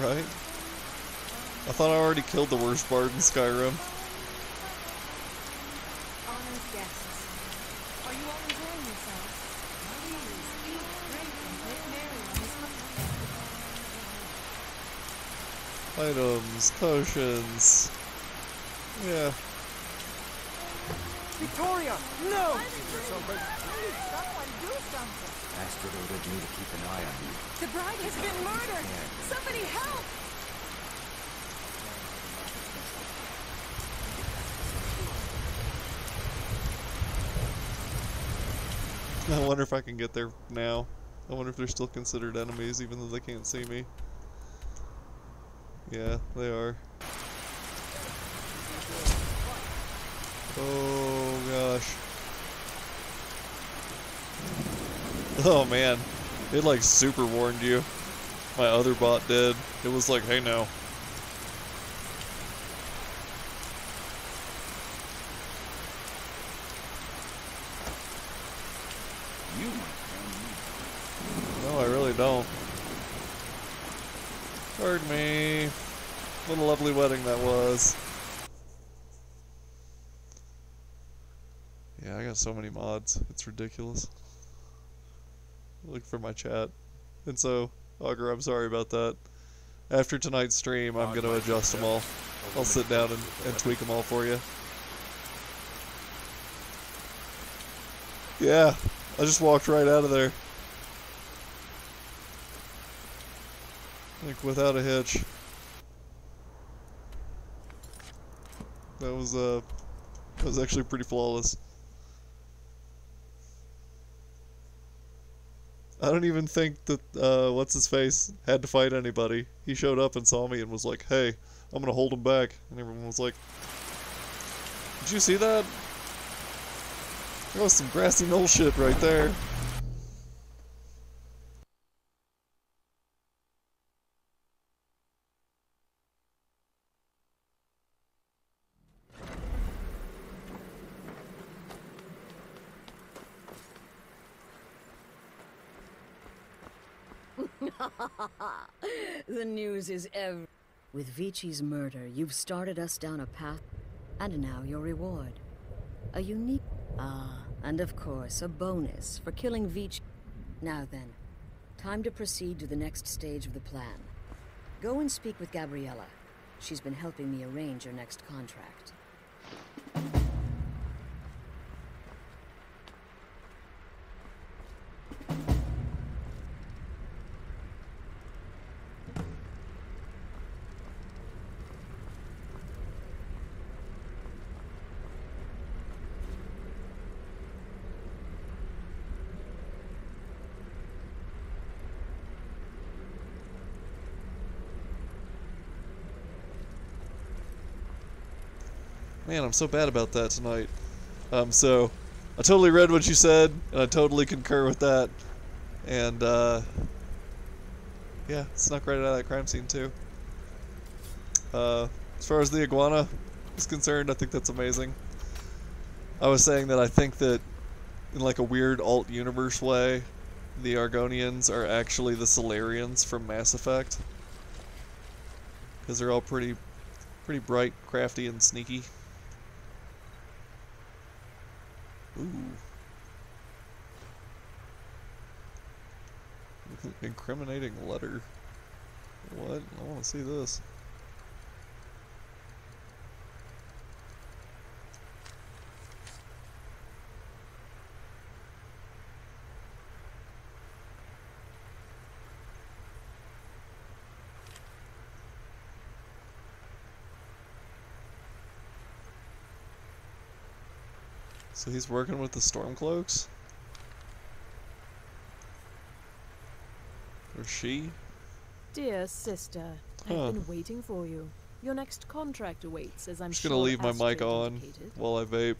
Right? I thought I already killed the worst bard in Skyrim. Honored guests, are you all enjoying yourselves? Please, eat, drink, and make merry on this Items, potions. Yeah. Victoria! No! Please, someone do something! Astrid ordered me to keep an eye on you. The bride has been murdered! Somebody help! I wonder if I can get there now. I wonder if they're still considered enemies even though they can't see me. Yeah, they are. Oh gosh. Oh man. It like super warned you. My other bot did. It was like, hey now. No, I really don't. Pardon me. What a lovely wedding that was. Yeah, I got so many mods. It's ridiculous. Look for my chat. And so, Augur, I'm sorry about that. After tonight's stream, I'm going to adjust them all. I'll sit down and tweak them all for you. Yeah, I just walked right out of there. Like, without a hitch. That was actually pretty flawless. I don't even think that, what's-his-face had to fight anybody. He showed up and saw me and was like, hey, I'm gonna hold him back. And everyone was like, did you see that? That was some grassy knoll shit right there. The news is With Vici's murder, you've started us down a path, and now your reward. A unique... and of course, a bonus for killing Vici. Now then, time to proceed to the next stage of the plan. Go and speak with Gabriella. She's been helping me arrange your next contract. Man, I'm so bad about that tonight. So, I totally read what you said, and I totally concur with that. And, yeah, snuck right out of that crime scene, too. As far as the iguana is concerned, I think that's amazing. I was saying that I think that, in like a weird alt-universe way, the Argonians are actually the Solarians from Mass Effect. Because they're all pretty bright, crafty, and sneaky. Ooh. Incriminating letter. What? I want to see this. So he's working with the Stormcloaks? Or she? Dear sister, Huh. I've been waiting for you. Your next contract awaits, as I'm Just sure gonna leave my mic Astrid on indicated. while I vape,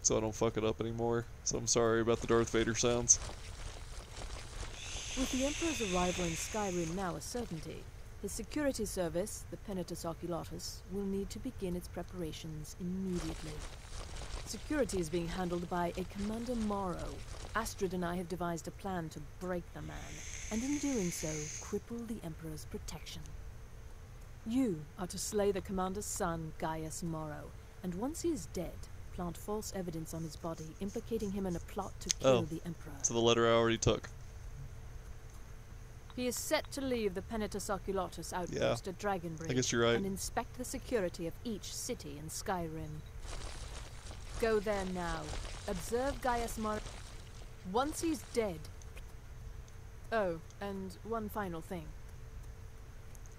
so I don't fuck it up anymore. So I'm sorry about the Darth Vader sounds. With the Emperor's arrival in Skyrim now a certainty, his security service, the Penitus Oculatus, will need to begin its preparations immediately. Security is being handled by a Commander Morrow. Astrid and I have devised a plan to break the man, and in doing so, cripple the Emperor's protection. You are to slay the Commander's son, Gaius Morrow, and once he is dead, plant false evidence on his body, implicating him in a plot to kill the Emperor. So the letter I already took. He is set to leave the Penitus Oculatus outpost at Dragonbridge I guess you're right. and inspect the security of each city in Skyrim. Go there now. Observe Gaius Morrow. Once he's dead. Oh, and one final thing.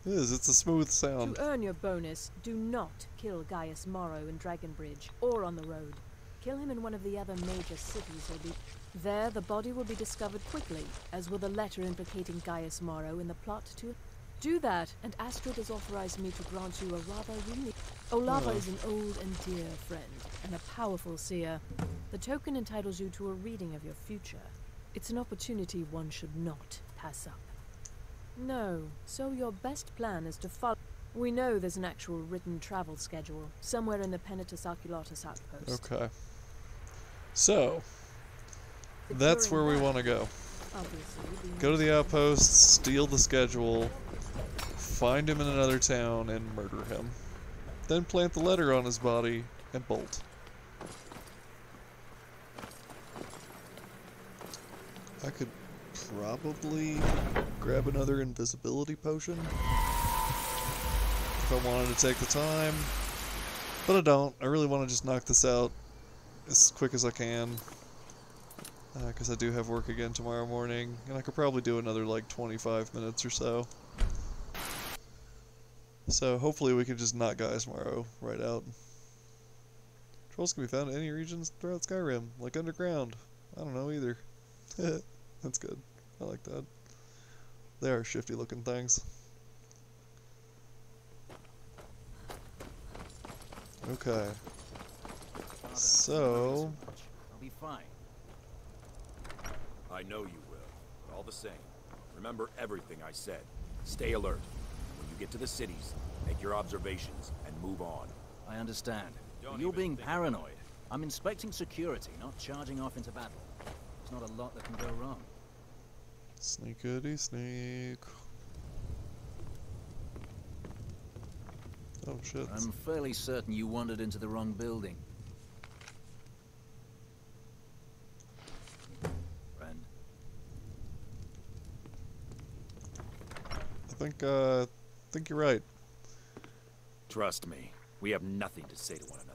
It is, it's a smooth sound. To earn your bonus, do not kill Gaius Morrow in Dragonbridge or on the road. Kill him in one of the other major cities he'll be. There, the body will be discovered quickly, as will the letter implicating Gaius Morrow in the plot to... Do that, and Astrid has authorized me to grant you a rather unique... Olava is an old and dear friend, and a powerful seer. The token entitles you to a reading of your future. It's an opportunity one should not pass up. No, so your best plan is to follow... We know there's an actual written travel schedule, somewhere in the Penitus Oculatus outpost. Okay. So, that's where we want to go. Go to the outpost, steal the schedule, find him in another town, and murder him. Then plant the letter on his body and bolt. I could probably grab another invisibility potion if I wanted to take the time, but I don't. I really want to just knock this out as quick as I can, because I do have work again tomorrow morning, and I could probably do another like 25 minutes or so. So hopefully we can just knock Gaius Morrow right out. Trolls can be found in any regions throughout Skyrim, like underground. I don't know either. That's good. I like that. They are shifty looking things. Okay. So... I'll be fine. I know you will, but all the same, remember everything I said. Stay alert. When you get to the cities, make your observations and move on. I understand. But you're being paranoid. I'm inspecting security, not charging off into battle. There's not a lot that can go wrong. Sneakity sneak. Oh shit. I'm fairly certain you wandered into the wrong building. Friend. I think you're right. Trust me, we have nothing to say to one another.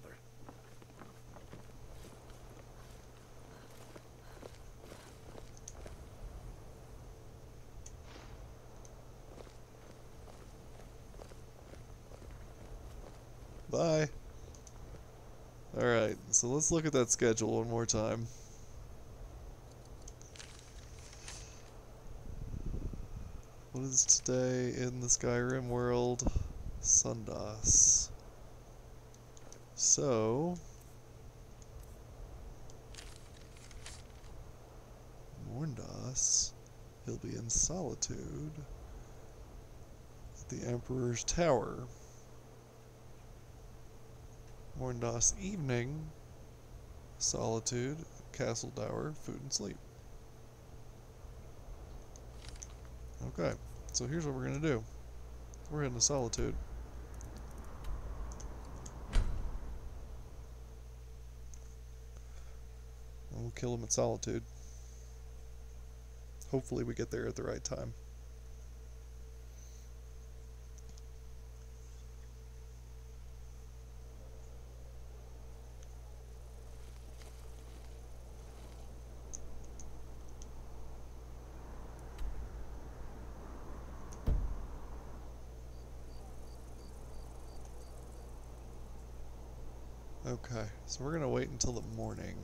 Bye. Alright, so let's look at that schedule one more time. What is today in the Skyrim world? Sundas. So... Morndas, he'll be in Solitude at the Emperor's Tower. Morndas evening, Solitude, Castle Tower, Food and Sleep. Okay, so here's what we're gonna do. We're heading to Solitude. And we'll kill him at Solitude. Hopefully we get there at the right time. Okay, so we're gonna wait until the morning.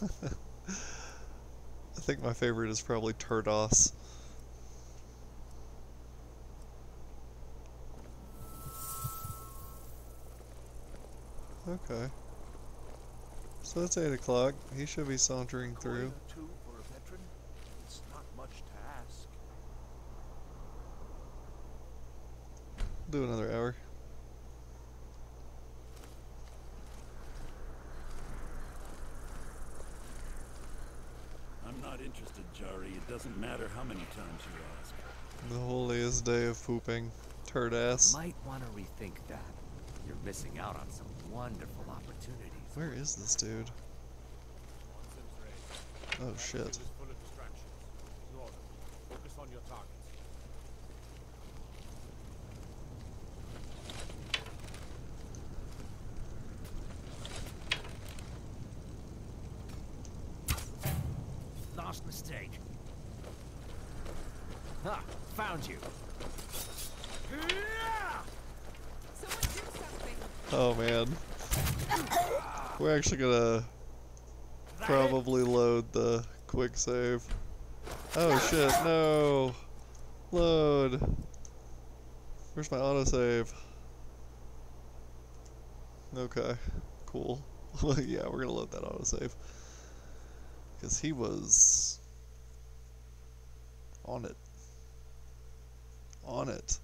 I think my favorite is probably Turdos. Okay. So it's 8 o'clock. He should be sauntering through. For a veteran, it's not much to ask. Do another hour. I'm not interested, Jari. It doesn't matter how many times you ask. The holiest day of pooping. Turd ass. Might want to rethink that. You're missing out on some wonderful opportunities. Where is this dude? Oh shit. Focus on your targets. Last mistake. Ha! Found you. Oh man. We're actually gonna probably load the quick save. Oh shit, no! Load! Where's my autosave? Okay, cool. Yeah, we're gonna load that autosave. Because he was on it. On it.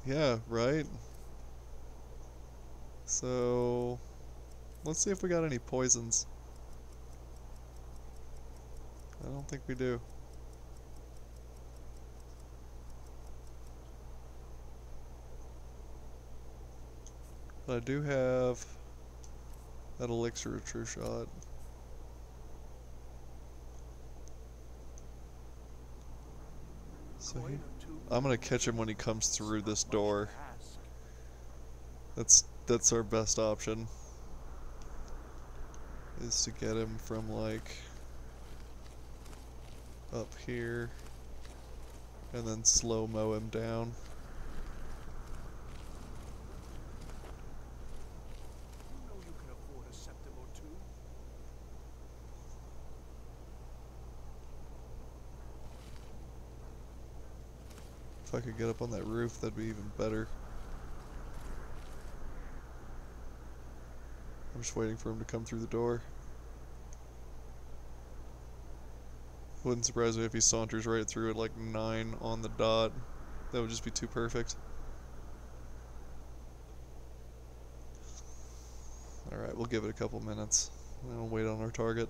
Yeah, right? So, let's see if we got any poisons. I don't think we do. But I do have that elixir of true shot. So I'm gonna catch him when he comes through this door. That's our best option. Is to get him from like up here and then slow-mo him down. If I could get up on that roof, that'd be even better. I'm just waiting for him to come through the door. Wouldn't surprise me if he saunters right through at like 9 on the dot. That would just be too perfect. Alright, we'll give it a couple minutes. And then we'll wait on our target.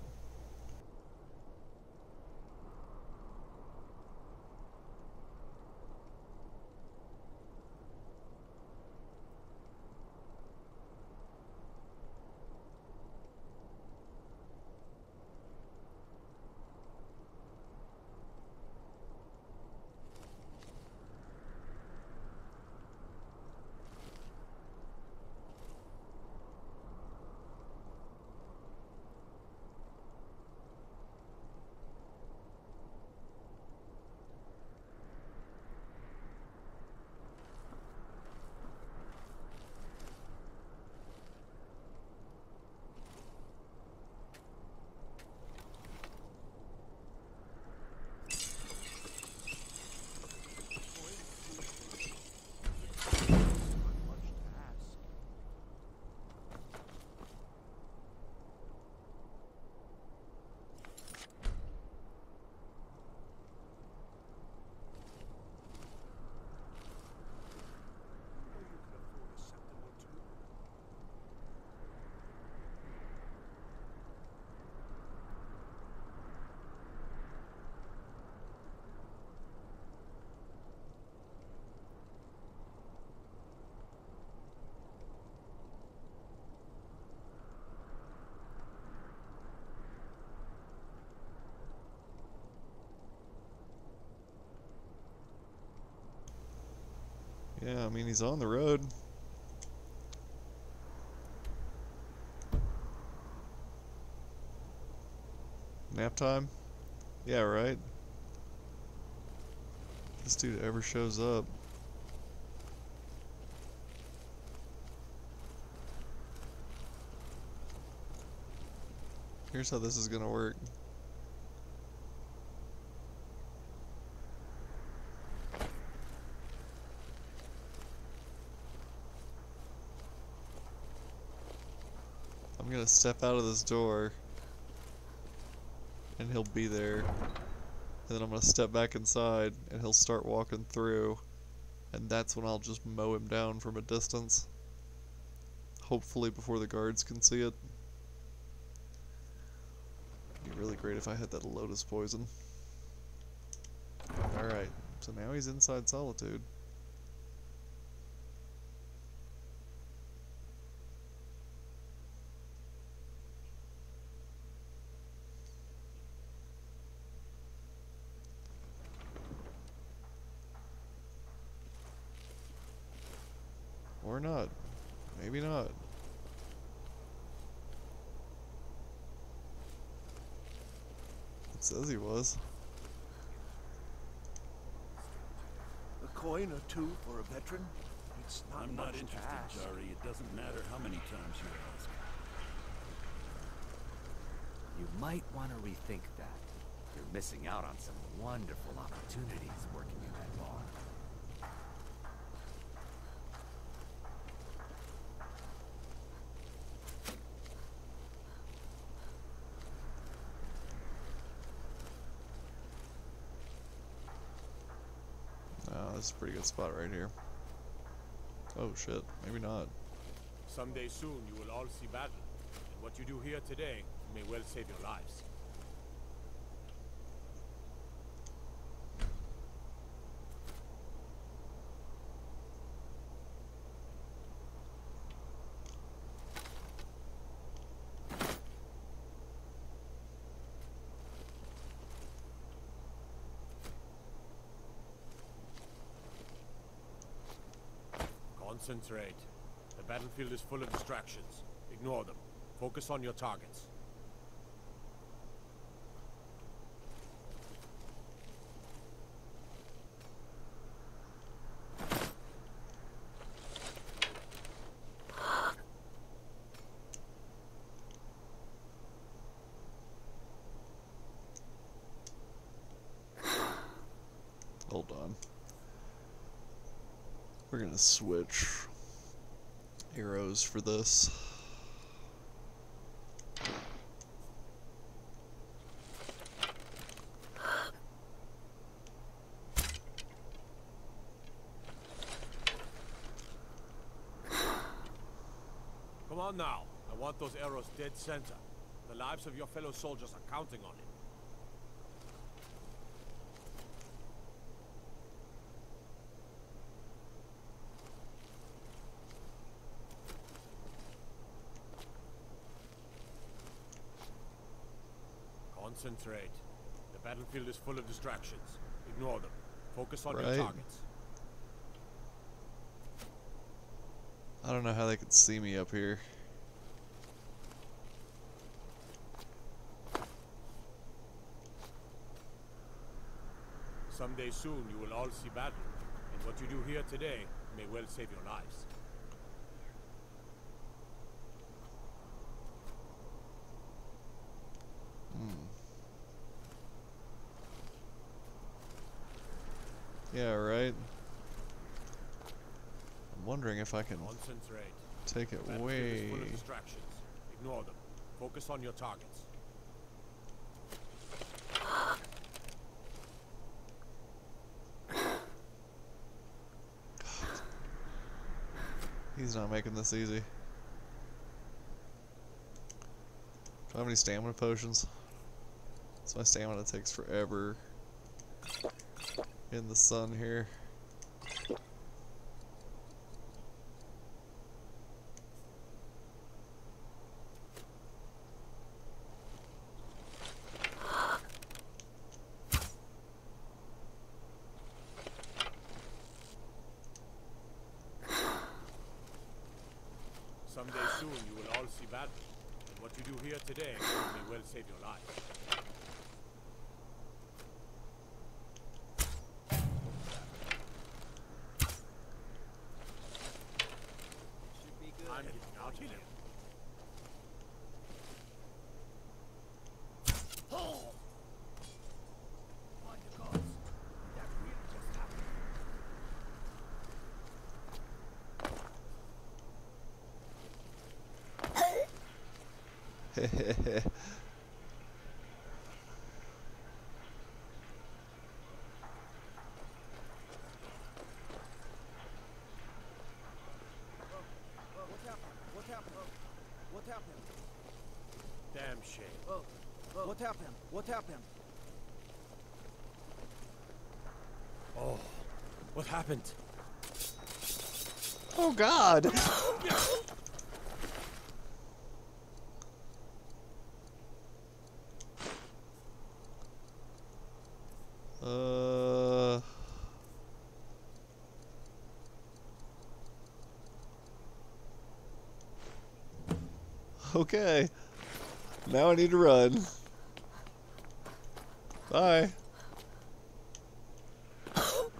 Yeah, I mean, he's on the road. Nap time? Yeah, right. If this dude ever shows up. Here's how this is gonna work. I'm gonna step out of this door, and he'll be there. And then I'm gonna step back inside, and he'll start walking through. And that's when I'll just mow him down from a distance. Hopefully before the guards can see it. It'd be really great if I had that lotus poison. Alright, so now he's inside Solitude. Or not. Maybe not. It says he was. A coin or two for a veteran? It's not I'm not interested, Jari. It doesn't matter how many times you ask. You might want to rethink that. You're missing out on some wonderful opportunities working in that bar. Oh, this is a pretty good spot right here. Oh shit, maybe not. Someday soon you will all see battle, and what you do here today may well save your lives. Concentrate. The battlefield is full of distractions. Ignore them. Focus on your targets. Hold on. We're gonna switch arrows for this. Come on now. I want those arrows dead center. The lives of your fellow soldiers are counting on it. Concentrate. The battlefield is full of distractions. Ignore them. Focus on your targets. I don't know how they could see me up here. Someday soon you will all see battle, and what you do here today may well save your lives. Yeah, right. I'm wondering if I can take it way. Full of distractions. Ignore them. Focus on your targets. He's not making this easy. Do I have any stamina potions? So my stamina takes forever in the sun here. Someday soon you will all see battle, and what you do here today may well save your lives. I'm getting out here. What happened? What happened? Damn shame. What happened? What happened? Oh, what happened? Oh God! Okay. Now I need to run. Bye. Who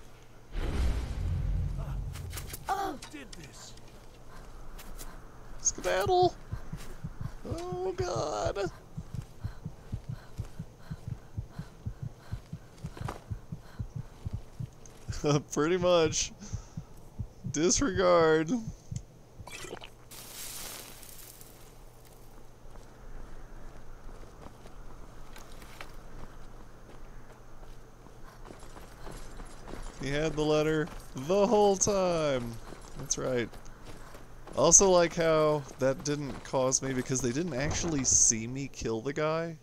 did this? Skedaddle! Oh God! Pretty much. Disregard. He had the letter the whole time. That's right. Also like how that didn't cause me, because they didn't actually see me kill the guy.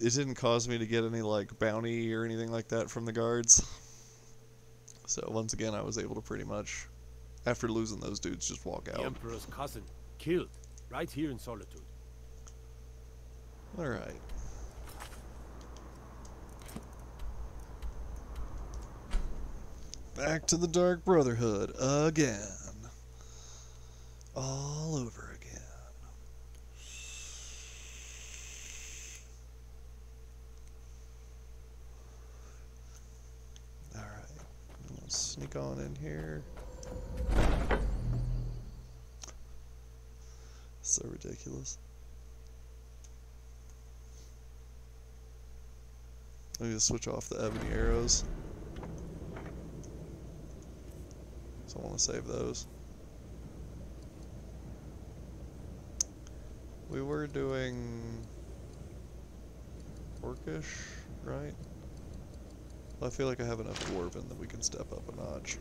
It didn't cause me to get any like bounty or anything like that from the guards. So once again, I was able to pretty much, after losing those dudes, just walk out. The Emperor's cousin, killed, right here in Solitude. Alright. Back to the Dark Brotherhood again. All over again. Alright. I'm gonna sneak on in here. So ridiculous. I need to switch off the ebony arrows. So I want to save those. We were doing Orcish, right? Well, I feel like I have enough Dwarven that we can step up a notch.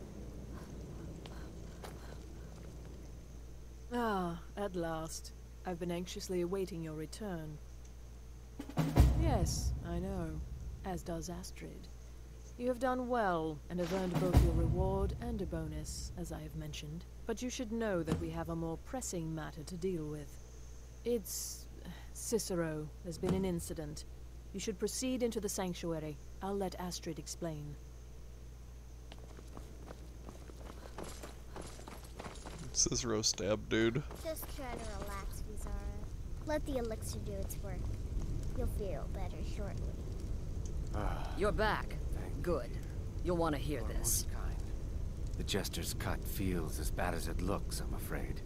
Ah, at last. I've been anxiously awaiting your return. Yes, I know. As does Astrid. You have done well, and have earned both your reward and a bonus, as I have mentioned. But you should know that we have a more pressing matter to deal with. It's... Cicero. There's been an incident. You should proceed into the sanctuary. I'll let Astrid explain. Cicero stabbed dude. Just try to relax, Vizara. Let the elixir do its work. You'll feel better shortly. You're back. Good. You'll want to hear this. Kind. The jester's cut feels as bad as it looks, I'm afraid.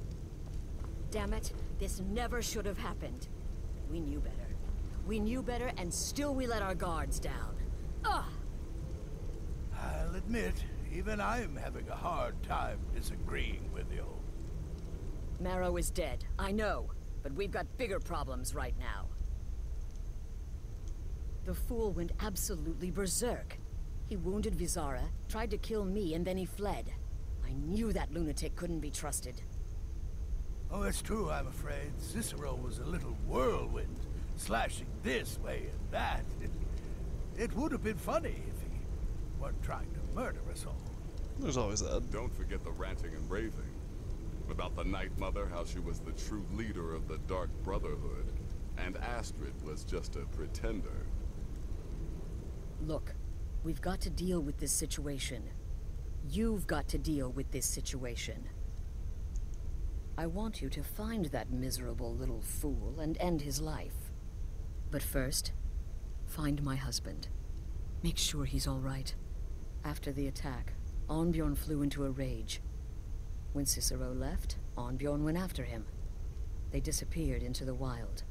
Damn it. This never should have happened. We knew better. We knew better, and still we let our guards down. Ugh! I'll admit, even I'm having a hard time disagreeing with you. Marrow is dead, I know. But we've got bigger problems right now. The fool went absolutely berserk. He wounded Vizara, tried to kill me, and then he fled. I knew that lunatic couldn't be trusted. Oh, it's true, I'm afraid. Cicero was a little whirlwind, slashing this way and that. It would have been funny if he weren't trying to murder us all. There's always that. Don't forget the ranting and raving. About the Night Mother, how she was the true leader of the Dark Brotherhood, and Astrid was just a pretender. Look, we've got to deal with this situation. You've got to deal with this situation. I want you to find that miserable little fool and end his life. But first, find my husband. Make sure he's all right. After the attack, Arnbjorn flew into a rage. When Cicero left, Arnbjorn went after him. They disappeared into the wild.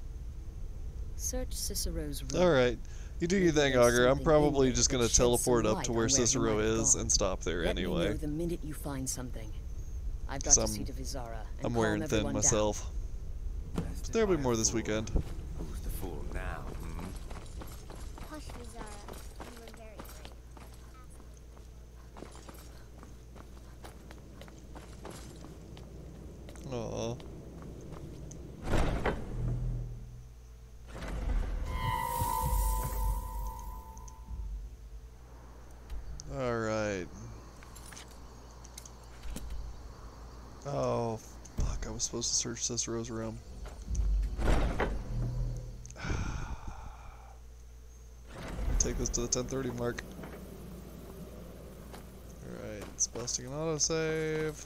Search Cicero's room. Alright. You do your thing, Augur. I'm probably just going to teleport up to where Cicero is and stop there anyway. Let me know the minute you find something. I've got to see to Vizara and I'm calm wearing thin everyone myself. But there'll be more this weekend. Who's the fool now? Hush, Vizara. You were very brave. Aww. Alright. Oh, fuck. I was supposed to search Cicero's room. Take this to the 10:30 mark. Alright, it's busting an autosave.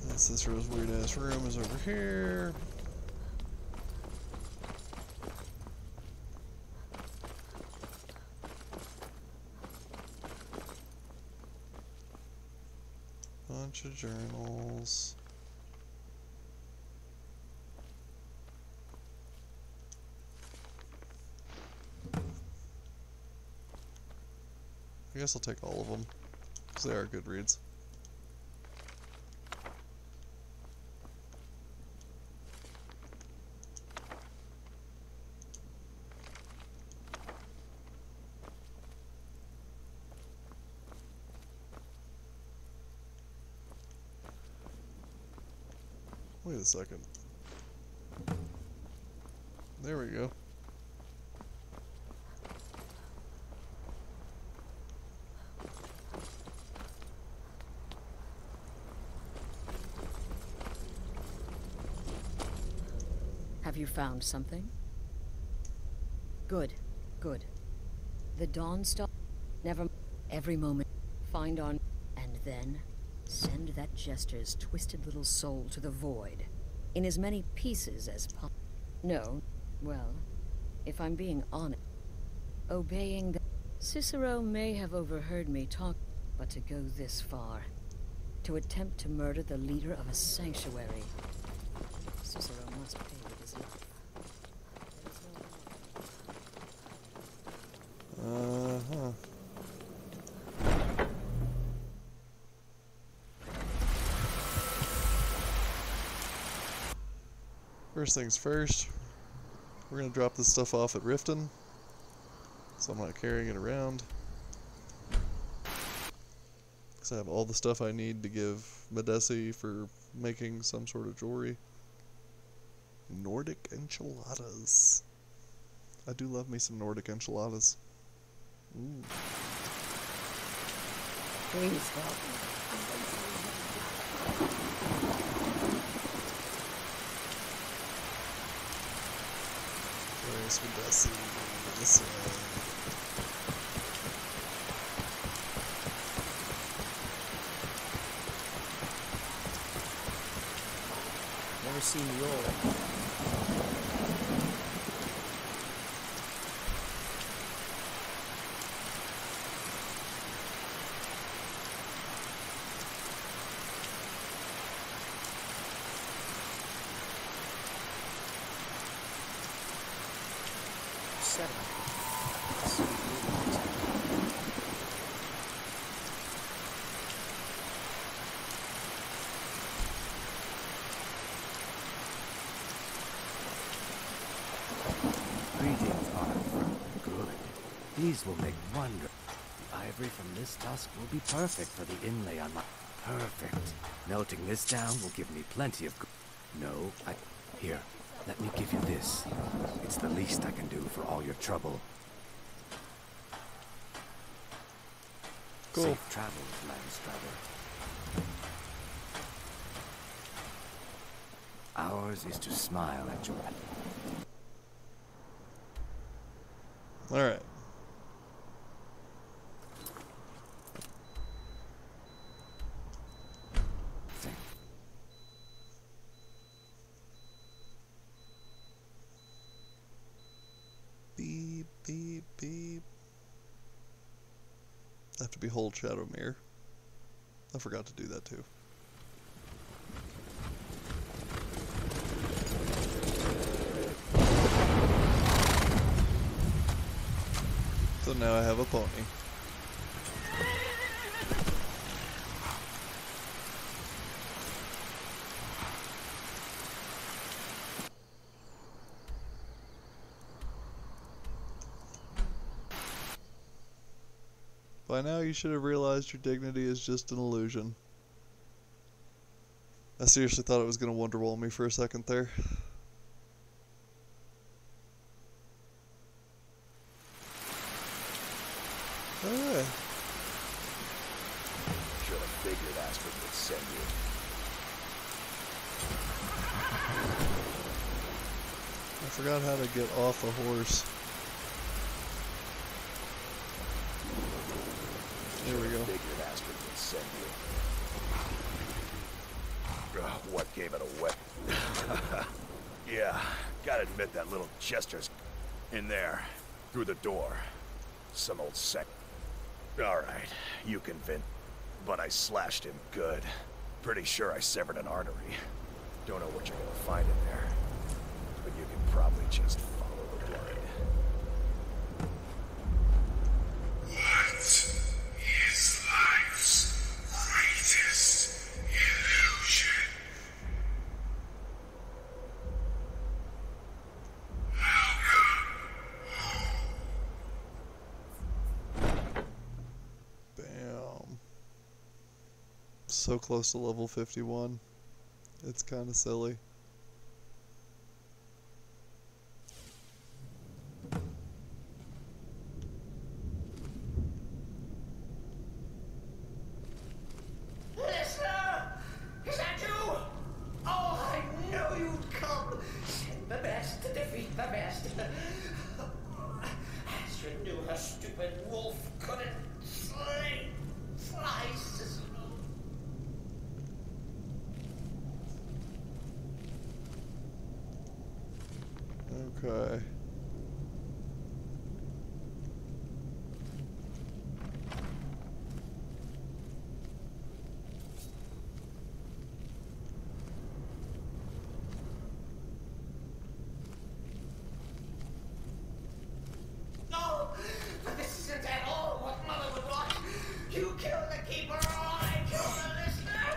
And Cicero's weird ass room is over here. Bunch of journals. I guess I'll take all of them, because they are good reads. Wait a second. There we go. Have you found something? Good, good. The Dawn Star. Never. Every moment. Find on. And then. Send that jester's twisted little soul to the void. In as many pieces as possible. No. Well. If I'm being honest. Obeying the. Cicero may have overheard me talk. But to go this far. To attempt to murder the leader of a sanctuary. Cicero must pay with his life. Uh-huh. First things first, we're gonna drop this stuff off at Riften, so I'm not carrying it around. Because I have all the stuff I need to give Medesi for making some sort of jewelry. Nordic enchiladas. I do love me some Nordic enchiladas. Ooh. Please help me. Where's Medesi? This way. Never seen the old. Greetings, Arthur. Good. These will make wonder. The ivory from this tusk will be perfect for the inlay on my... Perfect. Melting this down will give me plenty of... No, Here, let me give you this. It's the least I can do for all your trouble. Cool. Safe travels, Landstrider. Ours is to smile at your... Alright. Beep, beep, beep. I have to behold Shadowmere. I forgot to do that too. So now I have a pony. By now you should have realized your dignity is just an illusion. I seriously thought it was going to Wonderwall me for a second there. Alright. Should have figured Astrid would send you. I forgot how to get off a horse. There we go. Figured Astrid would send you. What gave it away? Yeah, gotta admit that little jester's in there, through the door. Some old sec. Alright, you convinced. But I slashed him good. Pretty sure I severed an artery. Don't know what you're gonna find in there. But you can probably just follow the blood. What is life's greatest illusion? Bam. So close to level 51. It's kind of silly. Listener! Is that you? Oh, I knew you'd come. Send the best to defeat the best. Astrid knew her stupid wolf couldn't fly Cicero. Okay. No, but this isn't at all what Mother would want. You killed the keeper, or I killed the listener.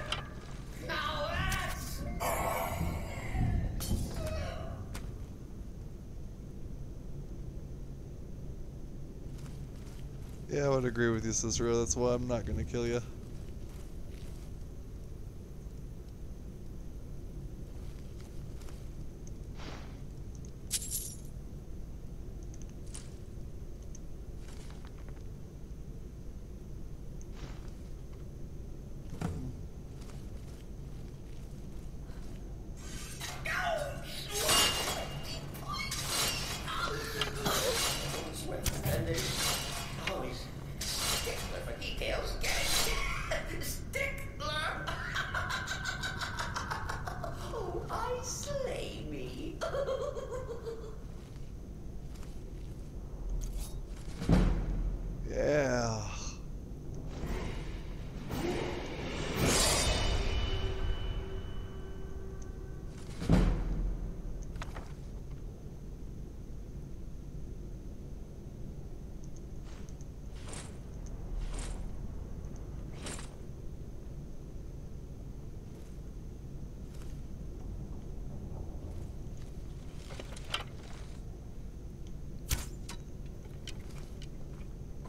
Now that's... Yeah, I would agree with you, Cicero. That's why I'm not going to kill you. Always stickler for details, stickler. Oh, I slay me. Yeah.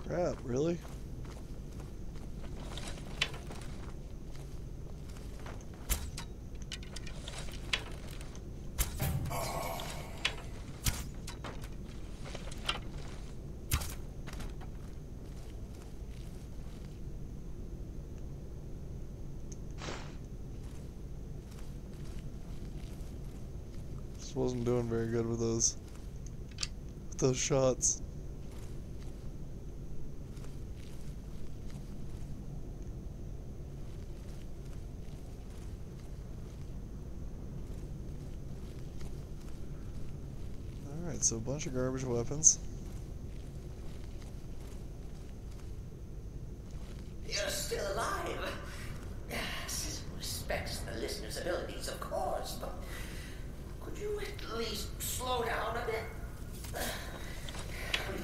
Crap, really? Just wasn't doing very good with those shots. Alright, so a bunch of garbage weapons. You're still alive. Cicero respects the listener's abilities, of course, but could you at least slow down a bit?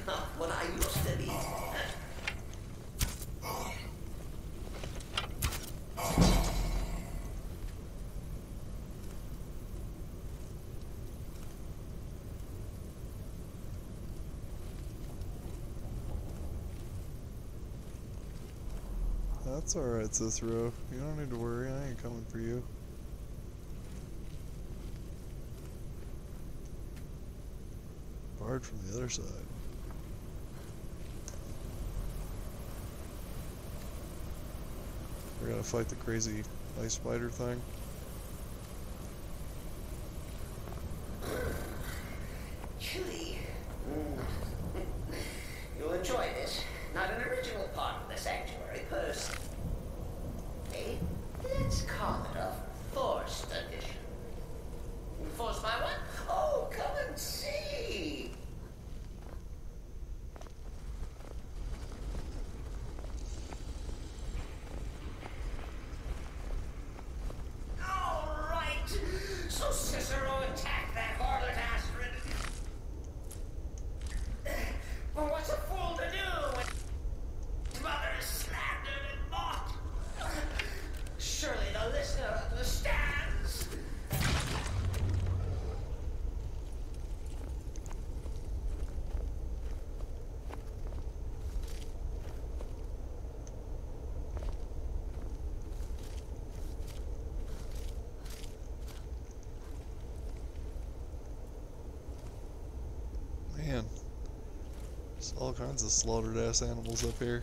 Not what I used to be. That's alright, Cicero. You don't need to worry. I ain't coming for you. Barred from the other side. We're gonna fight the crazy ice spider thing. Chilly. You'll enjoy this. Not an original part of the sanctuary person. Hey, let's call it a forced addition. Forced by what? Oh, come and see. All right. So Cicero attacked that harlot Astrid. Well, what's a fool to do when his mother is slandered and mocked? Surely the listener understands. Man, there's all kinds of slaughtered ass animals up here.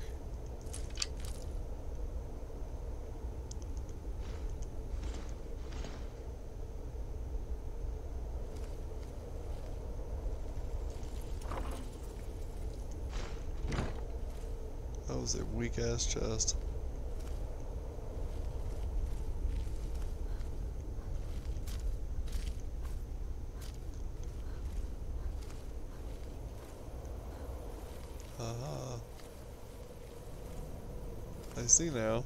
That was a weak ass chest. I see now.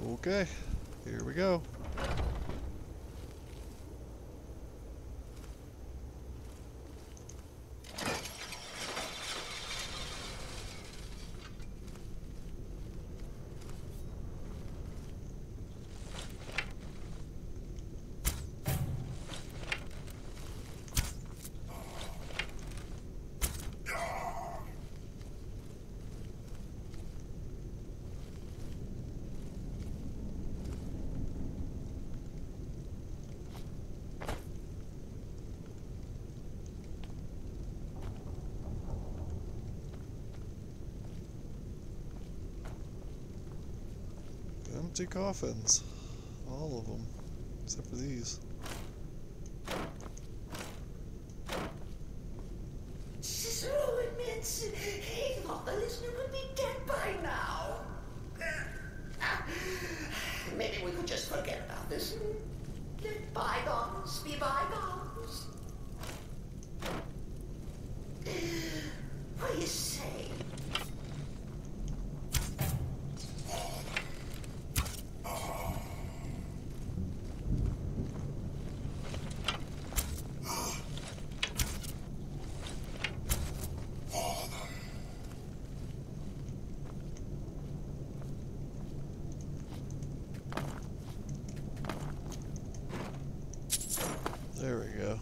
Okay, here we go. Empty coffins. All of them. Except for these. Cicero admits he thought the listener would be dead by now. Maybe we could just forget about this and let bygones be bygones. What do you say? There we go.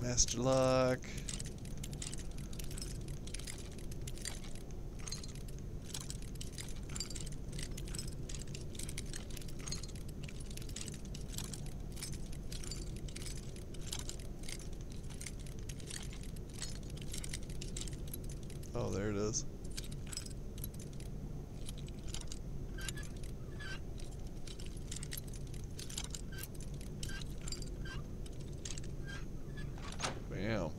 Master lock. Oh, there it is. Bam.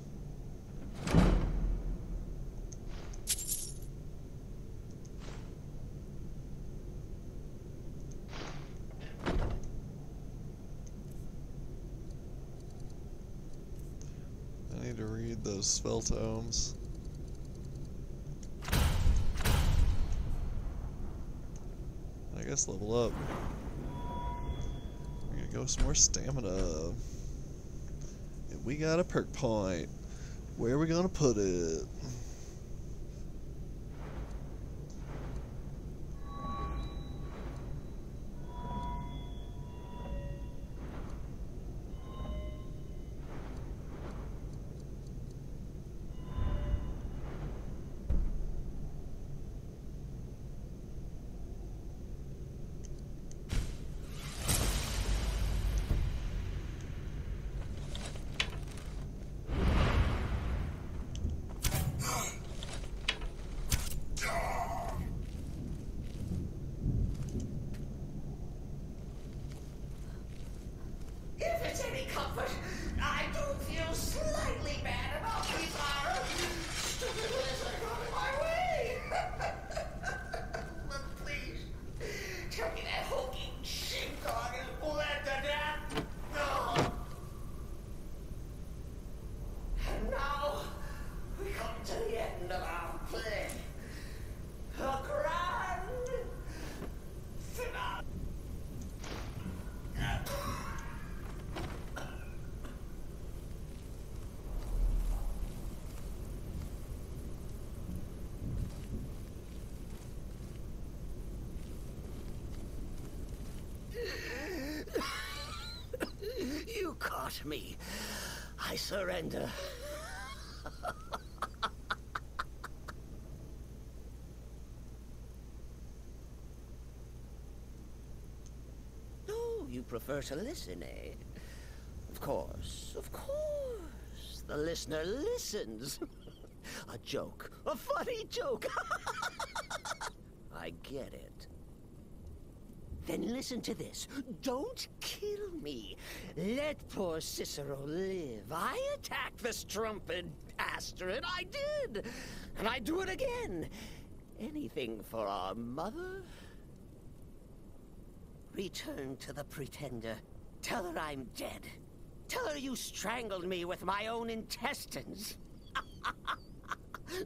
those spell tomes. I guess level up. We're gonna go with some more stamina. And we got a perk point. Where are we gonna put it? If it's any comfort, I do feel slightly bad about these stupid lizard got in my way. But please, tell me that hulking sheepdog is bled to death. No. And now we come to the end of our play. A grand finale. You caught me. I surrender. Oh, you prefer to listen, eh? Of course, of course. The listener listens. A joke. A funny joke. I get it. Then listen to this. Don't kill me. Let poor Cicero live. I attacked the strumpet Aster, I did. And I do it again. Anything for our mother? Return to the Pretender. Tell her I'm dead. Tell her you strangled me with my own intestines.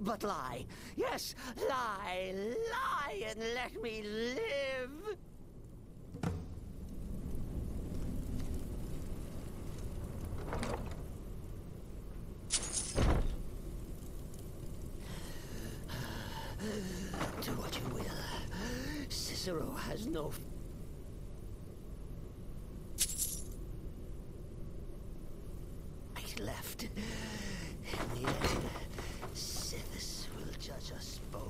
But lie. Yes, lie. Lie and let me live. Do what you will. Cicero has no... right left. In the end, Sithis will judge us both.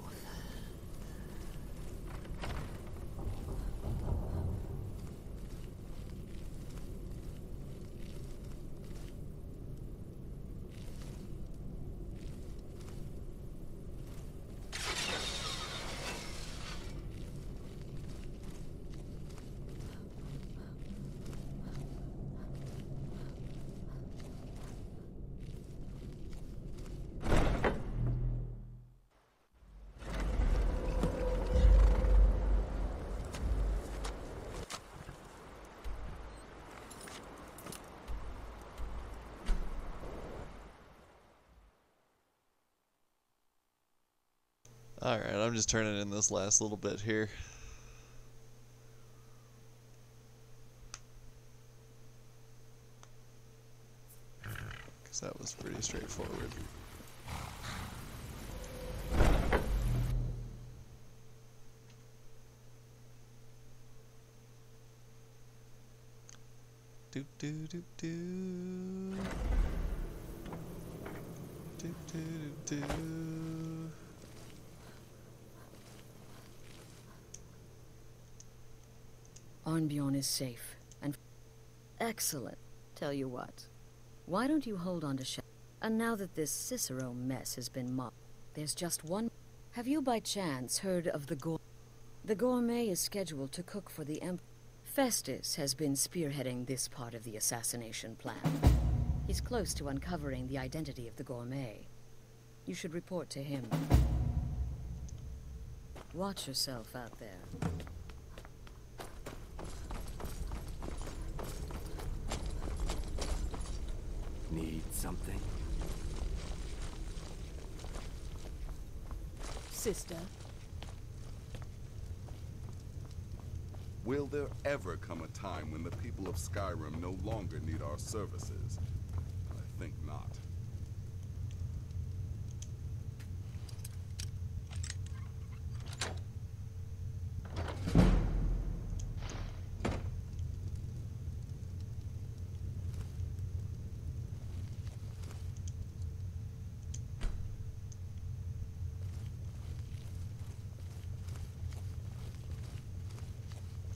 Alright, I'm just turning in this last little bit here. Because that was pretty straightforward. Do do do do. Do do do do. Arnbjorn is safe, and excellent. Tell you what, why don't you hold on to and now that this Cicero mess has been mopped, there's just one. Have you by chance heard of the The gourmet is scheduled to cook for the Emperor. Festus has been spearheading this part of the assassination plan. He's close to uncovering the identity of the gourmet. You should report to him. Watch yourself out there. Need something? sister. Will there ever come a time when the people of Skyrim no longer need our services? I think not.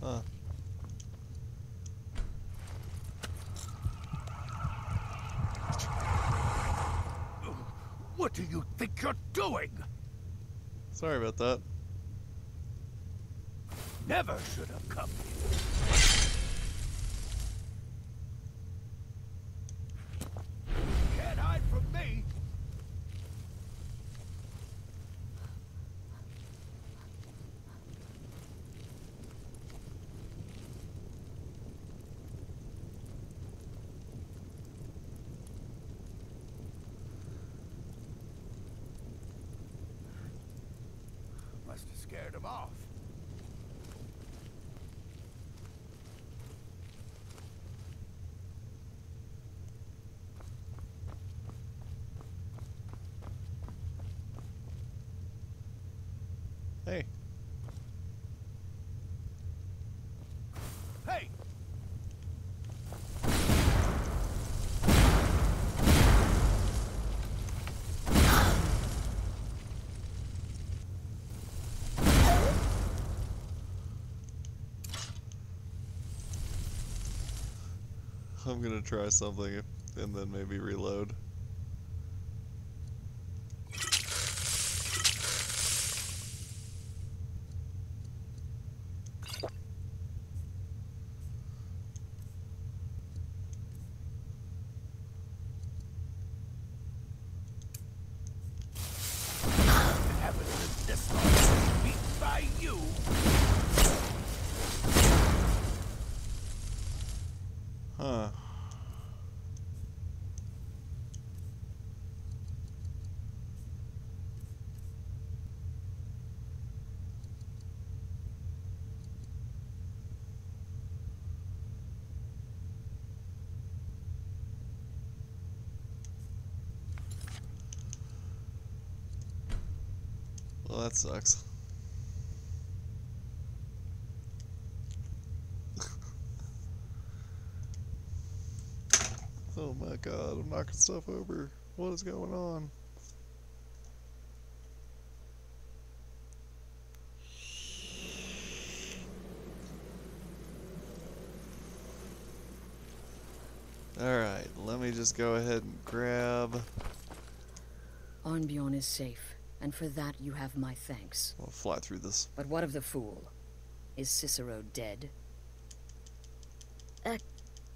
Huh. What do you think you're doing? Sorry about that. Never should have come here. Can't hide from me. Must have scared him off. Hey. Hey! I'm gonna try something and then maybe reload. Haven't lived this long. Beat by you. Huh. Well, that sucks. Oh my god, I'm knocking stuff over. What is going on? Alright, let me just go ahead and grab... Arnbjorn is safe, and for that you have my thanks. I'll fly through this. But what of the fool? Is Cicero dead?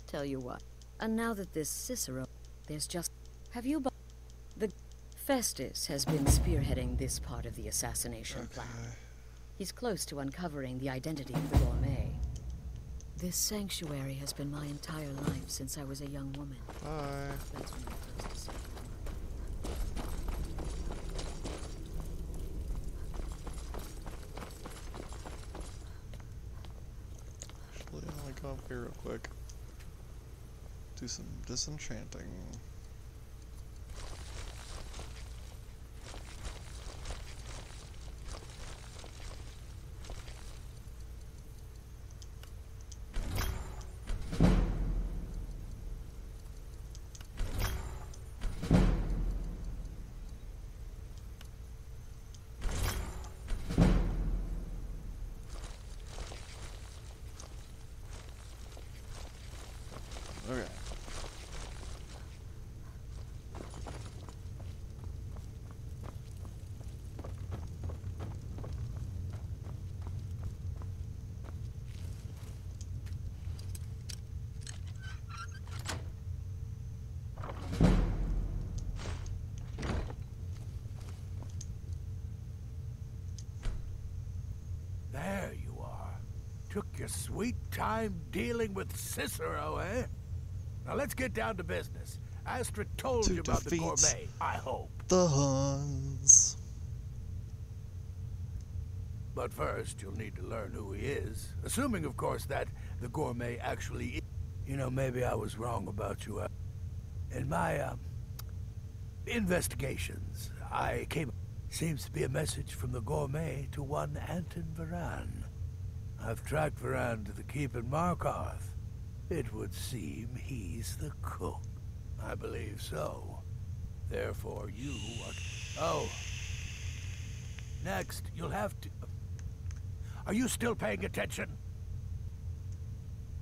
Tell you what, and now that this Cicero... There's just... Have you... The... Festus has been spearheading this part of the assassination plan. He's close to uncovering the identity of the gourmet. This sanctuary has been my entire life since I was a young woman. Bye. That's when I first decided. Actually, I'm gonna come up here real quick. Do some disenchanting. Okay. There you are. Took your sweet time dealing with Cicero, eh? Now let's get down to business. Astra told To you about the defeat gourmet, I hope. the Huns. But first, you'll need to learn who he is. Assuming, of course, that the gourmet actually is. You know, maybe I was wrong about you. In my, investigations, I came... Seems to be a message from the gourmet to one Anton Varan. I've tracked Varan to the keep in Markarth. It would seem he's the cook. I believe so. Therefore, you are... Oh. Next, you'll have to... Are you still paying attention?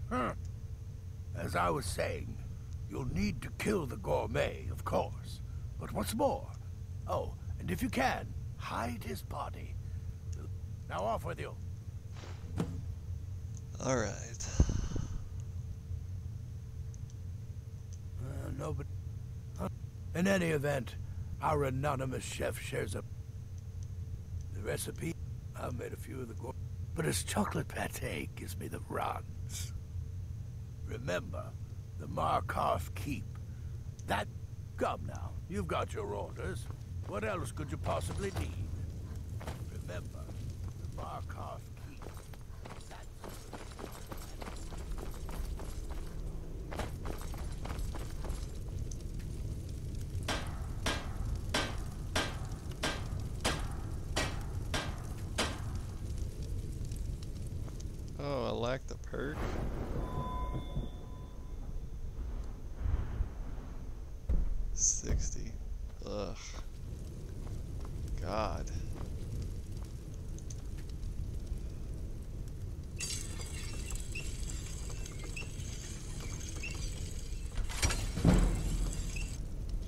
Huh. As I was saying, you'll need to kill the gourmet, of course. But what's more... Oh, and if you can, hide his body. Now off with you. Alright. No, but... In any event, our anonymous chef shares the recipe. I've made a few of the but his chocolate pate gives me the runs. Remember, the Markarth Keep. That... Come now, you've got your orders. What else could you possibly need? Remember, the Markarth Keep. Oh, I lack the perk. $60. Ugh. God.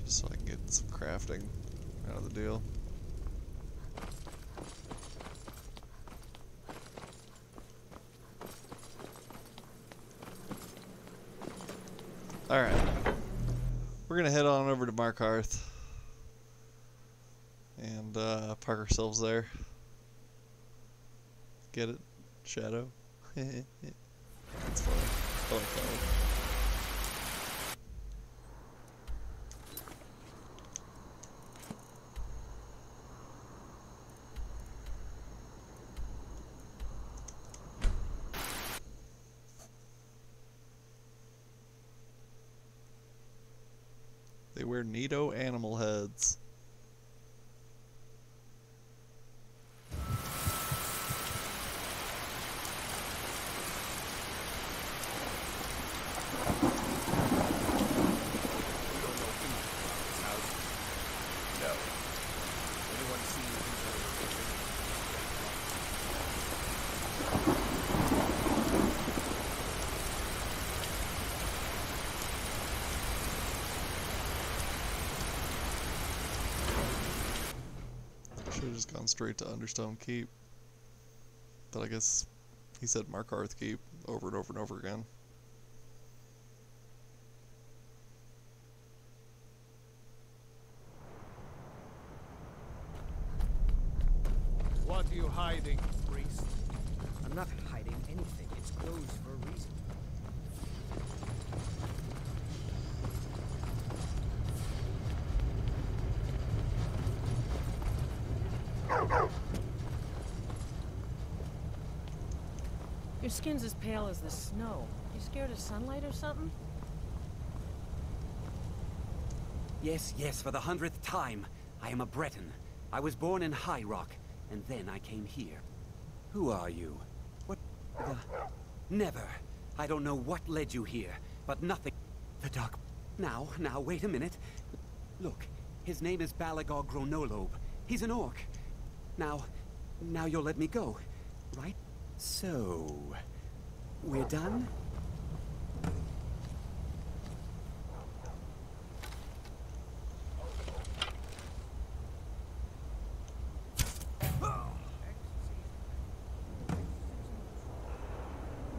Just so I can get some crafting out of the deal. Alright. We're gonna head on over to Markarth and park ourselves there. Get it? Shadow? That's funny. I like that one. They wear neato animal heads. Should've just gone straight to Understone Keep. But I guess he said Markarth Keep over and over and over again. What are you hiding, priest? I'm not hiding anything. It's closed for a reason. Your skin's as pale as the snow. You scared of sunlight or something? Yes, yes, for the 100th time. I am a Breton. I was born in High Rock, and then I came here. Who are you? What the... Never. I don't know what led you here, but nothing... The Dark... Now, wait a minute. Look, his name is Balagog Gronolobe. He's an orc. Now you'll let me go, right? So... We're done?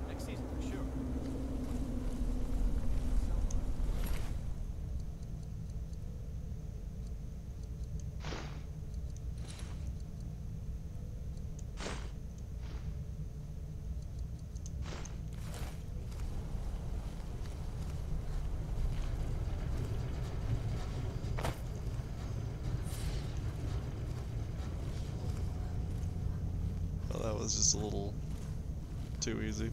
Next season for sure. was just a little too easy.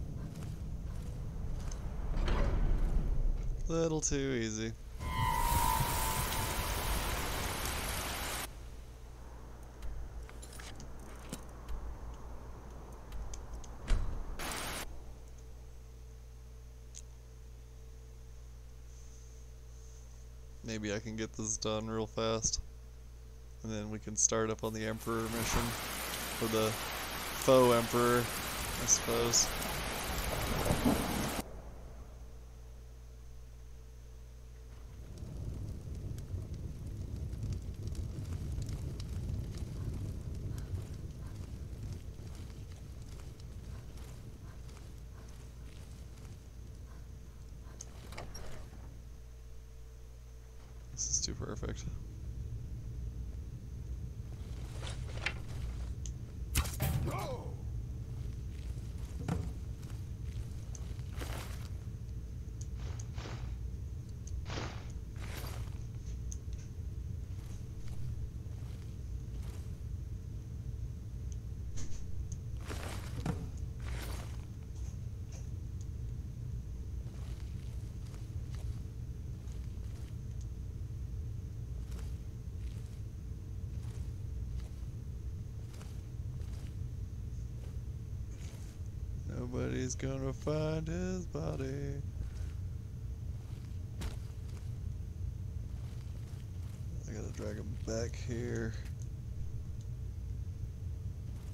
Little too easy. Maybe I can get this done real fast. And then we can start up on the Emperor mission. For the faux Emperor, I suppose. This is too perfect. Nobody's gonna find his body. I gotta drag him back here.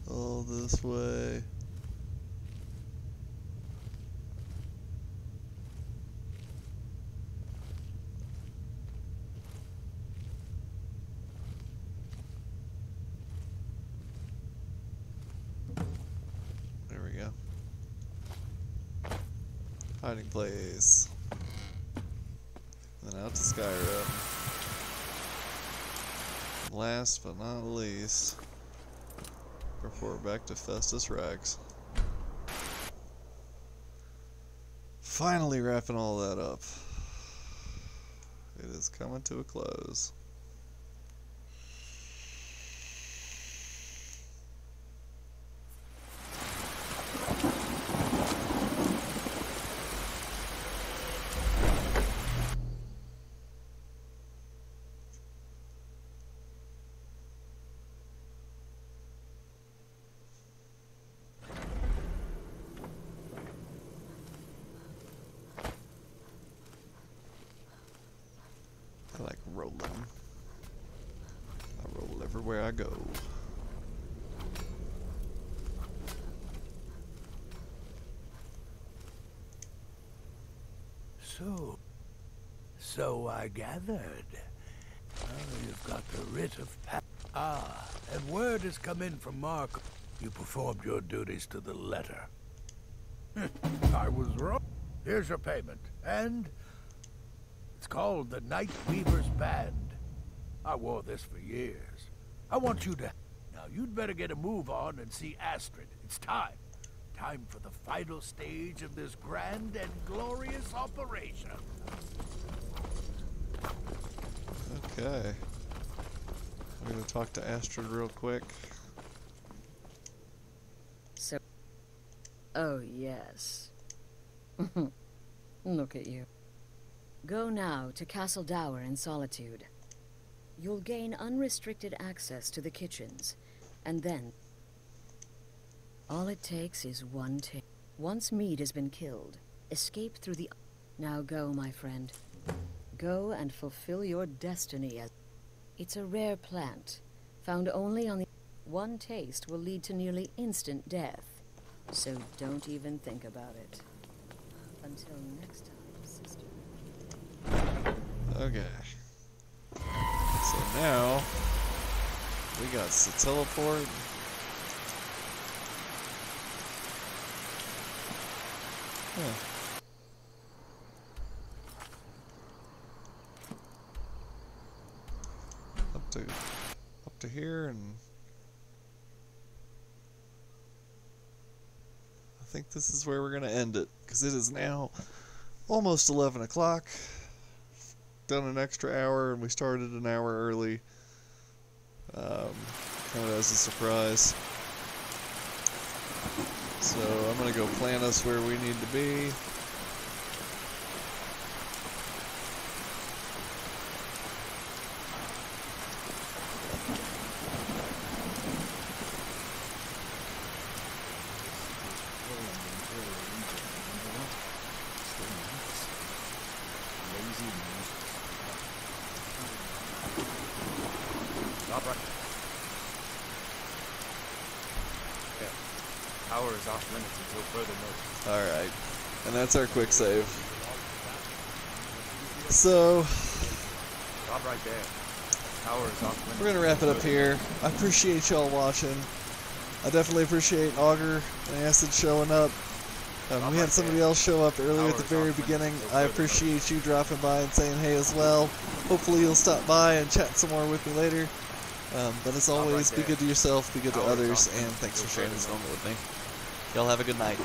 All this way. There we go. Hiding place. And out to Skyrim. Last but not least, before back to Festus Rex. Finally wrapping all that up. It is coming to a close. I like rolling. I roll everywhere I go. So I gathered. You've got the writ of and word has come in from Mark. You performed your duties to the letter. I was wrong. Here's your payment, and it's called the Night Weaver's Band. I wore this for years. I want you to... Now, you'd better get a move on and see Astrid. It's time. Time for the final stage of this grand and glorious operation. Okay. I'm gonna talk to Astrid real quick. So... Oh, yes. Look at you. Go now to Castle Dower in Solitude. You'll gain unrestricted access to the kitchens, and then... All it takes is one take. Once Mead has been killed, escape through the... Now go, my friend. Go and fulfill your destiny as... It's a rare plant, found only on the... One taste will lead to nearly instant death, so don't even think about it. Until next time, sister. Okay. So now, we got to teleport. Huh. Up to here, and I think this is where we're gonna end it, because it is now almost 11 o'clock. Done an extra hour, and we started an hour early. Kind of as a surprise. So I'm gonna go plant us where we need to be. Stop right. Yeah. Power is off limits until further notice. Alright. And that's our quick save. So Stop right there. Power is off limits. we're gonna wrap it up here. I appreciate y'all watching. I definitely appreciate Augur and Acid showing up. We had somebody else show up earlier at the very beginning. I appreciate you dropping by and saying hey as well. Hopefully you'll stop by and chat some more with me later. But as always, be good to yourself, be good to others, and thanks for sharing this moment with me. Y'all have a good night.